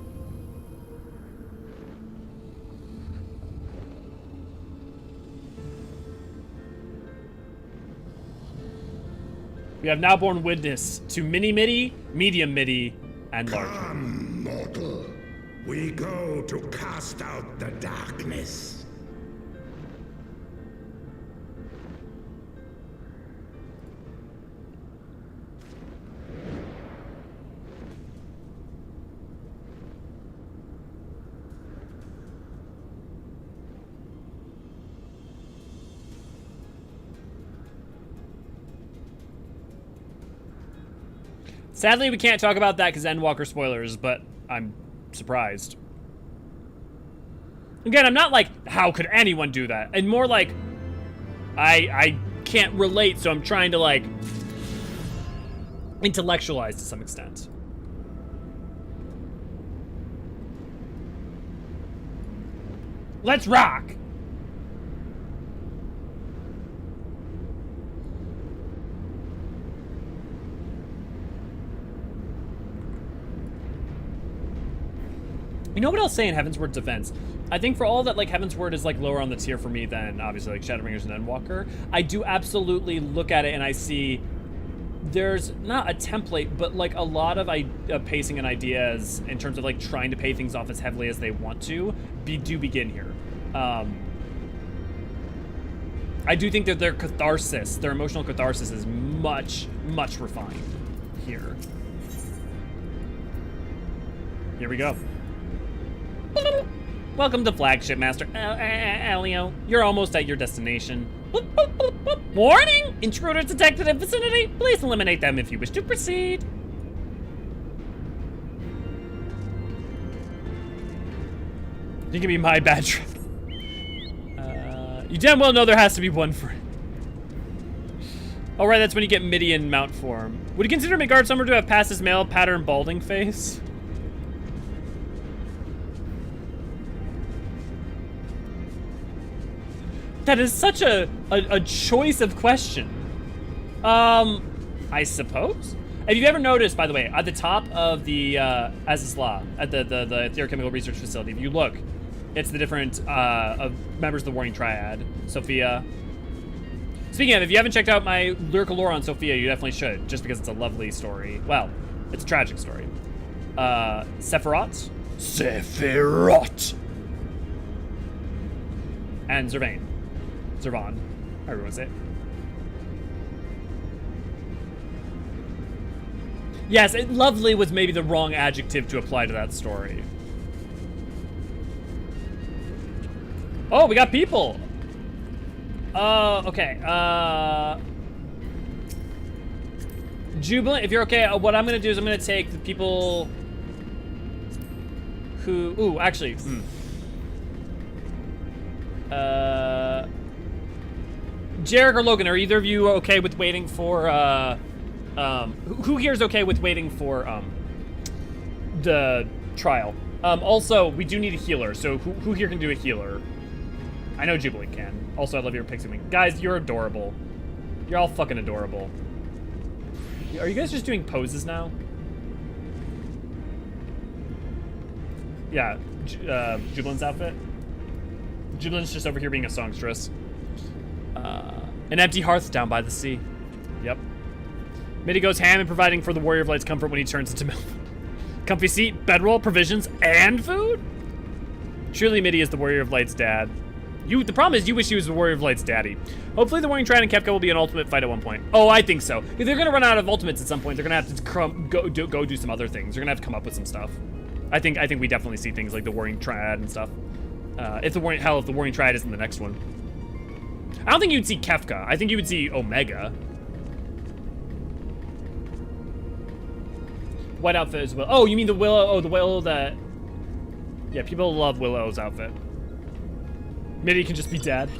We have now borne witness to mini-midi, medium-midi, and large. Come, mortal. We go to cast out the darkness. Sadly, we can't talk about that because endwalker spoilers, but I'm surprised. Again, I'm not like, how could anyone do that? And more like, I can't relate, so I'm trying to like intellectualize to some extent. Let's rock! You know what I'll say in Heavensward's defense? I think for all that, like, Heavensward is, like, lower on the tier for me than, obviously, like, Shadowbringers and Endwalker, I do absolutely look at it and I see there's not a template, but, like, a lot of pacing and ideas in terms of, like, trying to pay things off as heavily as they want to do begin here. I do think that their catharsis, their emotional catharsis is much, much refined here. Here we go. Welcome to Flagship Master Elio. You're almost at your destination. Warning! Intruders detected in vicinity. Please eliminate them if you wish to proceed. You can be my bad trip. You damn well know there has to be one for it. Alright, that's when you get Midian mount form. Would you consider Midgard Summer to have passed his male pattern balding face? That is such a choice of question. I suppose? Have you ever noticed, by the way, at the top of the Azizla, at the Theochemical Research Facility, if you look, it's the different members of the Warring Triad. Sophia. Speaking of, if you haven't checked out my lyrical lore on Sophia, you definitely should, just because it's a lovely story. Well, it's a tragic story. Sephiroth. And Zervain. Zervan, however you want to say it. Yes, lovely was maybe the wrong adjective to apply to that story. Oh, we got people. Okay. Jubilant, if you're okay, what I'm gonna do is I'm gonna take the people who. Ooh, actually. Jarek or Logan, are either of you okay with waiting for, who here is okay with waiting for, the trial? Also, we do need a healer, so who here can do a healer? I know Jubilant can. Also, I love your pixie wing. Guys, you're adorable. You're all fucking adorable. Are you guys just doing poses now? Yeah, Jubilant's outfit. Jubilant's just over here being a songstress. An empty hearth down by the sea. Yep. Midi goes ham in providing for the Warrior of Light's comfort when he turns into milk. Comfy seat, bedroll, provisions, and food? Truly, Midi is the Warrior of Light's dad. The problem is you wish he was the Warrior of Light's daddy. Hopefully the Warring Triad and Kefka will be an ultimate fight at one point. Oh, I think so. If they're gonna run out of ultimates at some point, they're gonna have to go do some other things. They're gonna have to come up with some stuff. I think we definitely see things like the Warring Triad and stuff. If the Warring Triad isn't the next one. I don't think you'd see Kefka. I think you would see Omega. White outfit as well. Oh, you mean the Willow? Oh, the Willow that... Yeah, people love Willow's outfit. Midi can just be dead.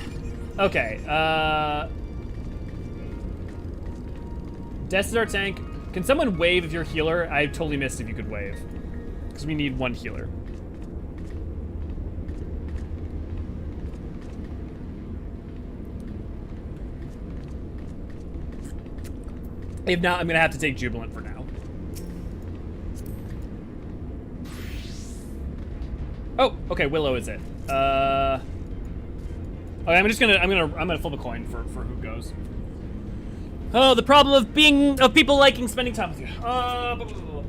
Okay, Des is our tank. Can someone wave if you're a healer? I totally missed if you could wave. Because we need one healer. If not, I'm gonna have to take Jubilant for now. Oh, okay, Willow is it. Okay, I'm gonna flip a coin for who goes. Oh, the problem of people liking spending time with you. Blah, blah, blah.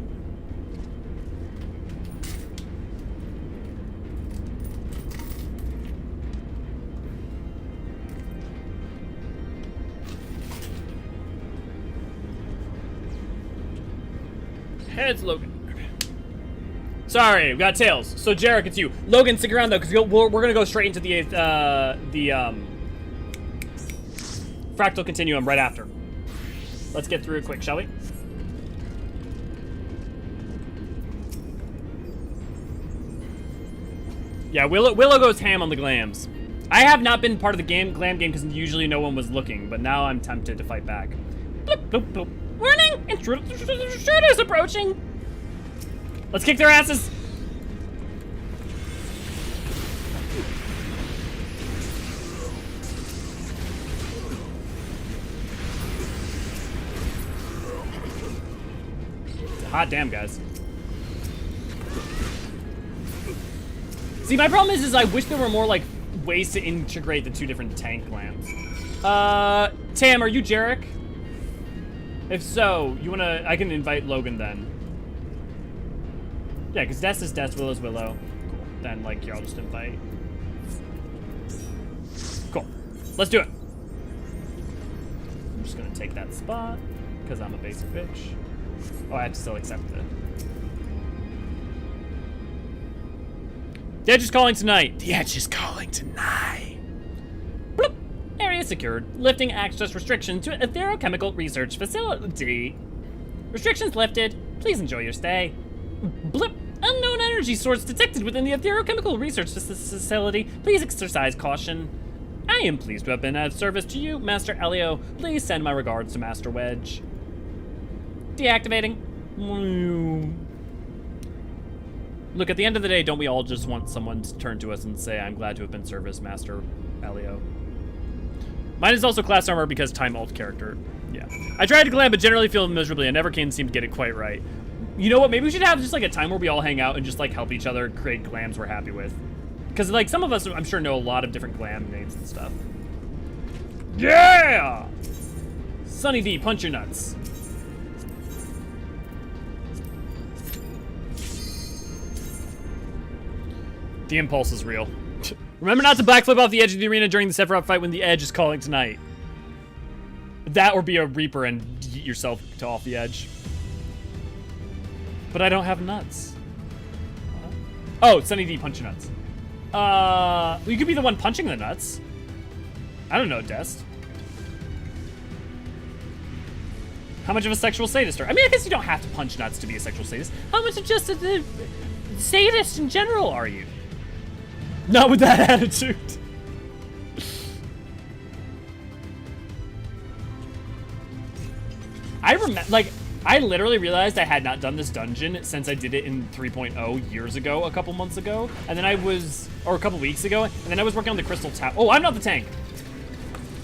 Heads, Logan. Sorry, we got tails. So Jarek, it's you. Logan, stick around though, because we're gonna go straight into the fractal continuum right after. Let's get through it quick, shall we? Yeah, Willow goes ham on the glams. I have not been part of the glam game because usually no one was looking, but now I'm tempted to fight back. Bloop, bloop, bloop. Warning! Intruders approaching! Let's kick their asses! Hot damn, guys. See, my problem is I wish there were more, like, ways to integrate the two different tank clans. Tam, are you Jarek? If so, I can invite Logan then. Yeah, because Des is Des, Willow's Willow. Cool. Then, like, here, I'll just invite. Cool. Let's do it. I'm just gonna take that spot, because I'm a basic bitch. Oh, I have to still accept it. The Edge is calling tonight. The Edge is calling tonight. Bloop. Area secured. Lifting access restrictions to a therochemical research facility. Restrictions lifted. Please enjoy your stay. Blip. Unknown energy source detected within the therochemical research facility. Please exercise caution. I am pleased to have been of service to you, Master Elio. Please send my regards to Master Wedge. Deactivating. Look, at the end of the day, don't we all just want someone to turn to us and say, I'm glad to have been service, Master Elio? Mine is also class armor because time alt character. Yeah. I tried to glam, but generally feel miserably. I never can seem to get it quite right. You know what? Maybe we should have just like a time where we all hang out and just like help each other create glams we're happy with. Because like some of us, I'm sure, know a lot of different glam names and stuff. Yeah! Sunny D, punch your nuts. The impulse is real. Remember not to backflip off the edge of the arena during the Sephiroth fight when the Edge is calling tonight. That or be a Reaper and yeet yourself to off the edge. But I don't have nuts. Oh, Sunny D, punch your nuts. You could be the one punching the nuts. I don't know, Dest. How much of a sexual sadist are? I mean, I guess you don't have to punch nuts to be a sexual sadist. How much of just a sadist in general are you? Not with that attitude. I remember, like, I literally realized I had not done this dungeon since I did it in 3.0 years ago, a couple months ago. And then or a couple weeks ago, and then I was working on the Crystal Tower. Oh, I'm not the tank.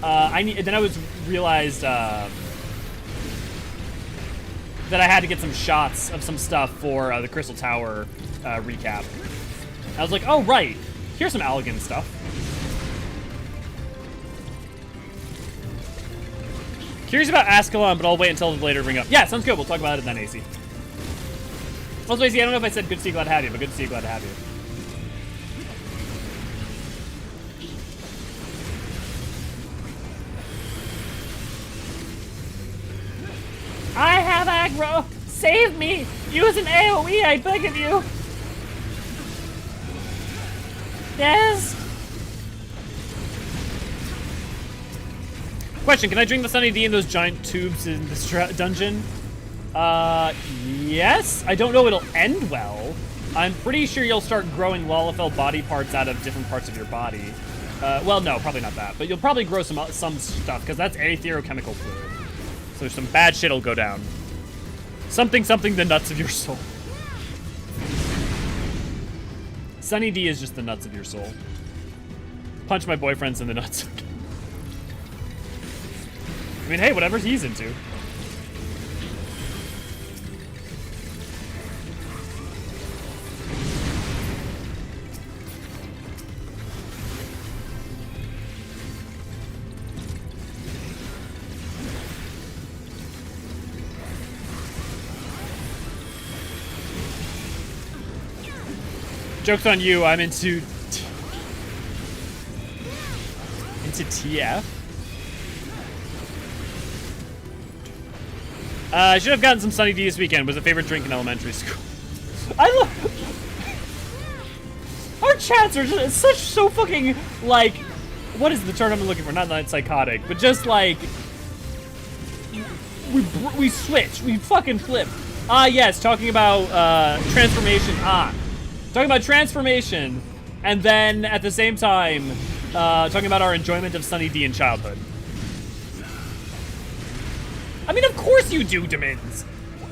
Then I realized that I had to get some shots of some stuff for the Crystal Tower recap. I was like, oh, right. Here's some Allegan stuff. Curious about Ascalon, but I'll wait until later to bring up. Yeah, sounds good. We'll talk about it then, AC. Also, AC, I don't know if I said good to see you, glad to have you, but good to see you, glad to have you. I have aggro! Save me! Use an AoE, I beg of you! Yes! Question, can I drink the Sunny D in those giant tubes in this dungeon? Yes. I don't know it'll end well. I'm pretty sure you'll start growing Lalafell body parts out of different parts of your body. Well, no, probably not that. But you'll probably grow some stuff, because that's aetherochemical fluid. So some bad shit'll go down. Something, the nuts of your soul. Sunny D is just the nuts of your soul. Punch my boyfriends in the nuts. I mean, hey, whatever he's into. Joke's on you, I'm into TF. I should have gotten some Sunny D this weekend. Was a favorite drink in elementary school. I love... Our chats are just so fucking, like... What is the term I'm looking for? Not psychotic, but just like... We switch. We fucking flip. Yes, talking about transformation. Talking about transformation. And then, at the same time, talking about our enjoyment of Sunny D in childhood. I mean, of course you do, Demins.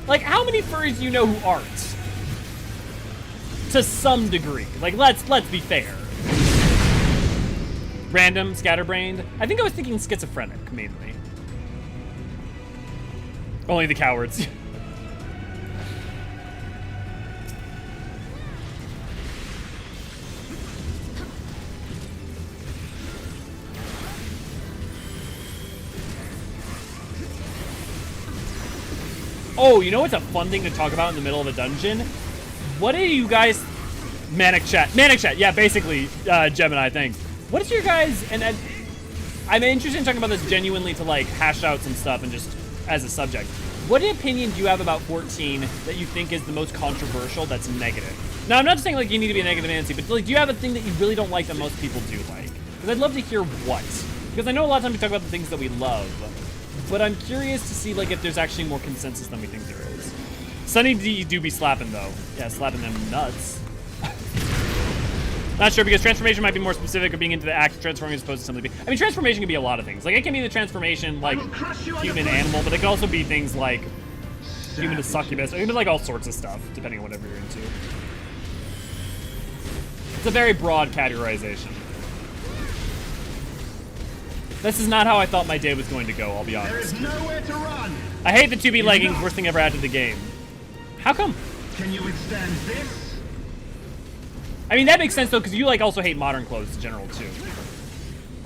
Like, how many furries do you know who aren't? To some degree. Like, let's be fair. Random, scatterbrained. I think I was thinking schizophrenic, mainly. Only the cowards. Oh, you know what's a fun thing to talk about in the middle of a dungeon? What are you guys... Manic chat, yeah, basically, Gemini, thanks. What is your guys... And I'm interested in talking about this genuinely to, like, hash out some stuff and just as a subject. What opinion do you have about 14 that you think is the most controversial that's negative? Now, I'm not saying, like, you need to be a negative Nancy, but, like, do you have a thing that you really don't like that most people do like? Because I'd love to hear what. Because I know a lot of times we talk about the things that we love. But I'm curious to see, like, if there's actually more consensus than we think there is. Sunny D do be slapping, though. Yeah, slapping them nuts. Not sure, because transformation might be more specific of being into the act of transforming as opposed to something. I mean, transformation can be a lot of things. Like, it can be the transformation, like, human animal, but it can also be things like human to succubus, or even, like, all sorts of stuff, depending on whatever you're into. It's a very broad categorization. This is not how I thought my day was going to go, I'll be honest. There is nowhere to run. I hate the 2B leggings, worst thing ever added to the game. How come? Can you withstand this? I mean, that makes sense, though, because you, like, also hate modern clothes in general, too.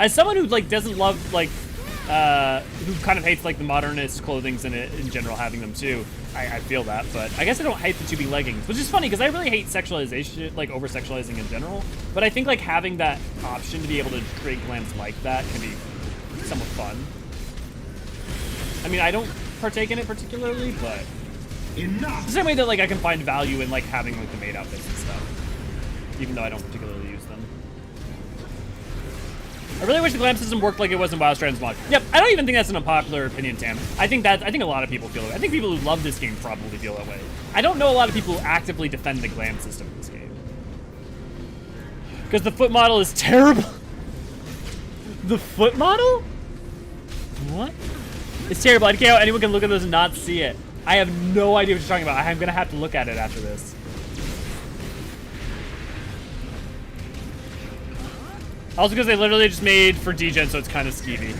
As someone who, like, doesn't love, like, who kind of hates, like, the modernist clothings in general, having them, too, I feel that, but I guess I don't hate the 2B leggings, which is funny, because I really hate sexualization, like, over-sexualizing in general, but I think, like, having that option to be able to create glams like that can be somewhat fun. I mean, I don't partake in it particularly, but enough. The same way that, like, I can find value in, like, having, like, the maid outfits and stuff, even though I don't particularly use them. I really wish the glam system worked like it was in WoW Transmog. Yep, I don't even think that's an unpopular opinion, Tam. I think a lot of people feel that way. I think people who love this game probably feel that way. I don't know a lot of people who actively defend the glam system in this game. Because the foot model is terrible. The foot model? What? It's terrible. I can't how anyone can look at this and not see it. I have no idea what you're talking about. I'm gonna have to look at it after this. Also because they literally just made for degen, so it's kind of skeevy.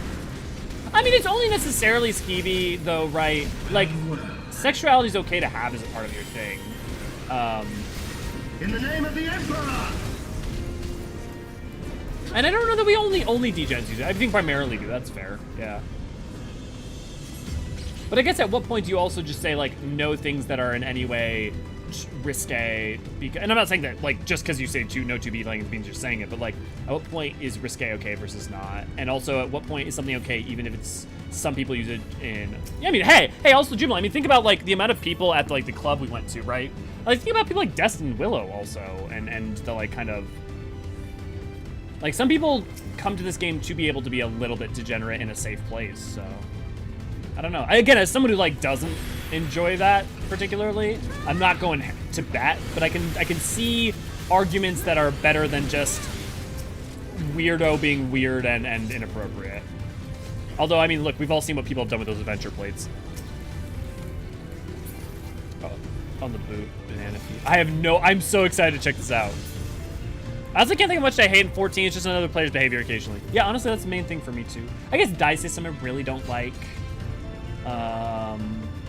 I mean, it's only necessarily skeevy, though, right? Like, sexuality is okay to have as a part of your thing. In the name of the Emperor! And I don't know that we only degens use it. I think primarily do. That's fair. Yeah. But I guess at what point do you also just say, like, no things that are in any way risque? And I'm not saying that, like, just because you say no 2B leggings means you're saying it, but, like, at what point is risque okay versus not? And also, at what point is something okay even if it's some people use it in... Yeah, I mean, hey, also, Jimbo, I mean, think about, like, the amount of people at, like, the club we went to, right? Like, think about people like Destin and Willow also, and the, like, kind of... Like, some people come to this game to be able to be a little bit degenerate in a safe place, so... I don't know. Again, as someone who, like, doesn't enjoy that particularly, I'm not going to bat, but I can see arguments that are better than just weirdo being weird and inappropriate. Although, I mean, look, we've all seen what people have done with those adventure plates. Oh, on the boot, banana feet. I'm so excited to check this out. I also can't think of much I hate in 14. It's just another player's behavior occasionally. Yeah, honestly, that's the main thing for me, too. I guess die system I really don't like.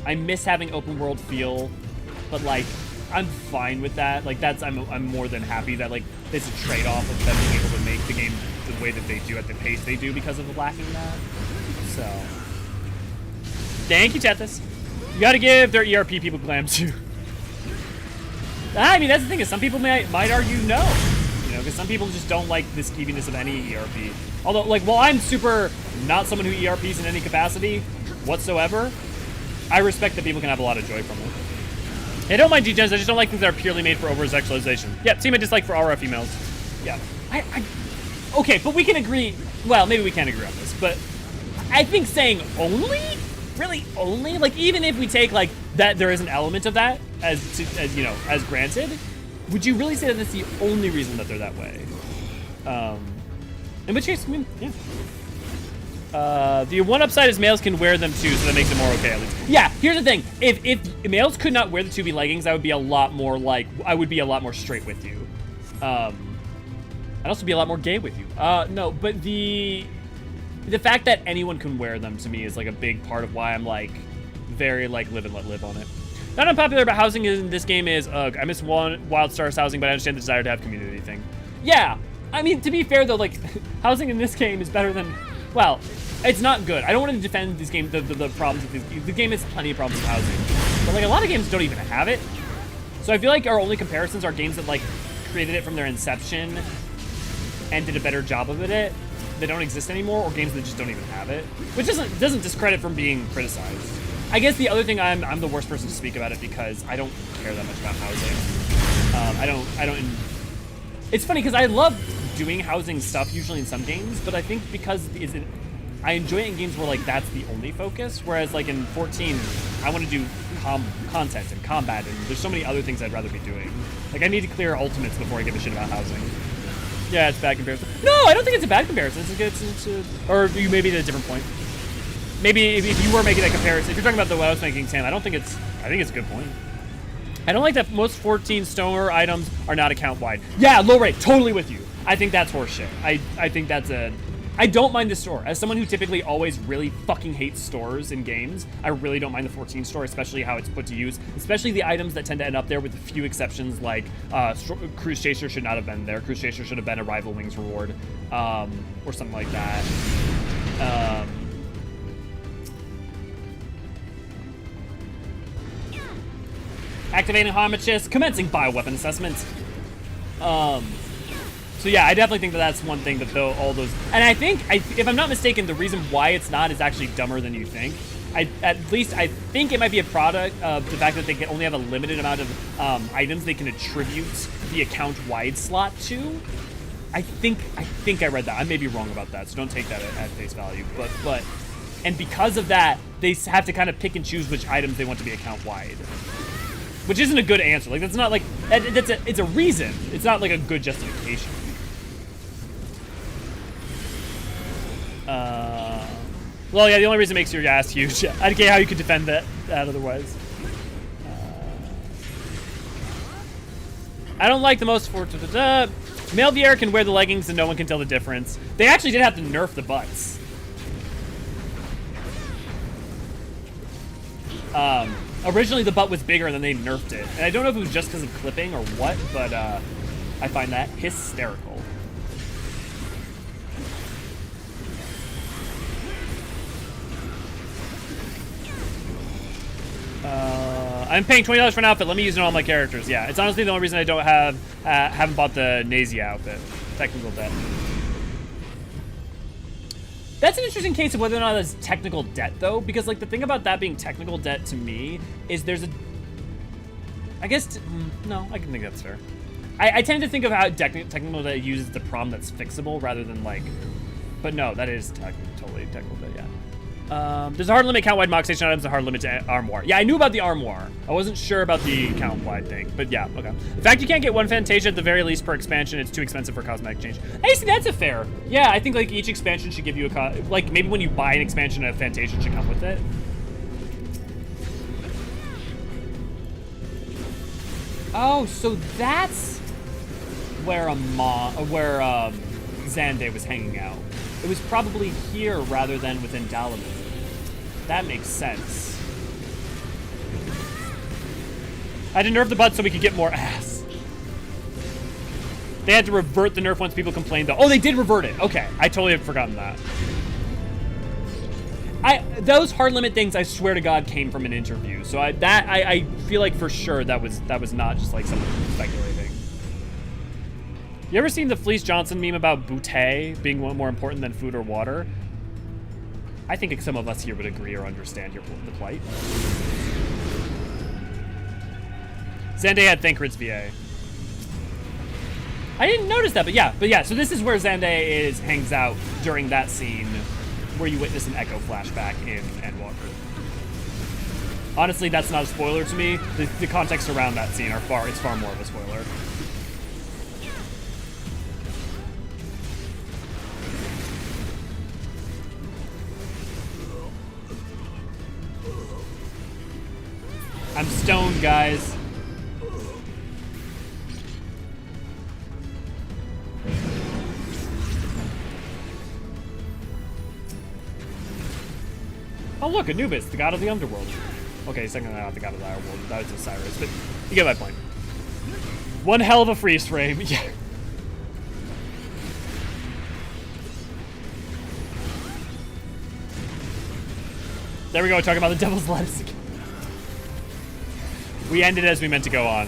I miss having open world feel, but, like, I'm fine with that. Like, I'm more than happy that, like, there's a trade-off of them being able to make the game the way that they do at the pace they do because of lacking that. So, thank you, Tethys. You gotta give their ERP people glam, too. I mean, that's the thing is some people might argue no. You know, because some people just don't like the skeeviness of any ERP. Although, like, while I'm super not someone who ERPs in any capacity whatsoever, I respect that people can have a lot of joy from it. I don't mind degens, I just don't like things that are purely made for over-sexualization. Yeah, same I dislike for RF females. Yeah. Okay, but we can agree, well, maybe we can't agree on this, but I think saying only? Really only? Like, even if we take, like, that there is an element of that as you know, as granted, would you really say that that's the only reason that they're that way? In which case, I mean, yeah. The one upside is males can wear them too, so that makes it more okay at least. Yeah, here's the thing. If males could not wear the 2B leggings, I would be a lot more like, I would be a lot more straight with you. I'd also be a lot more gay with you. No, but the fact that anyone can wear them to me is like a big part of why I'm like very like live and let live on it. Not unpopular about housing in this game is, I miss Wildstar's housing, but I understand the desire to have community thing. Yeah, I mean, to be fair though, like, housing in this game is better than, well, it's not good. I don't want to defend this game, the problems with this. The game has plenty of problems with housing. But like, a lot of games don't even have it. So I feel like our only comparisons are games that like created it from their inception and did a better job of it. They don't exist anymore, or games that just don't even have it. Which doesn't discredit from being criticized. I guess the other thing, I'm the worst person to speak about it because I don't care that much about housing. I don't. It's funny because I love doing housing stuff usually in some games, but I think because I enjoy it in games where like that's the only focus. Whereas like in 14, I want to do content and combat, and there's so many other things I'd rather be doing. Like I need to clear ultimates before I give a shit about housing. Yeah, it's a bad comparison. No, I don't think it's a bad comparison. Or you maybe at a different point. Maybe if you were making that comparison, if you're talking about the way I was making, Sam, I think it's a good point. I don't like that most 14 stoner items are not account wide. Yeah, low rate, totally with you. I think that's horseshit. I think that's I don't mind the store. As someone who typically always really fucking hates stores in games, I really don't mind the 14 store, especially how it's put to use, especially the items that tend to end up there with a few exceptions, like Cruise Chaser should not have been there. Cruise Chaser should have been a Rival Wings reward, or something like that. Activating Harmachist, commencing bioweapon assessment. So yeah, I definitely think that that's one thing that all those, and I think, if I'm not mistaken, the reason why it's not is actually dumber than you think. At least I think it might be a product of the fact that they can only have a limited amount of items they can attribute the account-wide slot to. I think I read that. I may be wrong about that, so don't take that at face value. But and because of that, they have to kind of pick and choose which items they want to be account-wide. Which isn't a good answer. Like, that's not like, it's a reason. It's not like a good justification. Well, yeah, the only reason it makes your ass huge. I don't get how you could defend that otherwise. I don't like the most for male VR can wear the leggings and no one can tell the difference. They actually did have to nerf the butts. Originally the butt was bigger and then they nerfed it. And I don't know if it was just because of clipping or what, but I find that hysterical. I'm paying $20 for an outfit. Let me use it on all my characters. Yeah, it's honestly the only reason I don't haven't bought the Nazia outfit. Technical debt. That's an interesting case of whether or not that's technical debt, though, because like the thing about that being technical debt to me is there's a. I guess no, I can think that's fair. I tend to think of how technical debt uses the prom that's fixable rather than like, but no, that is totally technical debt. Yeah. There's a hard limit count-wide mock station items, a hard limit to armoire. Yeah, I knew about the armoire. I wasn't sure about the count-wide thing, but yeah, okay. In fact, you can't get one Fantasia at the very least per expansion. It's too expensive for cosmetic change. Hey, see, that's a fair. Yeah, I think like each expansion should give you like maybe when you buy an expansion, a Fantasia should come with it. Oh, so that's where Xande was hanging out. It was probably here rather than within Dalamud. That makes sense. I had to nerf the butt so we could get more ass. They had to revert the nerf once people complained though. Oh, they did revert it. Okay, I totally had forgotten that. those hard limit things, I swear to God, came from an interview. So I feel like for sure that was not just like someone speculating. You ever seen the Fleece Johnson meme about butte being more important than food or water? I think some of us here would agree or understand the plight. Xande had Thancred's VA. I didn't notice that, but yeah. So this is where Xande hangs out during that scene where you witness an Echo flashback in Endwalker. Honestly, that's not a spoiler to me. The context around that scene it's far more of a spoiler. I'm stoned, guys. Oh look, Anubis, the god of the underworld. Okay, second not the god of the underworld, that was Osiris, but you get my point. One hell of a freeze frame, yeah. There we go, talking about the devil's lettuce again. We ended as we meant to go on.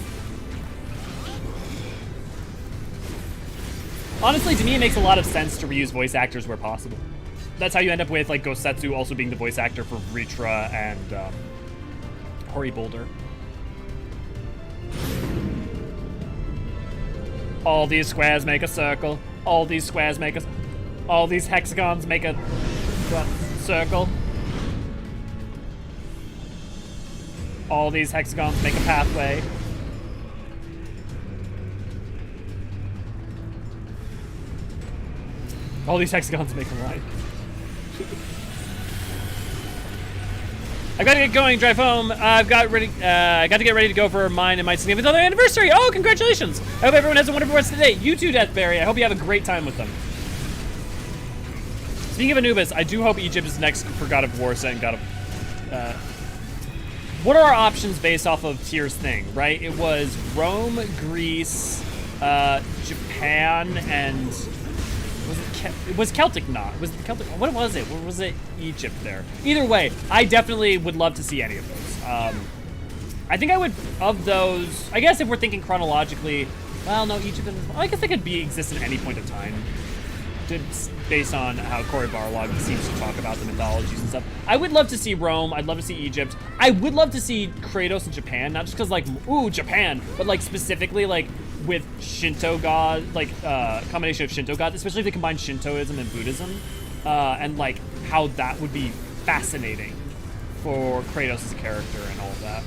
Honestly, to me, it makes a lot of sense to reuse voice actors where possible. That's how you end up with, like, Gosetsu also being the voice actor for Vritra and Hori Boulder. All these squares make a circle. All these squares make a... All these hexagons make a... circle. All these hexagons make a pathway. All these hexagons make a line. I've got to get going, drive home. I got to get ready to go for mine and my significant other anniversary. Oh, congratulations. I hope everyone has a wonderful rest of the day. You too, Deathberry. I hope you have a great time with them. Speaking of Anubis, I do hope Egypt is next for God of War set and God of... what are our options based off of Tyr's thing, right? It was Rome, Greece, Japan, and... It was Celtic not. Was it Celtic? What was it? Or was it Egypt there? Either way, I definitely would love to see any of those. I think I would, of those, I guess if we're thinking chronologically, well, no, Egypt, I guess they could exist at any point of time. Based on how Cory Barlog seems to talk about the mythologies and stuff. I would love to see Rome. I'd love to see Egypt. I would love to see Kratos in Japan, not just because, like, ooh, Japan, but, like, specifically, like, with Shinto god, like, combination of Shinto gods, especially if they combine Shintoism and Buddhism, and, like, how that would be fascinating for Kratos as a character and all of that.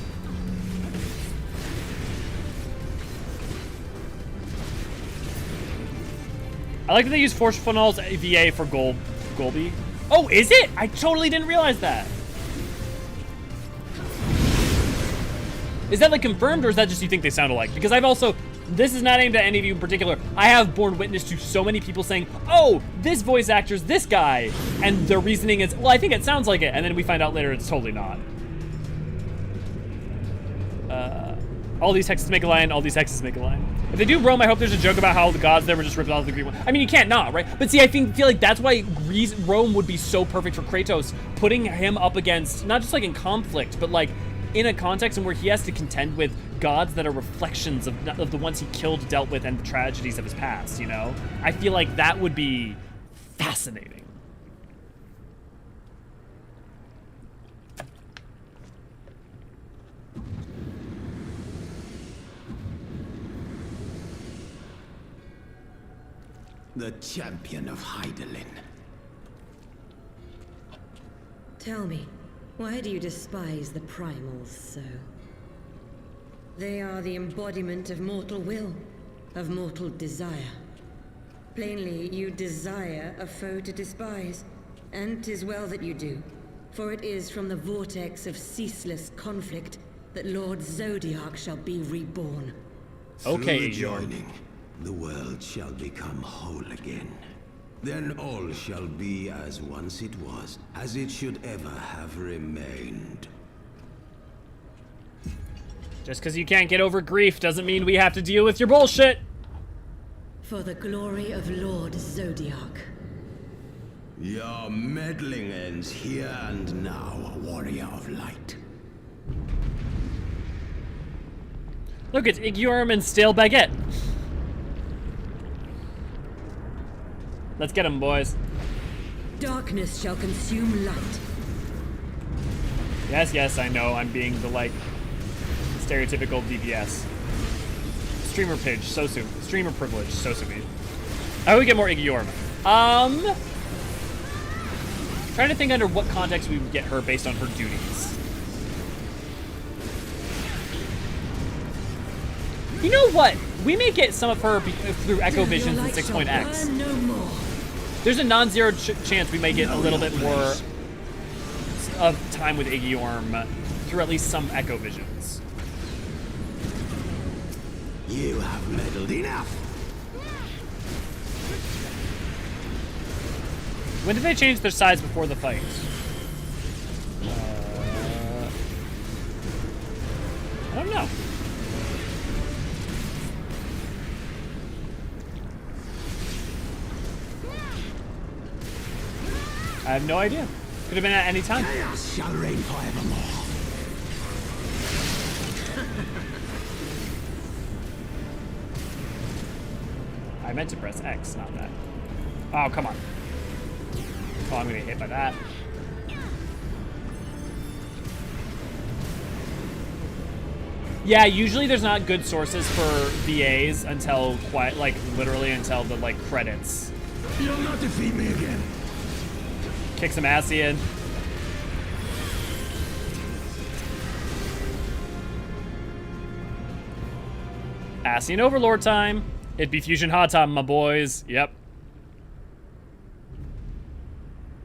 I like that they use Force Funnel's VA for Golby. Oh, is it? I totally didn't realize that. Is that like confirmed, or is that just you think they sound alike? Because I've also, this is not aimed at any of you in particular, I have borne witness to so many people saying, oh, this voice actor's this guy. And their reasoning is, well, I think it sounds like it. And then we find out later it's totally not. All these hexes make a line, all these hexes make a line. If they do Rome, I hope there's a joke about how the gods there were just ripped off the Greek one. I mean, you can't not, right? But see, I feel like that's why Rome would be so perfect for Kratos, putting him up against, not just like in conflict, but like in a context in where he has to contend with gods that are reflections of the ones he killed, dealt with, and the tragedies of his past, you know? I feel like that would be fascinating. The champion of Hydaelyn. Tell me, why do you despise the primals so? They are the embodiment of mortal will, of mortal desire. Plainly, you desire a foe to despise, and 'tis well that you do, for it is from the vortex of ceaseless conflict that Lord Zodiac shall be reborn. Okay, Through the joining, the world shall become whole again. Then all shall be as once it was, as it should ever have remained. Just because you can't get over grief doesn't mean we have to deal with your bullshit. For the glory of Lord Zodiac. Your meddling ends here and now, warrior of light. Look, it's Eorzean and stale baguette. Let's get him, boys. Darkness shall consume light. Yes, yes, I know. I'm being the, like, stereotypical DPS. Streamer page, so soon. Streamer privilege, so soon. I hope we get more Eorzean. Trying to think under what context we would get her based on her duties. You know what? We may get some of her through Echo Visions and 6.x. No more. There's a non-zero chance we may get a little bit more of time with Eorzean through at least some Echo Visions. You have meddled enough. When did they change their size before the fight? I don't know. I have no idea. Could have been at any time. Chaos shall reign forevermore. I meant to press X, not that. Oh, come on. Oh, I'm gonna get hit by that. Yeah, usually there's not good sources for VAs until quite, like, literally until the, like, credits. You'll not defeat me again. Kick some Eorzean. Eorzean Overlord time. It'd be Fusion Hot time, my boys. Yep.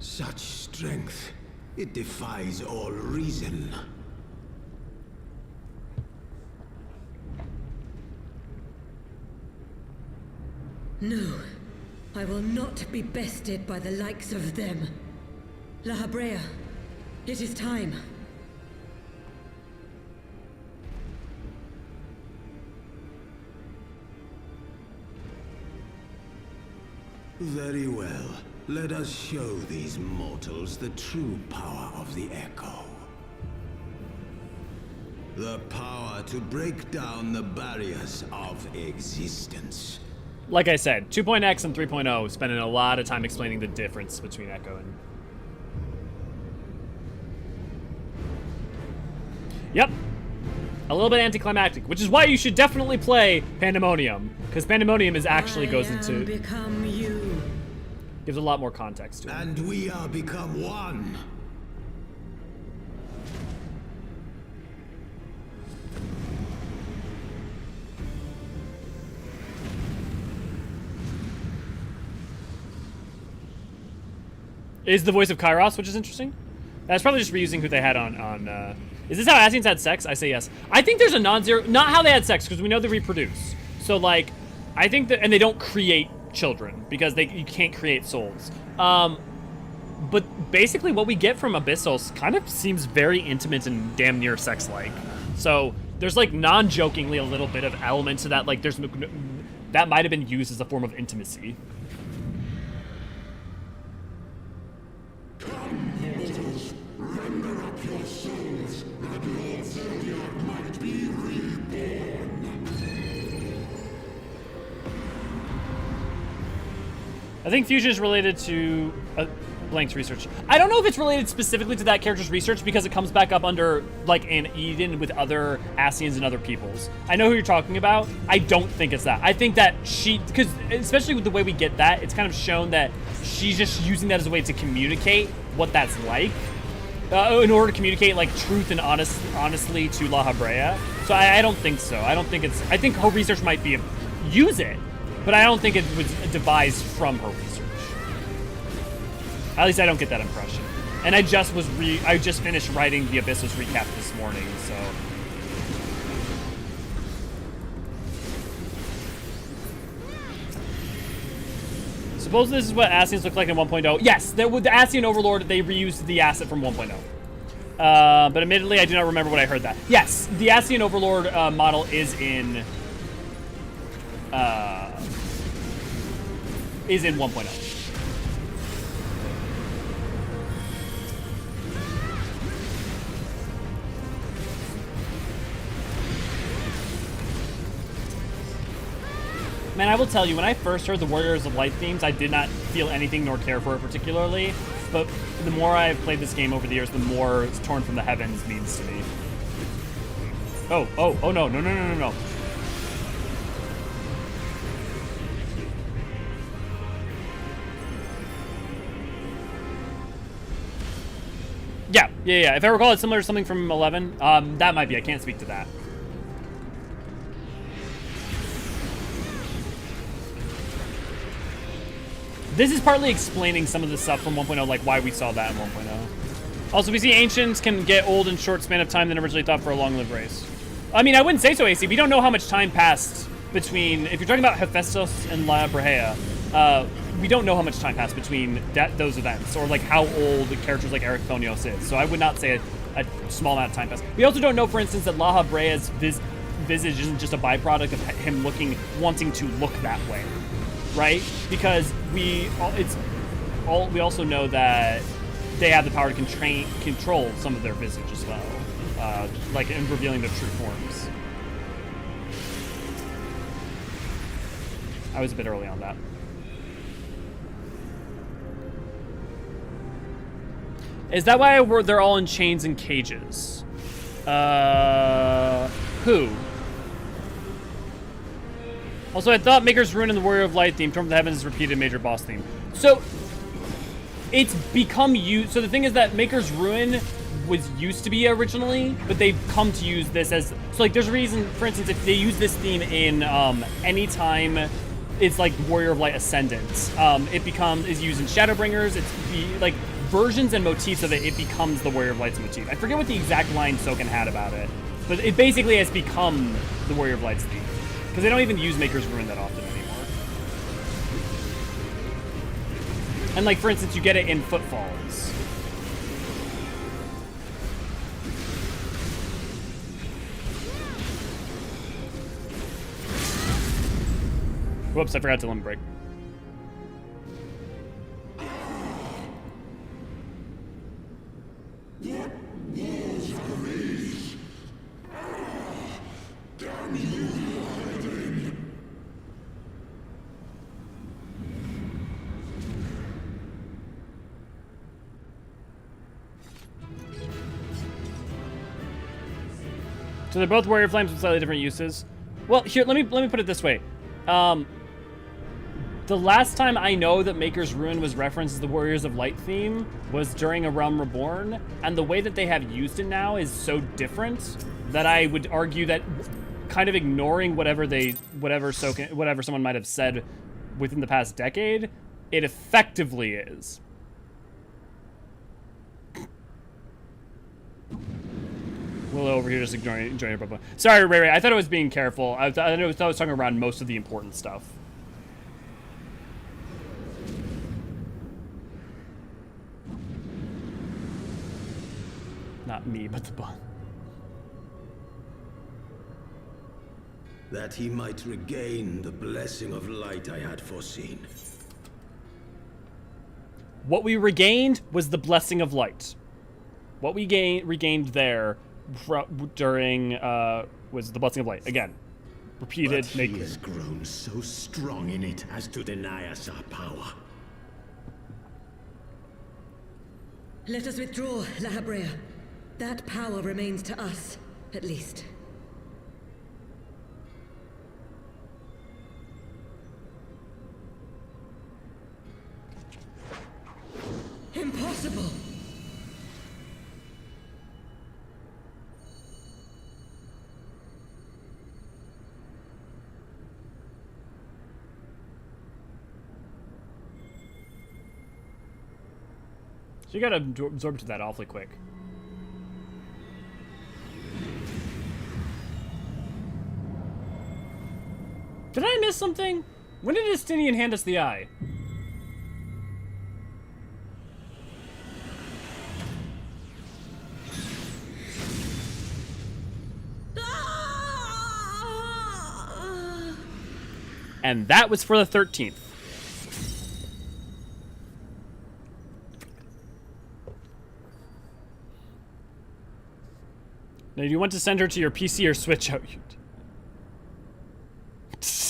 Such strength, it defies all reason. No, I will not be bested by the likes of them. La Habrea, it is time. Very well. Let us show these mortals the true power of the Echo. The power to break down the barriers of existence. Like I said, 2.x and 3.0, spending a lot of time explaining the difference between Echo and... Yep. A little bit anticlimactic, which is why you should definitely play Pandemonium, because Pandemonium is actually goes into... become you. Gives a lot more context to it. And we are become one. Is the voice of Kairos, which is interesting. That's probably just reusing who they had on is this how Eorzeans had sex? I say yes. I think there's a non-zero, not how they had sex, because we know they reproduce. So, like, I think that, and they don't create children, because you can't create souls. But basically what we get from Abyssals kind of seems very intimate and damn near sex-like. So, there's, like, non-jokingly a little bit of element to that, like, there's, that might have been used as a form of intimacy. Come, mortals, render up your souls, that Lord Zodiac might be reborn. I think fusion is related to Blank's research. I don't know if it's related specifically to that character's research because it comes back up under, like, in Eden with other Eorzeans and other peoples. I know who you're talking about. I don't think it's that. I think that because especially with the way we get that, it's kind of shown that she's just using that as a way to communicate what that's like. In order to communicate, like, truth and honestly to La Habrea. So I don't think so. I think her research might be use it, but I don't think it was devised from her research. At least I don't get that impression. And I just finished writing the Abyssals recap this morning, so. Suppose this is what Eorzeans look like in 1.0. Yes, with the Eorzean Overlord, they reused the asset from 1.0. But admittedly, I do not remember when I heard that. Yes, the Eorzean Overlord model is in 1.0. Man, I will tell you, when I first heard the Warriors of Light themes, I did not feel anything nor care for it particularly. But the more I've played this game over the years, the more Torn from the Heavens means to me. Oh, no. Yeah. If I recall, it's similar to something from 11. That might be. I can't speak to that. This is partly explaining some of the stuff from 1.0, like why we saw that in 1.0. Also, we see Ancients can get old in short span of time than originally thought for a long-lived race. I mean, I wouldn't say so, AC. We don't know how much time passed between... If you're talking about Hephaestus and La Brahea, we don't know how much time passed between those events, or like how old characters like Eric Thonios is. So I would not say a small amount of time passed. We also don't know, for instance, that La Brea's visage isn't just a byproduct of him wanting to look that way. Right? Because we also know that they have the power to control some of their visage as well, like in revealing their true forms. I was a bit early on that. Is that why they're all in chains and cages? Who? Also, I thought Maker's Ruin and the Warrior of Light theme, Torn from the Heavens, is repeated major boss theme. So, it's become used. So the thing is that Maker's Ruin was used to be originally, but they've come to use this as... So, like, there's a reason, for instance, if they use this theme in anytime it's like Warrior of Light Ascendant, is used in Shadowbringers. Like, versions and motifs of it becomes the Warrior of Light's motif. I forget what the exact line Soken had about it, but it basically has become the Warrior of Light's theme. Because they don't even use Maker's Ruin that often anymore. And like, for instance, you get it in Footfalls. Whoops, I forgot to limit break. So they're both Warrior Flames with slightly different uses. Well, here, let me put it this way. The last time I know that Maker's Ruin was referenced as the Warriors of Light theme was during A Realm Reborn, and the way that they have used it now is so different that I would argue that kind of ignoring whatever someone might have said within the past decade, it effectively is. Willow over here just enjoying your bubble. Sorry, Ray. I thought I was being careful. I thought I was talking around most of the important stuff. Not me, but the bun. That he might regain the blessing of light I had foreseen. What we regained was the blessing of light. What we regained there during was the blessing of light. Again, repeated. But he has grown so strong in it as to deny us our power. Let us withdraw, La Habrea. That power remains to us, at least. Impossible! So you gotta absorb to that awfully quick. Did I miss something? When did Justinian hand us the eye? And that was for the 13th. Now, do you want to send her to your PC or Switch out?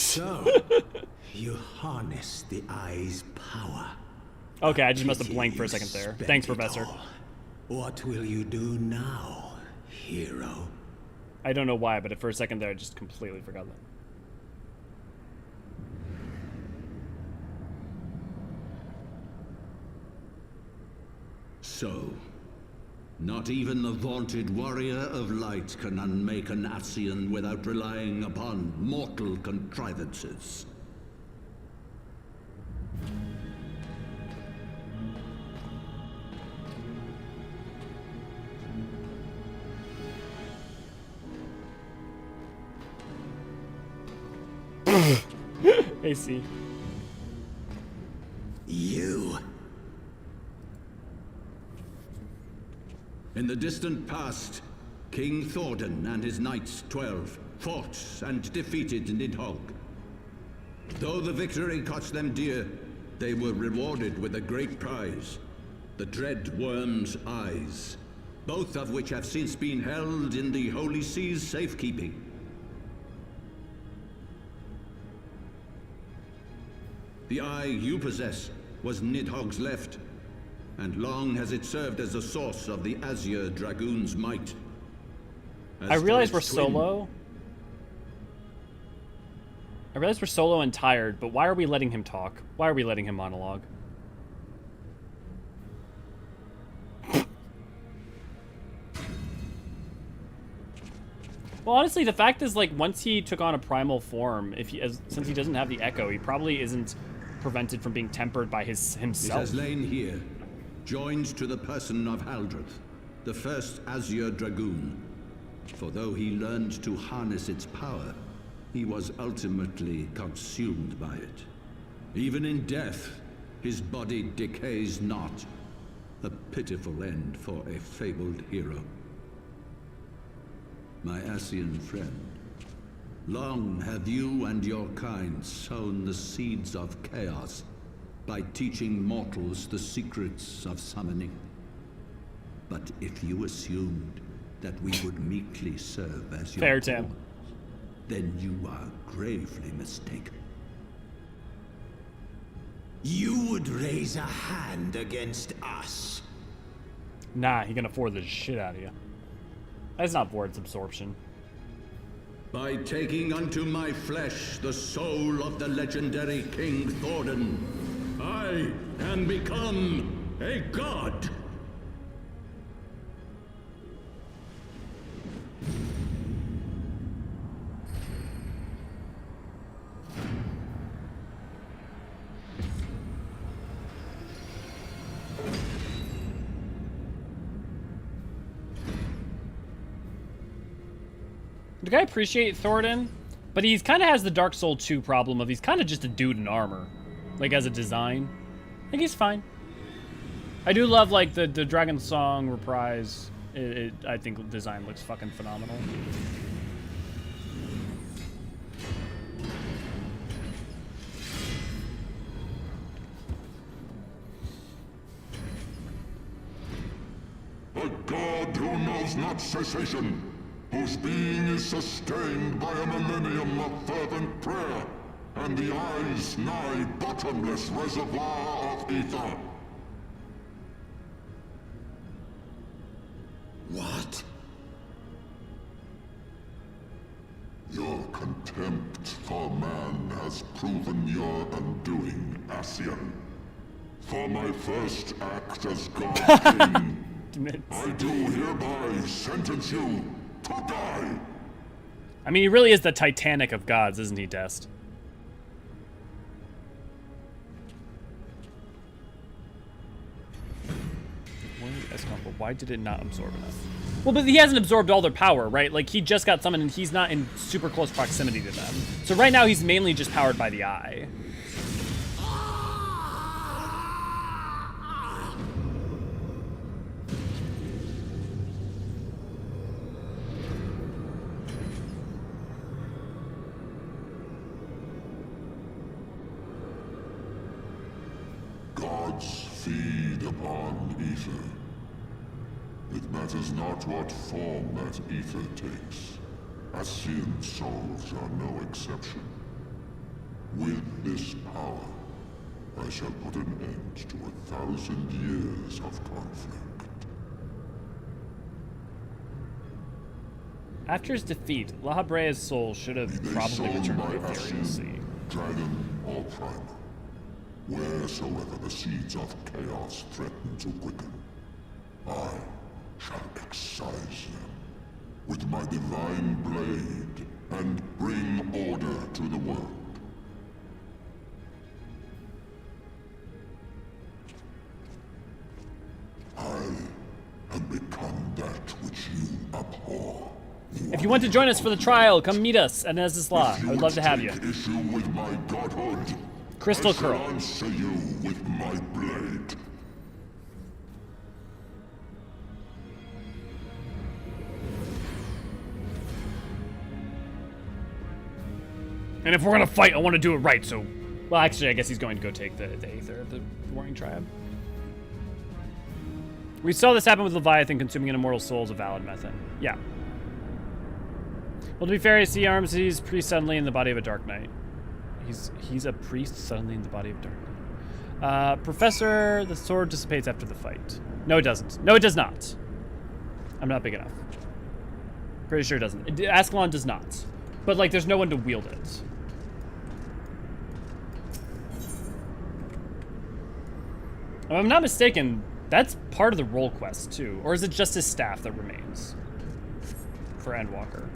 So, you harness the eye's power. Okay, I just must have blanked for a second there. Thanks, Professor. What will you do now, hero? I don't know why, but for a second there, I just completely forgot that. So, not even the vaunted warrior of light can unmake an Eorzean without relying upon mortal contrivances. AC. You. In the distant past, King Thordan and his knights 12 fought and defeated Nidhogg. Though the victory cost them dear, they were rewarded with a great prize, the dread worm's eyes, both of which have since been held in the Holy Sea's safekeeping. The eye you possess was Nidhogg's left, and long has it served as a source of the Azure Dragoon's might. I realize we're solo. I realize we're solo and tired, but why are we letting him talk? Why are we letting him monologue? Well, honestly, the fact is, like, once he took on a primal form, since he doesn't have the echo, he probably isn't prevented from being tempered by himself. It has lain here, joined to the person of Haldreth, the first Azure Dragoon. For though he learned to harness its power, he was ultimately consumed by it. Even in death, his body decays not. A pitiful end for a fabled hero. My Eorzean friend, long have you and your kind sown the seeds of chaos by teaching mortals the secrets of summoning. But if you assumed that we would meekly serve as your Fair, Tim. then you are gravely mistaken. You would raise a hand against us. Nah, he can afford the shit out of you. That's not Ward's absorption. By taking unto my flesh the soul of the legendary King Thordan, I am become a god. Like, I appreciate Thordan, but he's kind of has the Dark Soul 2 problem of he's kind of just a dude in armor. Like, as a design. I think he's fine. I do love, like, the Dragon Song reprise. I think design looks fucking phenomenal. A god who knows not cessation, whose being is sustained by a millennium of fervent prayer, and the eye's nigh bottomless reservoir of ether. What? Your contempt for man has proven your undoing, Eorzean. For my first act as God King, I do hereby sentence you to die. I mean, he really is the Titanic of gods, isn't he, Dest? Why did it not absorb enough? Well, but he hasn't absorbed all their power, right? Like, he just got summoned and he's not in super close proximity to them. So right now he's mainly just powered by the eye. Gods feed upon ether. It matters not what form that ether takes. Eorzean souls are no exception. I shall put an end to 1,000 years of conflict. After his defeat, La Habrea's soul should have probably returned to the Ethereal Sea. Dragon or primal, wheresoever the seeds of chaos threaten to quicken, I shall excise them with my divine blade and bring order to the world. I have become that which you abhor. If you want to join us for the trial, come meet us at Nezisla. I would love to have you. Issue with my godhood, Crystal I shall Curl. answer you with my blade. And if we're gonna fight, I want to do it right, so... Well, actually, I guess he's going to go take the Aether of the Warring Triad. We saw this happen with Leviathan consuming an immortal soul as a valid method. Yeah. Well, to be fair, he arms he's priest suddenly in the body of a Dark Knight. He's a priest suddenly in the body of a Dark Knight. Professor, the sword dissipates after the fight. No, it doesn't. No, it does not. I'm not big enough. Pretty sure it doesn't. Ascalon does not. But, like, there's no one to wield it. If I'm not mistaken, that's part of the role quest, too. Or is it just his staff that remains? For Endwalker.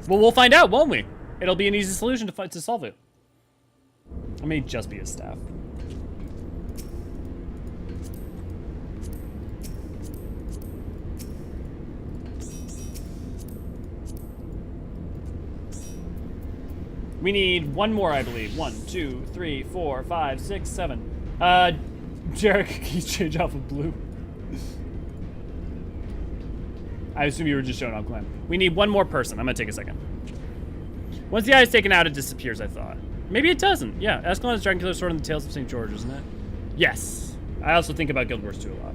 Well, we'll find out, won't we? It'll be an easy solution to solve it. It may just be his staff. We need one more, I believe. 1, 2, 3, 4, 5, 6, 7. Jarek, can you change off of blue? I assume you were just showing off Glenn. We need one more person. I'm gonna take a second. Once the eye is taken out, it disappears, I thought. Maybe it doesn't. Yeah, Ascalon is Dragon Killer Sword in the Tales of St. George, isn't it? Yes. I also think about Guild Wars 2 a lot.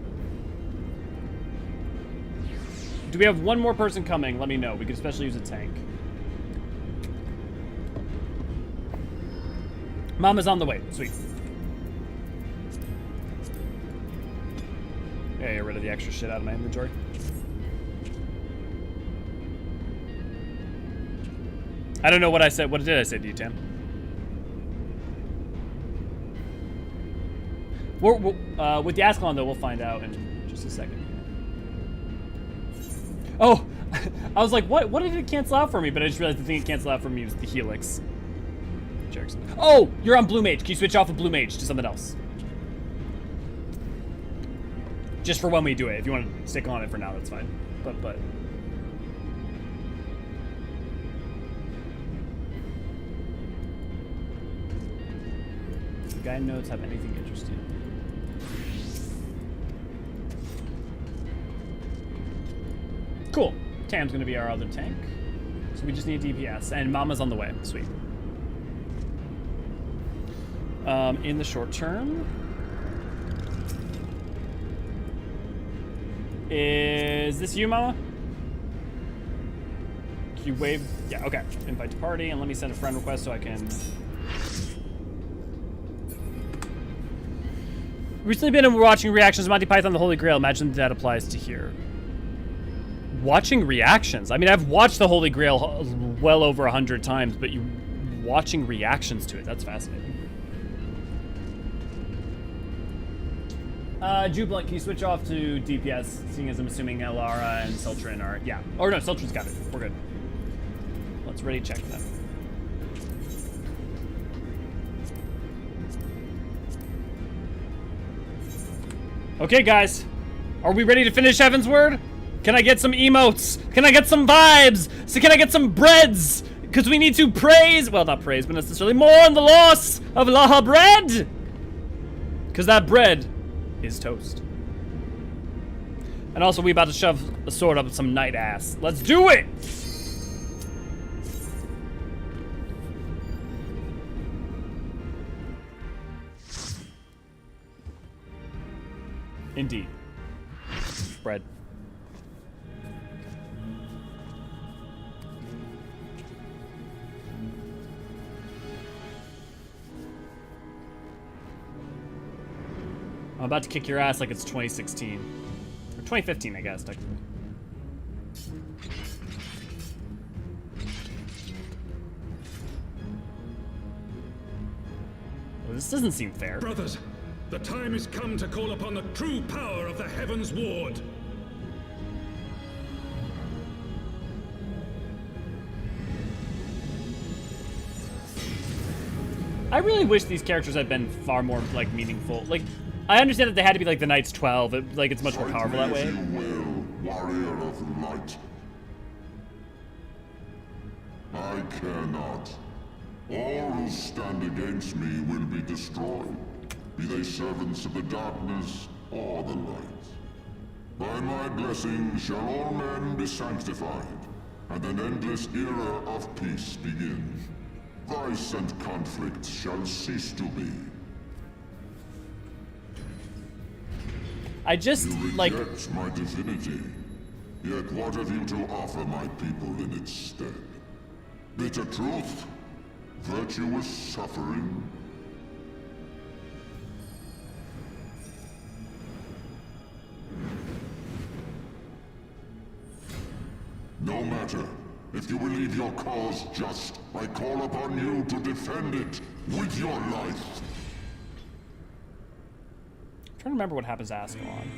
Do we have one more person coming? Let me know. We could especially use a tank. Mama's on the way. Sweet. Yeah, get rid of the extra shit out of my inventory. I don't know what I said. What did I say to you, Tam? With the Ascalon, though, we'll find out in just a second. Oh, I was like, what did it cancel out for me? But I just realized the thing it canceled out for me was the Helix. Jerks. Oh, you're on Blue Mage. Can you switch off of Blue Mage to something else? Just for when we do it. If you want to stick on it for now, that's fine. But. The guide notes have anything interesting. Cool. Tam's gonna be our other tank. So we just need DPS. And Mama's on the way. Sweet. In the short term, is this you, Mama? Can you wave? Yeah, okay. Invite to party, and let me send a friend request so I can. Recently been watching reactions of Monty Python The Holy Grail. Imagine that applies to here. Watching reactions? I mean, I've watched The Holy Grail well over 100 times, but you watching reactions to it, that's fascinating. Jubilant, can you switch off to DPS, seeing as I'm assuming Elara and Sultran are... Yeah. Or no, Sultran's got it. We're good. Let's ready check that. Okay, guys. Are we ready to finish Heavensward? Can I get some emotes? Can I get some vibes? So can I get some breads? Because we need to praise... Well, not praise, but necessarily mourn the loss of Laha bread. Because that bread is toast. And also, we about to shove a sword up some knight ass. Let's do it! Indeed. Bread. I'm about to kick your ass like it's 2016. Or 2015, I guess, technically. Well, this doesn't seem fair. Brothers, the time has come to call upon the true power of the Heavensward. I really wish these characters had been far more, like, meaningful. Like, I understand that they had to be, like, the Knights 12. Like, it's much more powerful that way. Fight me as you will, warrior of light. I care not. All who stand against me will be destroyed, be they servants of the darkness or the light. By my blessing shall all men be sanctified, and an endless era of peace begin. Vice and conflict shall cease to be. I just, like... You reject my divinity, yet what have you to offer my people in its stead? Bitter truth? Virtuous suffering? No matter. If you believe your cause just, I call upon you to defend it with your life. I'm trying to remember what happens to Ascalon.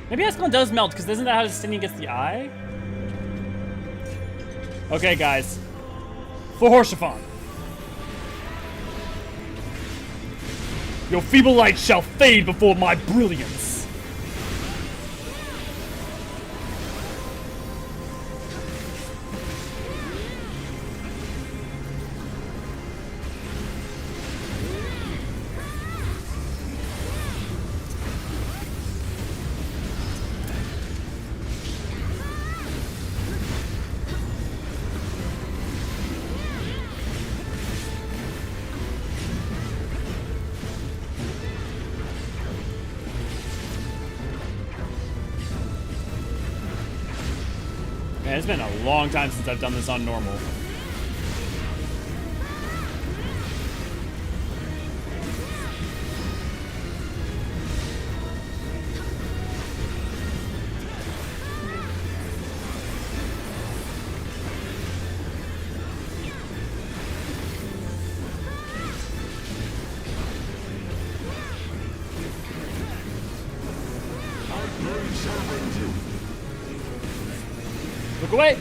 Maybe Ascalon does melt, because isn't that how Justinian gets the eye? Okay, guys. For Horshaphon. Your feeble light shall fade before my brilliance. Man, it's been a long time since I've done this on normal. Look away!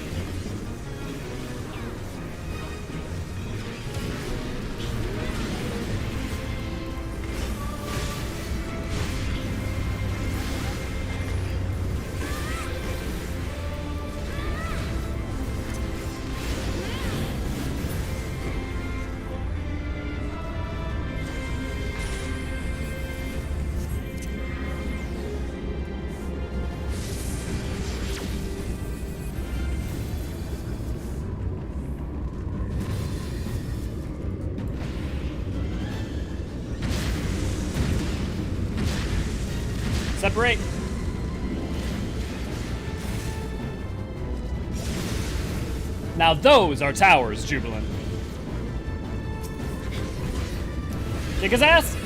Separate. Now those are towers, Jubilant. Kick his ass.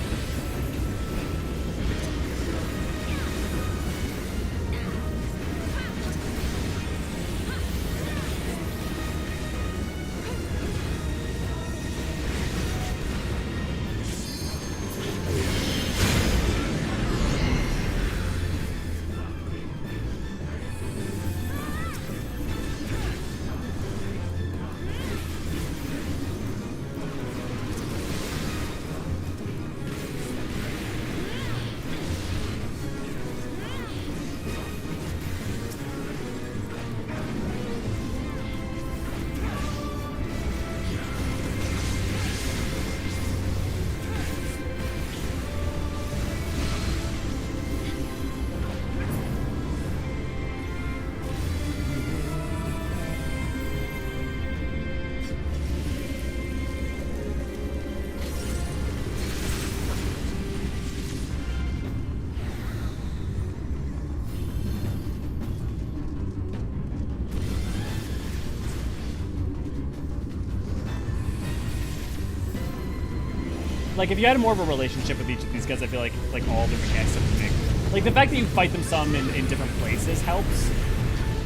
like if you had more of a relationship with each of these guys, I feel like all their mechanics would make. Like the fact that you fight them some in different places helps.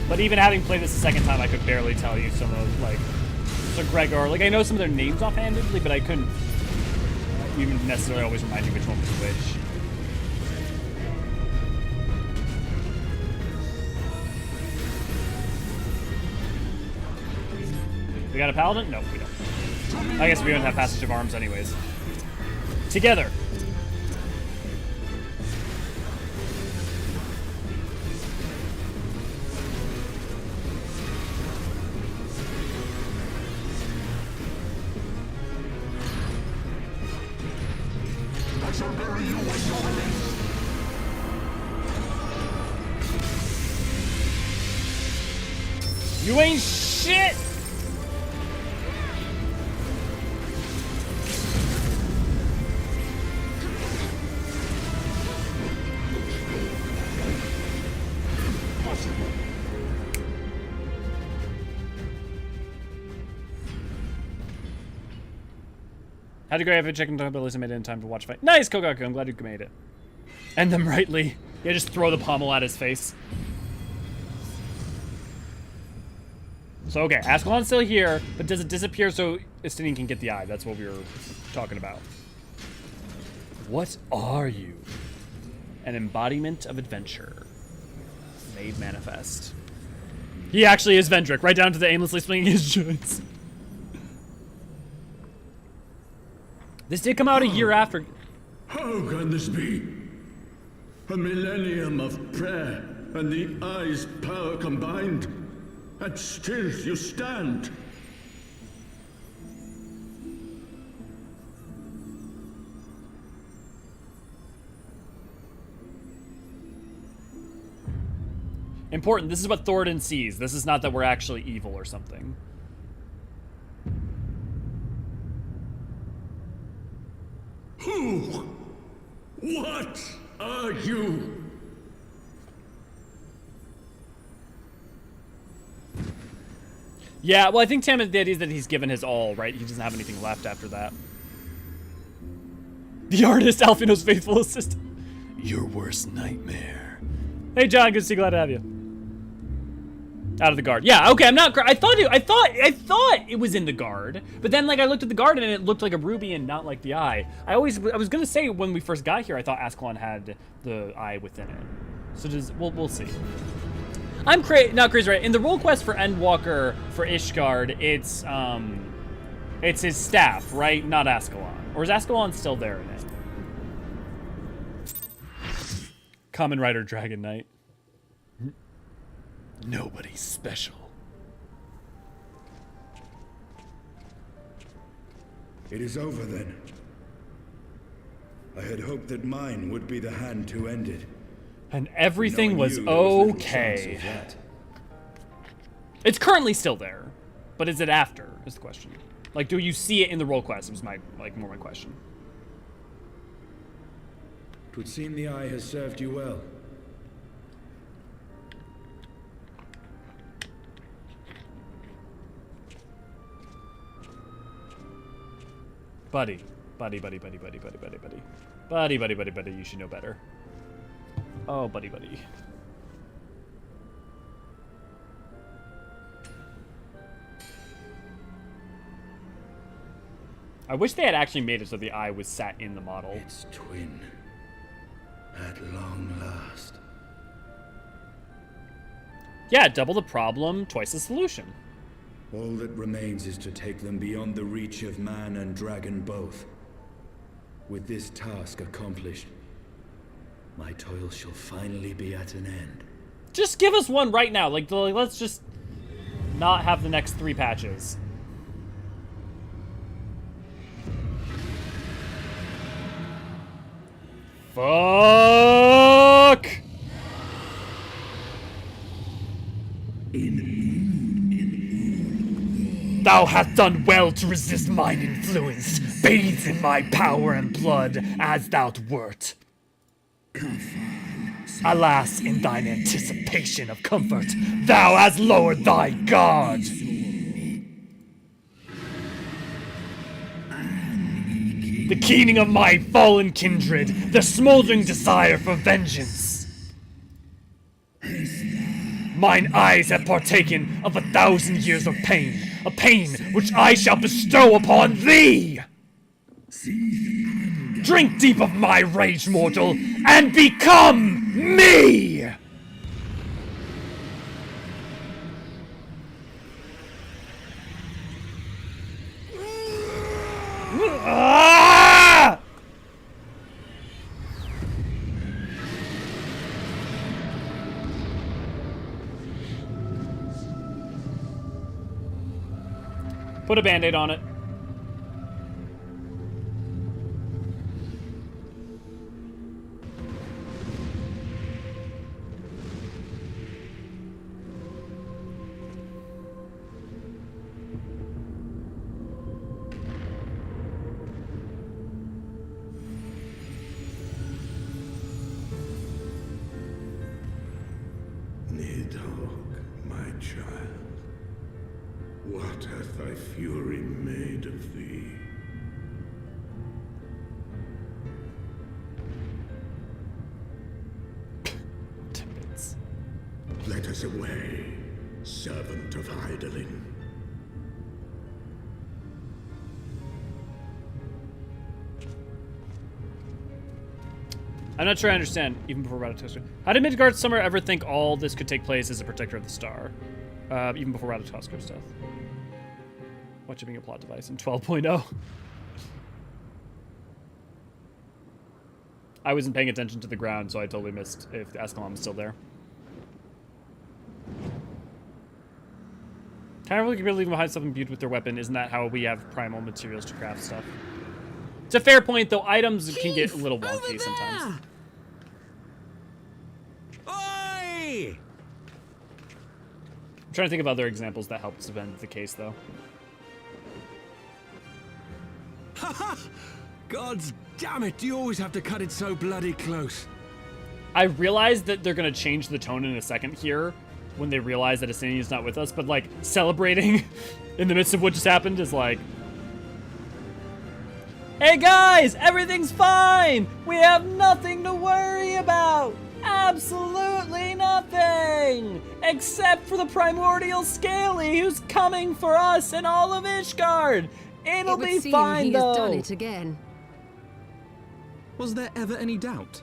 But even having played this a second time, I could barely tell you some of like Sir Gregor. Like I know some of their names offhandedly, but I couldn't even necessarily always remind you which one was which. We got a paladin? No, we don't. I guess we don't have passage of arms anyways. Together. I shall bury you with your release. You ain't shit! How'd you go? Have a check and abilities and made it in time to watch fight. Nice, Kogaku. I'm glad you made it. End them rightly. Yeah, just throw the pommel at his face. So, okay, Ascalon's still here, but does it disappear so Estinian can get the eye? That's what we were talking about. What are you? An embodiment of adventure. Made manifest. He actually is Vendrick, right down to the aimlessly swinging his joints. This did come out a year after. How can this be? A millennium of prayer and the eye's power combined, and still you stand. Important, this is what Thoradin sees. This is not that we're actually evil or something. Who? What are you? Yeah, well, I think Tam, the idea is that he's given his all, right? He doesn't have anything left after that. The artist, Alfino's faithful assistant. Your worst nightmare. Hey, John, good to see you. Glad to have you. Out of the guard. Yeah, okay, I'm not. I thought it was in the guard, but then like I looked at the guard and it looked like a ruby and not like the eye. I was gonna say when we first got here, I thought Ascalon had the eye within it. So we'll see. I'm not crazy, right? In the role quest for Endwalker for Ishgard, it's his staff, right? Not Ascalon. Or is Ascalon still there in it? Common Rider Dragon Knight. Nobody special. It is over then. I had hoped that mine would be the hand to end it. And everything was Knowing you, there was little okay. chance of that. It's currently still there, but is it after? Is the question. Like, do you see it in the role quest? Was my more my question. It would seem the eye has served you well. Buddy, you should know better. Oh, buddy. I wish they had actually made it so the eye was sat in the model. Its twin. At long last. Yeah, double the problem, twice the solution. All that remains is to take them beyond the reach of man and dragon both. With this task accomplished, my toil shall finally be at an end. Just give us one right now. Like let's just not have the next 3 patches. Fuck! Thou hast done well to resist mine influence, bathed in my power and blood as thou wert. Alas, in thine anticipation of comfort, thou hast lowered thy guard. the keening of my fallen kindred, the smoldering desire for vengeance. Mine eyes have partaken of 1,000 years of pain, a pain which I shall bestow upon thee! Drink deep of my rage, mortal, and become me! Ah! Put a band-aid on it. What hath thy fury made of thee? Let us away, servant of Hydaelyn. I'm not sure I understand, even before Ratatoskr. How did Midgard Summer ever think all this could take place as a protector of the star? Even before Ratatoskr's death. Watch it being a plot device in 12.0. I wasn't paying attention to the ground, so I totally missed if Ascalon was still there. Can't really leave behind stuff imbued with their weapon. Isn't that how we have primal materials to craft stuff? It's a fair point, though. Items can get a little wonky sometimes. Oi! I'm trying to think of other examples that help defend the case, though. Gods damn it, you always have to cut it so bloody close. I realize that they're going to change the tone in a second here when they realize that Asini's not with us, but, like, celebrating in the midst of what just happened is like, hey guys, everything's fine! We have nothing to worry about! Absolutely nothing! Except for the primordial Scaly who's coming for us and all of Ishgard! It'll be fine, he though! has done it again. Was there ever any doubt?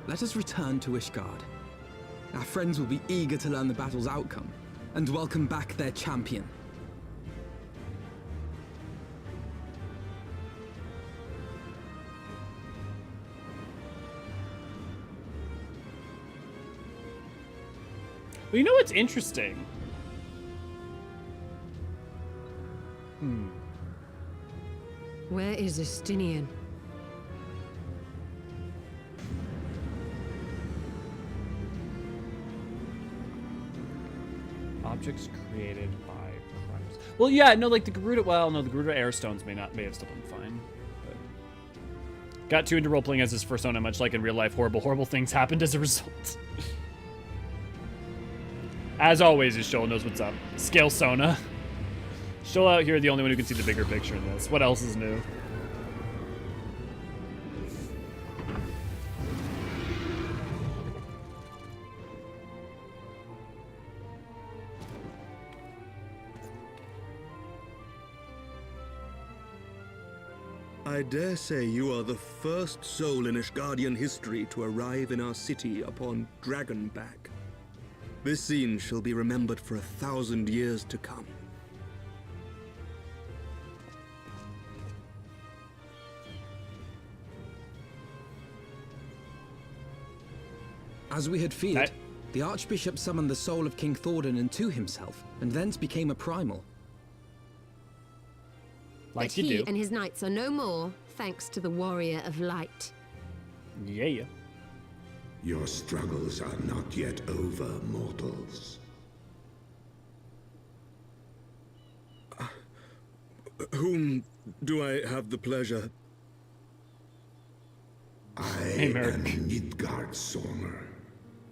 Let us return to Ishgard. Our friends will be eager to learn the battle's outcome and welcome back their champion. Well, you know what's interesting? Where is Estinian? Objects created by crimes. Well, yeah, no, like the Garuda. Well, no, the Garuda air stones may have still been fine. But got too into role playing as his persona, much like in real life. Horrible things happened as a result. As always, Ishol knows what's up. Scale Sona. Ishol out here, the only one who can see the bigger picture in this. What else is new? I dare say you are the first soul in Ishgardian history to arrive in our city upon Dragonback. This scene shall be remembered for 1,000 years to come. As we had feared, the Archbishop summoned the soul of King Thordan into himself, and thence became a primal. But he and his knights are no more, thanks to the Warrior of Light. Yeah. Your struggles are not yet over, mortals. Whom do I have the pleasure? I am Midgard Sormer.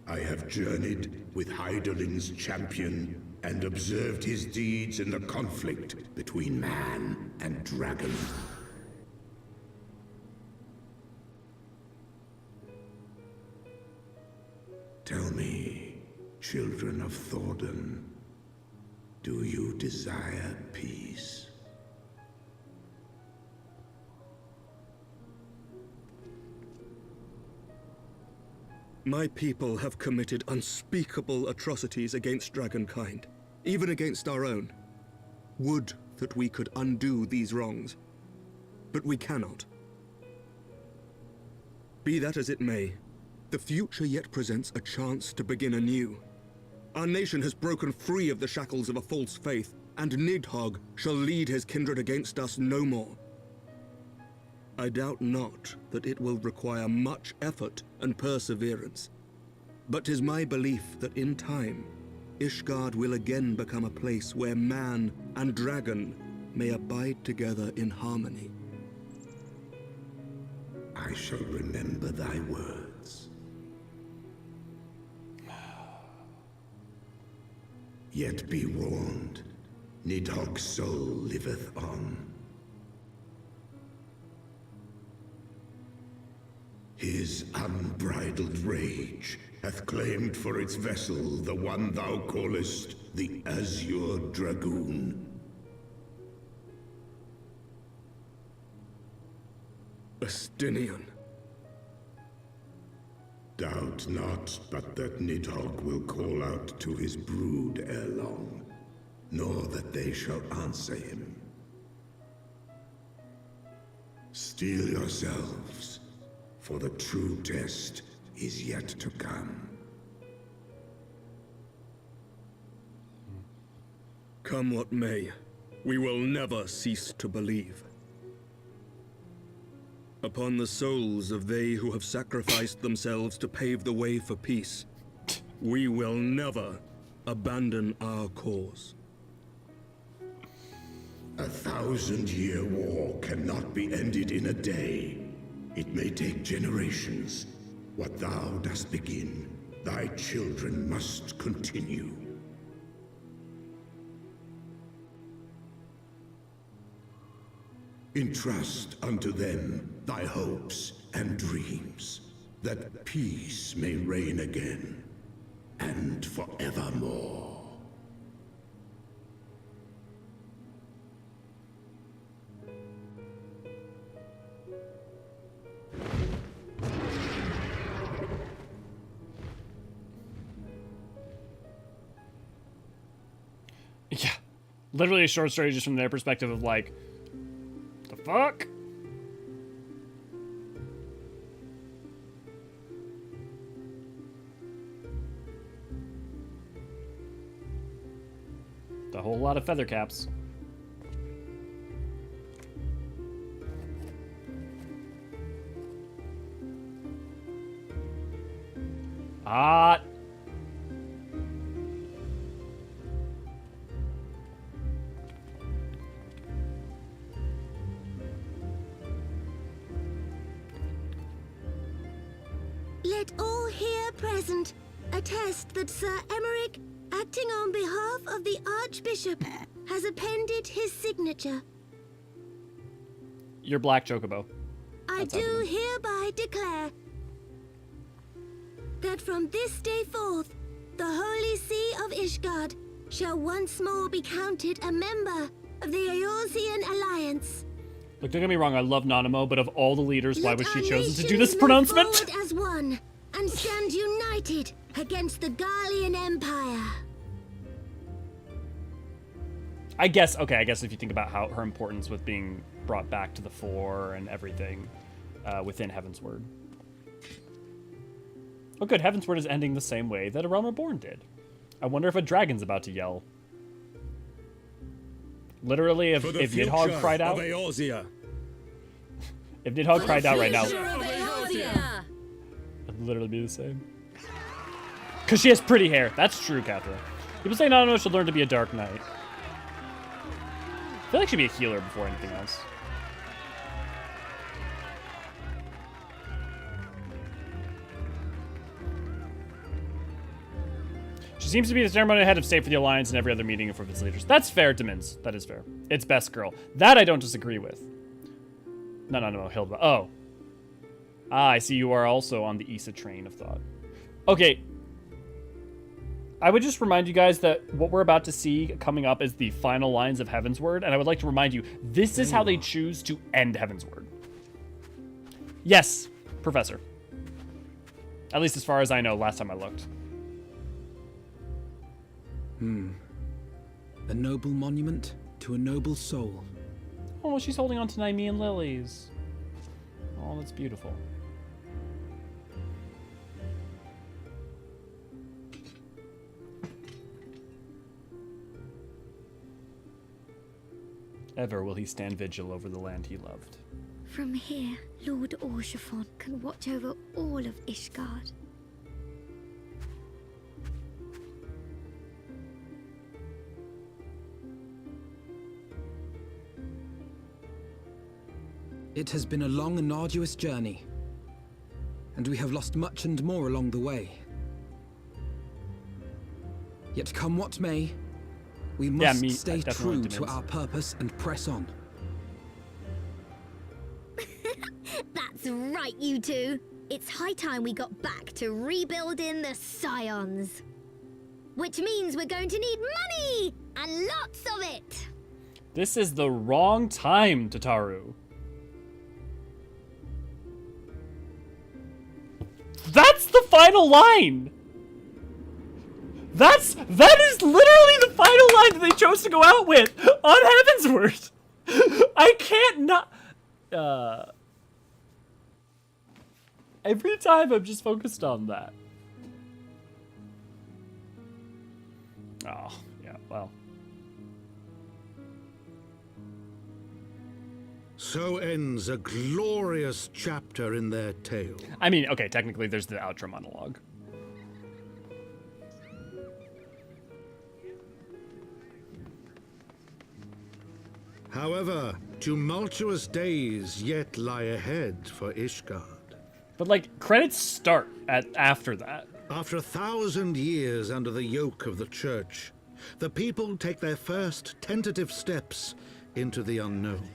I have journeyed with Hydaelyn's champion, and observed his deeds in the conflict between man and dragon. Tell me, children of Thordan, do you desire peace? My people have committed unspeakable atrocities against dragonkind, even against our own. Would that we could undo these wrongs, but we cannot. Be that as it may, the future yet presents a chance to begin anew. Our nation has broken free of the shackles of a false faith, and Nidhogg shall lead his kindred against us no more. I doubt not that it will require much effort and perseverance, but 'tis my belief that in time, Ishgard will again become a place where man and dragon may abide together in harmony. I shall remember thy words. Yet be warned, Nidhogg's soul liveth on. His unbridled rage hath claimed for its vessel the one thou callest the Azure Dragoon. Estinian. Doubt not but that Nidhogg will call out to his brood ere long, nor that they shall answer him. Steel yourselves, for the true test is yet to come. Come what may, we will never cease to believe. Upon the souls of they who have sacrificed themselves to pave the way for peace, we will never abandon our cause. 1,000-year war cannot be ended in a day. It may take generations. What thou dost begin, thy children must continue. Entrust unto them thy hopes and dreams, that peace may reign again, and forevermore. Yeah, literally a short story just from their perspective of like, the fuck? A whole lot of feather caps. Ah. Let all here present attest that Sir Emmerich, acting on behalf of the Archbishop, has appended his signature. Your black chocobo. I do hereby declare that from this day forth, the Holy See of Ishgard shall once more be counted a member of the Eorzean Alliance. Look, don't get me wrong, I love Nanamo, but of all the leaders, why was she chosen to do this move pronouncement? forward as one and stand united against the Garlean Empire. I guess if you think about how her importance with being brought back to the fore and everything within Heavensward. Oh good, Heavensward is ending the same way that A Realm Reborn did. I wonder if a dragon's about to yell. Literally, if Nidhogg cried out... Eorzea. If Nidhogg cried out right now... Eorzea. It'd literally be the same. Because she has pretty hair. That's true, Catherine. People say Nanamo should learn to be a Dark Knight. I feel like she'd be a healer before anything else. She's seems to be the ceremonial head of state for the Alliance and every other meeting for its leaders. That's fair, Demins. That is fair. It's best girl. That I don't disagree with. No, Hilda. Oh. Ah, I see you are also on the Issa train of thought. Okay. I would just remind you guys that what we're about to see coming up is the final lines of Heavensward, and I would like to remind you, this is how they choose to end Heavensward. Yes, Professor. At least as far as I know, last time I looked. A noble monument to a noble soul. Oh, she's holding on to Nymean lilies. Oh, that's beautiful. Ever will he stand vigil over the land he loved. From here, Lord Eorzean can watch over all of Ishgard. It has been a long and arduous journey, and we have lost much and more along the way. Yet come what may, we must stay true to our purpose and press on. That's right, you two. It's high time we got back to rebuilding the Scions. Which means we're going to need money! And lots of it! This is the wrong time, Tataru. That's the final line! That is literally the final line that they chose to go out with on Heavensward! I can't not... Every time I'm just focused on that. Oh, yeah, well. So ends a glorious chapter in their tale. I mean, okay, technically there's the outro monologue. However, tumultuous days yet lie ahead for Ishgard. But, like, credits start after that. After 1,000 years under the yoke of the Church, the people take their first tentative steps into the unknown.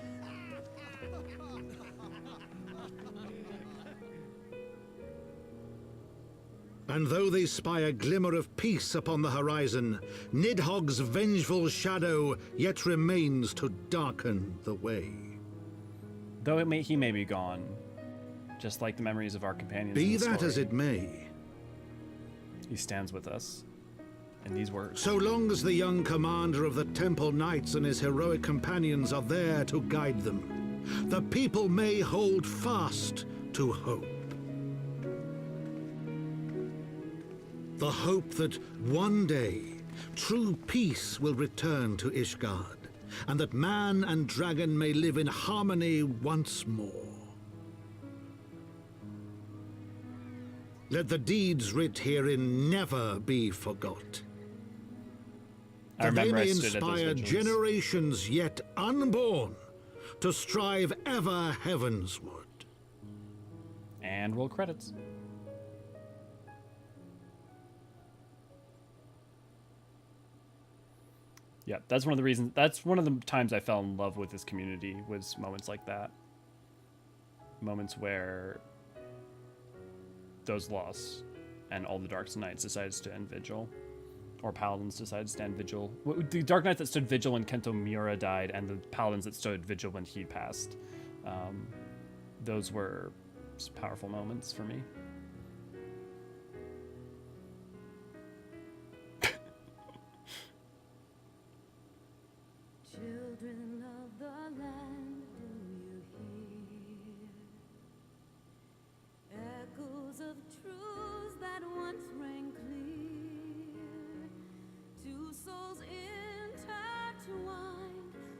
And though they spy a glimmer of peace upon the horizon, Nidhogg's vengeful shadow yet remains to darken the way. Though he may be gone, just like the memories of our companions. Be in the that story, as it may, he stands with us in these words. So long as the young commander of the Temple Knights and his heroic companions are there to guide them, the people may hold fast to hope. The hope that one day true peace will return to Ishgard, and that man and dragon may live in harmony once more. Let the deeds writ herein never be forgot. That they may inspire generations yet unborn to strive ever heavensward. And roll credits. Yeah, that's one of the reasons. That's one of the times I fell in love with this community, was moments like that. Moments where those lost and all the Dark Knights decided to end vigil. Or Paladins decided to stand vigil. The Dark Knights that stood vigil when Kento Miura died, and the Paladins that stood vigil when he passed. Those were just powerful moments for me. Children of the land, do you hear? Echoes of truths that once rang clear. Two souls intertwined,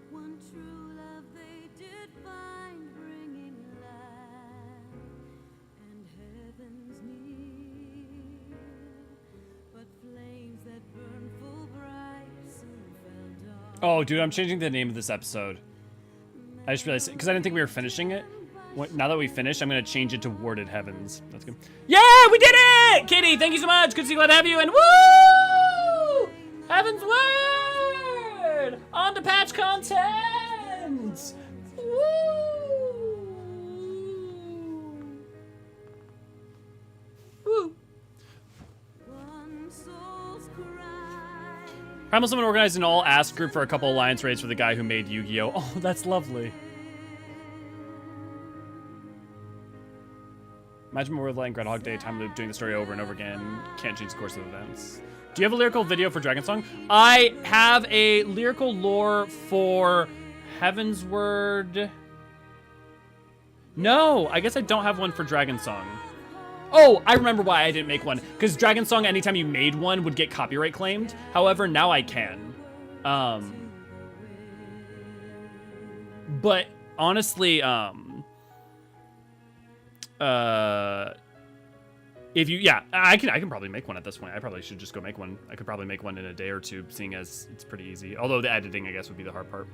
one true love they did find, bringing light and heavens near. But flames that burn full bright soon fell dark. Oh, dude, I'm changing the name of this episode. I just realized, because I didn't think we were finishing it. Now that we finished, I'm going to change it to Warded Heavens. That's good. Yeah, we did it! Kitty, thank you so much. Good to see you. Glad to have you. And woo! Heavensward! On to patch content! Woo! Woo! Primal Summon organized an all-ask group for a couple alliance raids for the guy who made Yu-Gi-Oh! Oh, that's lovely. Imagine more with letting Groundhog Day time loop doing the story over and over again. Can't change the course of events. Do you have a lyrical video for Dragonsong? I have a lyrical lore for Heavensward. No, I guess I don't have one for Dragonsong. Oh, I remember why I didn't make one. Because Dragonsong, anytime you made one, would get copyright claimed. However, now I can. But honestly, if you, yeah, I can probably make one at this point. I probably should just go make one. I could probably make one in a day or two, seeing as it's pretty easy. Although the editing, I guess, would be the hard part.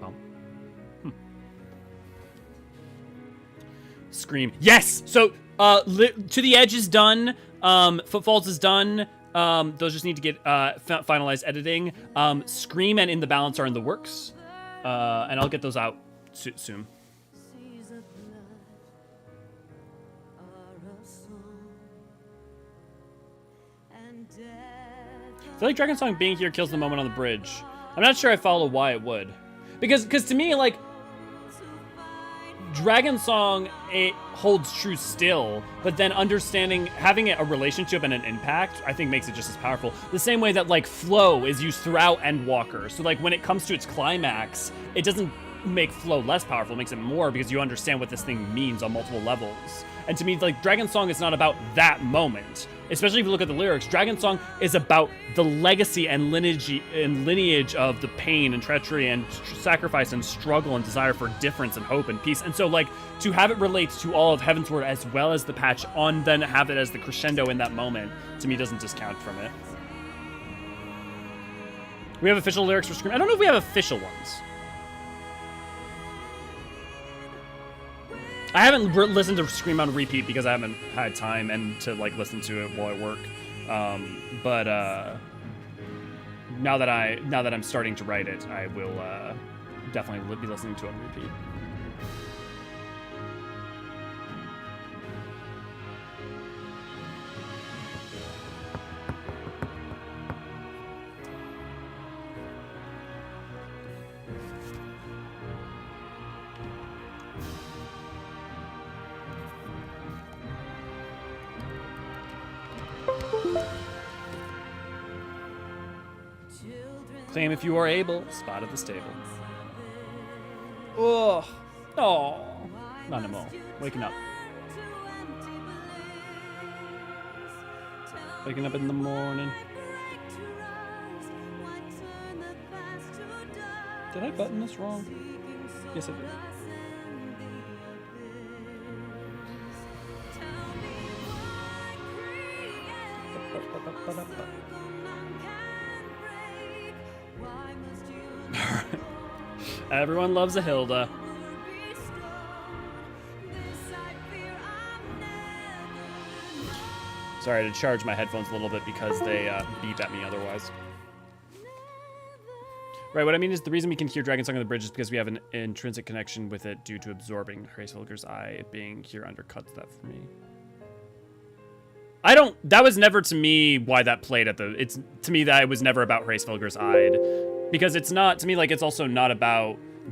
Oh. Scream. Yes! So, To the Edge is done. Footfalls is done. Those just need to get finalized editing. Scream and In the Balance are in the works. And I'll get those out soon. I feel like Dragonsong being here kills the moment on the bridge. I'm not sure I follow why it would. Because to me, like, Dragonsong, it holds true still, but then understanding, having a relationship and an impact, I think makes it just as powerful. The same way that, like, flow is used throughout Endwalker. So, like, when it comes to its climax, it doesn't make flow less powerful, it makes it more because you understand what this thing means on multiple levels. And to me, like, Dragonsong is not about that moment. Especially if you look at the lyrics, Dragonsong is about the legacy and lineage of the pain and treachery and sacrifice and struggle and desire for difference and hope and peace. And so, like, to have it relate to all of Heavensward as well as the patch on, then have it as the crescendo in that moment, to me doesn't discount from it. We have official lyrics for Scream. I don't know if we have official ones. I haven't listened to Scream on repeat because I haven't had time and to, like, listen to it while I work. But now that I'm starting to write it, I will definitely be listening to it on repeat. Claim if you are able. Spot at the stable. Oh, not no more. Waking up. Waking up in the morning. Did I button this wrong? Yes, I did. Everyone loves a Hilda. Sorry, I had to charge my headphones a little bit because they beep at me otherwise. Right, what I mean is the reason we can hear Dragonsong on the bridge is because we have an intrinsic connection with it due to absorbing Hraesvelgur's eye. It being here undercuts that for me. That was never to me why that played at the, to me that it was never about Hraesvelgur's eye. Because it's not, to me, like, it's also not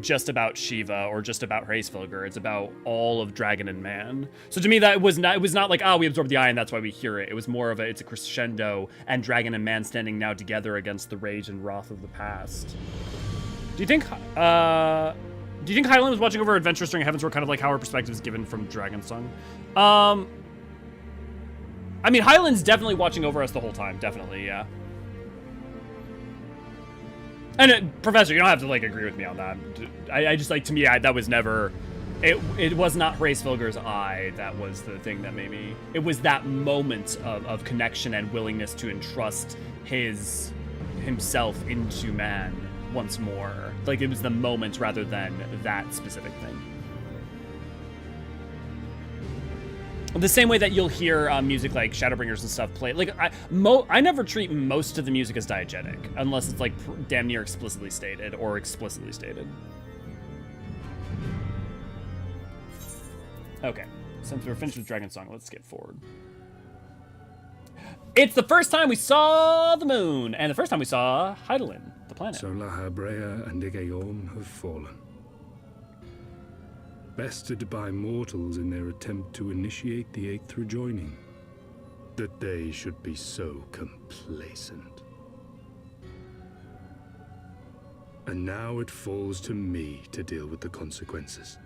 just about Shiva or just about Hraesvelgur. It's about all of Dragon and Man. So to me, that it was not like, we absorbed the eye and that's why we hear it. It was more of it's a crescendo and Dragon and Man standing now together against the rage and wrath of the past. Do you think Hydaelyn was watching over Adventures during Heavensward, kind of like how her perspective is given from Dragonsong? I mean, Hydaelyn's definitely watching over us the whole time. Definitely, yeah. And Professor, you don't have to, like, agree with me on that. I just, like, to me, that was never, it was not Hraesvelgur's eye that was the thing that made me, it was that moment of connection and willingness to entrust himself into man once more. Like, it was the moment rather than that specific thing. The same way that you'll hear music like Shadowbringers and stuff play. Like, I never treat most of the music as diegetic, unless it's like damn near explicitly stated or explicitly stated. Okay, since we're finished with Dragon Song, let's skip forward. It's the first time we saw the moon, and the first time we saw Hydaelyn, the planet. So Lahabrea and Eorzean have fallen. Bested by mortals in their attempt to initiate the Eighth Rejoining. That they should be so complacent. And now it falls to me to deal with the consequences.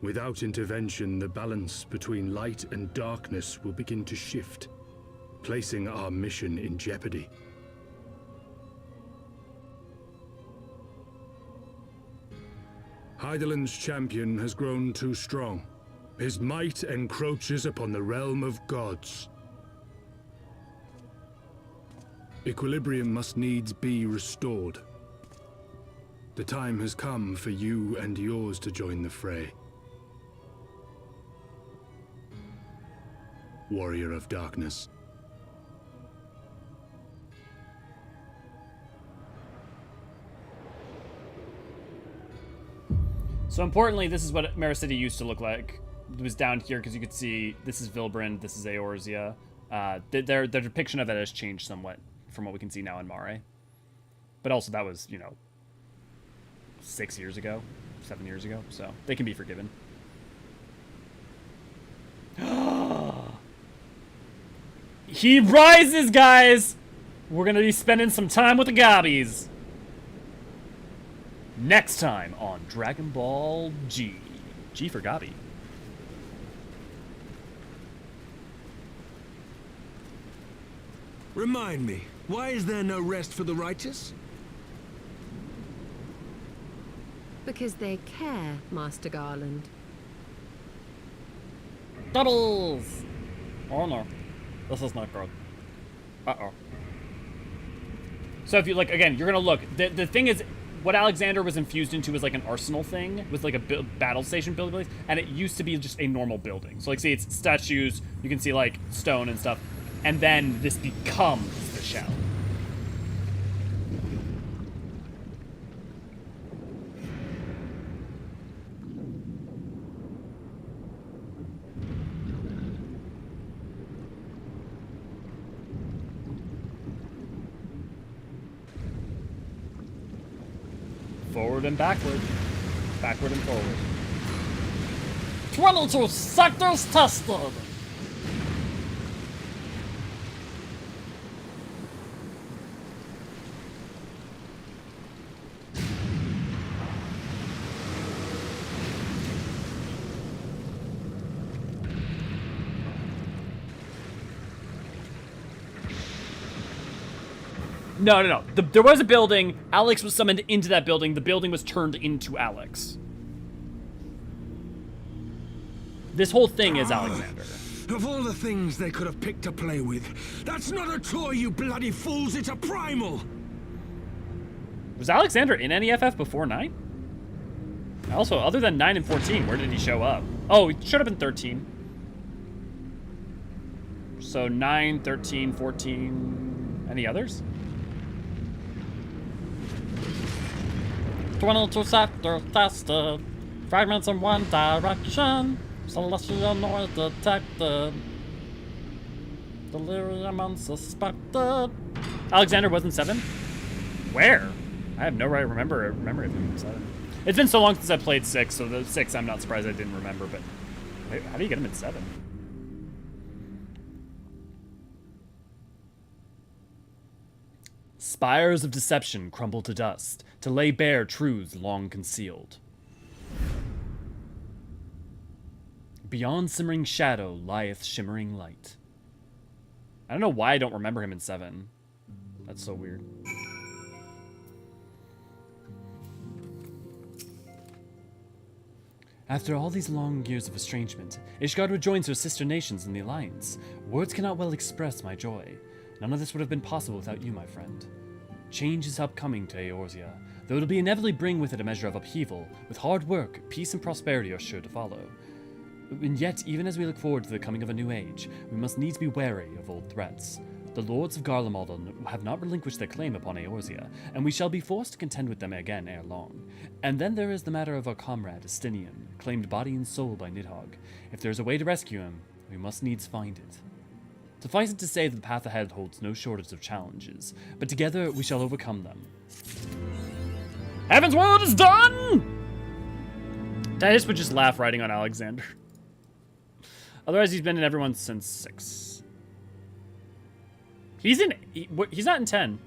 Without intervention, the balance between light and darkness will begin to shift, placing our mission in jeopardy. Hydaelyn's champion has grown too strong. His might encroaches upon the realm of gods. Equilibrium must needs be restored. The time has come for you and yours to join the fray. Warrior of Darkness. So importantly, this is what Mara City used to look like. It was down here because you could see this is Vilbrand, this is Eorzea. Their depiction of it has changed somewhat from what we can see now in Mare. But also that was, you know, 6 years ago, 7 years ago, so they can be forgiven. He rises, guys! We're gonna be spending some time with the gobbies. Next time on Dragon Ball G. G for Gabi. Remind me, why is there no rest for the righteous? Because they care, Master Garland. Doubles! Oh no. This is not good. Uh-oh. So if you, like, again, you're gonna look. The thing is, what Alexander was infused into was like an arsenal thing, was like a battle station building place, and it used to be just a normal building. So like, see, it's statues, you can see like stone and stuff, and then this becomes the shell. Forward and backward. Backward and forward. 22 sectors tested! No. There was a building. Alex was summoned into that building. The building was turned into Alex. This whole thing is Alexander. Of all the things they could have picked to play with, that's not a toy, you bloody fools, it's a primal! Was Alexander in any FF before 9? Also, other than 9 and 14, where did he show up? Oh, he showed up in 13. So 9, 13, 14... Any others? 22 sectors tested. Fragments in one direction. Celestial noise detected. Delirium unsuspected. Alexander wasn't 7? Where? I have no right remember if he was 7. It's been so long since I played 6, so the 6 I'm not surprised I didn't remember, but wait, how do you get him in 7? Spires of deception crumble to dust, to lay bare truths long concealed. Beyond simmering shadow lieth shimmering light. I don't know why I don't remember him in 7. That's so weird. After all these long years of estrangement, Ishgard rejoins her sister nations in the Alliance. Words cannot well express my joy. None of this would have been possible without you, my friend. Change is upcoming to Eorzea, though it'll be inevitably bring with it a measure of upheaval. With hard work, peace and prosperity are sure to follow. And yet, even as we look forward to the coming of a new age, we must needs be wary of old threats. The lords of Garlemald have not relinquished their claim upon Eorzea, and we shall be forced to contend with them again ere long. And then there is the matter of our comrade, Estinian, claimed body and soul by Nidhogg. If there is a way to rescue him, we must needs find it. Suffice it to say that the path ahead holds no shortage of challenges, but together we shall overcome them. Heavensward is done! Titus would just laugh writing on Alexander. Otherwise, he's been in everyone since 6. He's not in 10.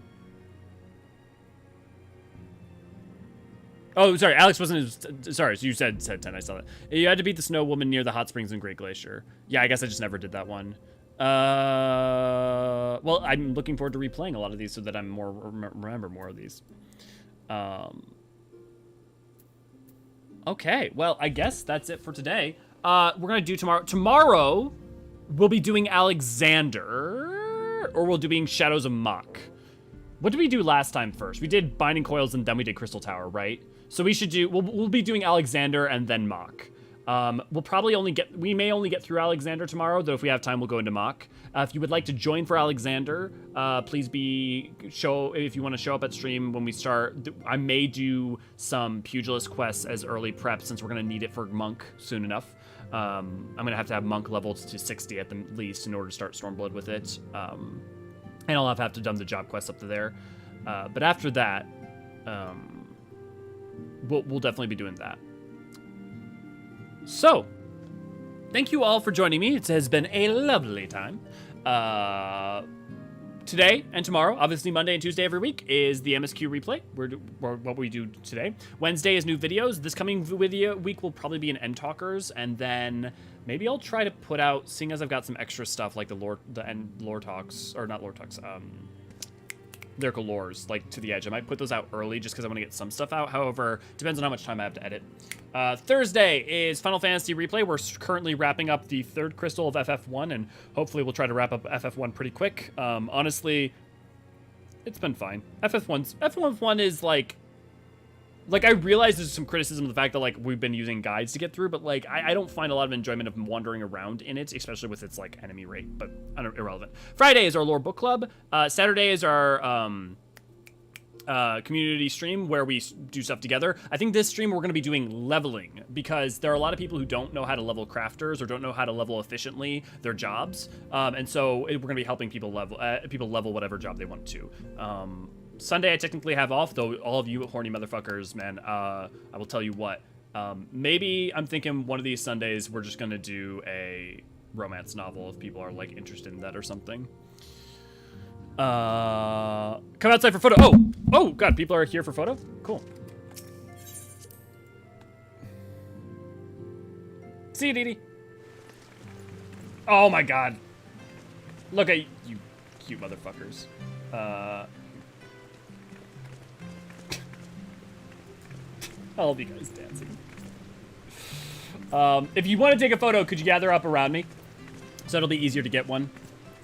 Oh, sorry, Alex wasn't. Sorry, so you said 10. I saw that. You had to beat the snow woman near the hot springs in Great Glacier. Yeah, I guess I just never did that one. Well, I'm looking forward to replaying a lot of these so that I'm more remember more of these. Okay, well, I guess that's it for today. We're gonna do tomorrow. Tomorrow, we'll be doing Alexander, or we'll be doing Shadows of Mach. What did we do last time first? We did Binding Coils and then we did Crystal Tower, right? So we should do. We'll be doing Alexander and then Mach. We'll probably we may only get through Alexander tomorrow, though if we have time, we'll go into Mach. If you would like to join for Alexander, please if you want to show up at stream when we start. I may do some Pugilist quests as early prep since we're going to need it for Monk soon enough. I'm going to have Monk leveled to 60 at the least in order to start Stormblood with it. And I'll have to done the job quest up to there. But after that, we'll definitely be doing that. So, thank you all for joining me. It has been a lovely time. Today and tomorrow, obviously Monday and Tuesday every week, is the MSQ replay. What we do today. Wednesday is new videos. This coming week will probably be an End Talkers, and then maybe I'll try to put out, seeing as I've got some extra stuff like the End Lore Talks, or not Lore Talks, Lyrical Lores, like To the Edge. I might put those out early just because I want to get some stuff out. However, depends on how much time I have to edit. Thursday is Final Fantasy Replay. We're currently wrapping up the 3rd crystal of FF1, and hopefully we'll try to wrap up FF1 pretty quick. Honestly, it's been fine. FF1 is like I realize there's some criticism of the fact that like we've been using guides to get through, but like I don't find a lot of enjoyment of wandering around in it, especially with its like enemy rate, but irrelevant. Friday is our lore book club. Saturday is our community stream where we do stuff together. I think this stream we're going to be doing leveling because there are a lot of people who don't know how to level crafters or don't know how to level efficiently their jobs, and so we're going to be helping people level whatever job they want to. Sunday I technically have off, though all of you horny motherfuckers, man, I will tell you what. Maybe I'm thinking one of these Sundays we're just going to do a romance novel if people are like interested in that or something. Come outside for photo. Oh god, people are here for photo? Cool. See you, Dee Dee. Oh my god. Look at you cute motherfuckers. All of you guys dancing. If you want to take a photo, could you gather up around me? So it'll be easier to get one.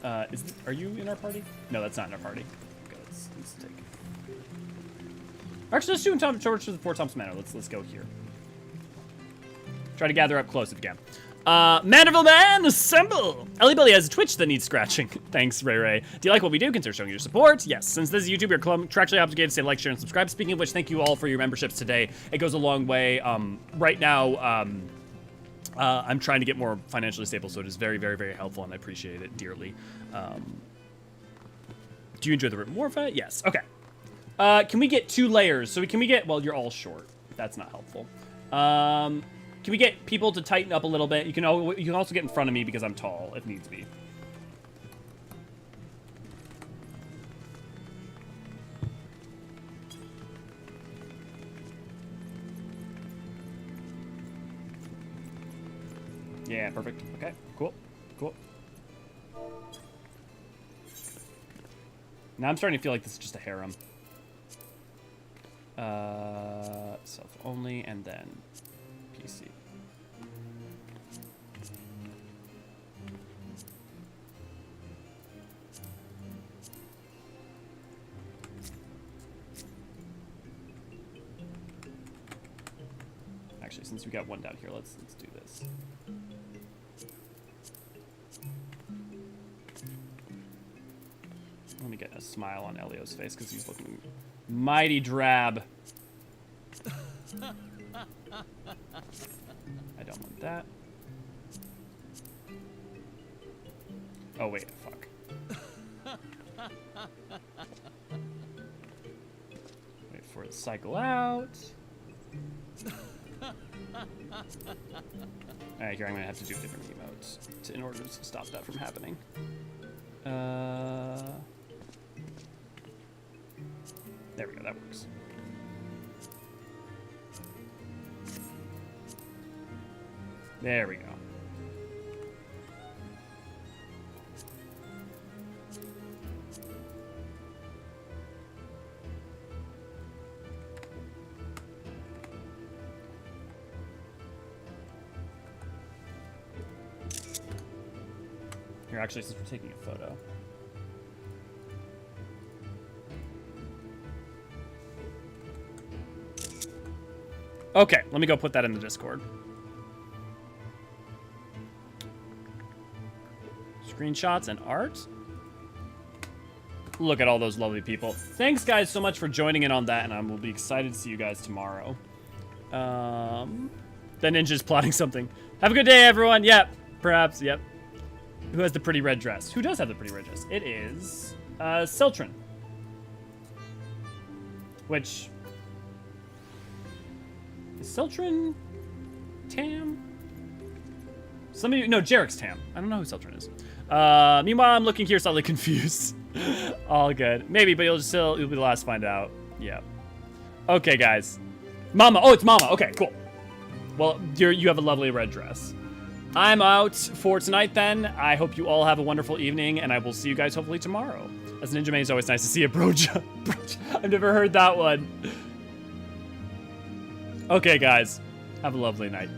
Are you in our party? No, that's not in our party. Okay, let's take it. Actually, let's do a torch to the Fort Thompson Manor. Let's go here. Try to gather up close if you can. Manderville Man, assemble! Ellie Billy has a Twitch that needs scratching. Thanks, Ray Ray. Do you like what we do? Consider showing your support. Yes, since this is YouTube, you're contractually obligated to say like, share, and subscribe. Speaking of which, thank you all for your memberships today. It goes a long way. Right now, I'm trying to get more financially stable, so it is very, very, very helpful, and I appreciate it dearly. Do you enjoy the Rip Morpha? Yes. Okay. Can we get 2 layers? So can we get... Well, you're all short. That's not helpful. Can we get people to tighten up a little bit? You can also get in front of me because I'm tall, if needs be. Yeah, perfect. Okay, cool. Now I'm starting to feel like this is just a harem. Self only, and then PC. Actually, actually, since we got one down here, let's do this. Let me get a smile on Elio's face because he's looking mighty drab. I don't want that. Oh wait, fuck. Wait for it to cycle out. Alright, here I'm gonna have to do different emotes in order to stop that from happening. There we go, that works. There we go. Here, actually, since we're taking a photo. Okay, let me go put that in the Discord. Screenshots and art. Look at all those lovely people. Thanks, guys, so much for joining in on that, and I will be excited to see you guys tomorrow. The ninja's plotting something. Have a good day, everyone. Yep, perhaps, yep. Who has the pretty red dress? Who does have the pretty red dress? It is Seltrin. Which... Is Seltrin Tam? Some of you... No, Jarek's Tam. I don't know who Seltrin is. Meanwhile, I'm looking here slightly confused. All good. Maybe, but you'll be the last to find out. Yeah. Okay, guys. Mama. Oh, it's Mama. Okay, cool. Well, you have a lovely red dress. I'm out for tonight then. I hope you all have a wonderful evening, and I will see you guys hopefully tomorrow. As Ninja Main, it's always nice to see a broja. I've never heard that one. Okay, guys. Have a lovely night.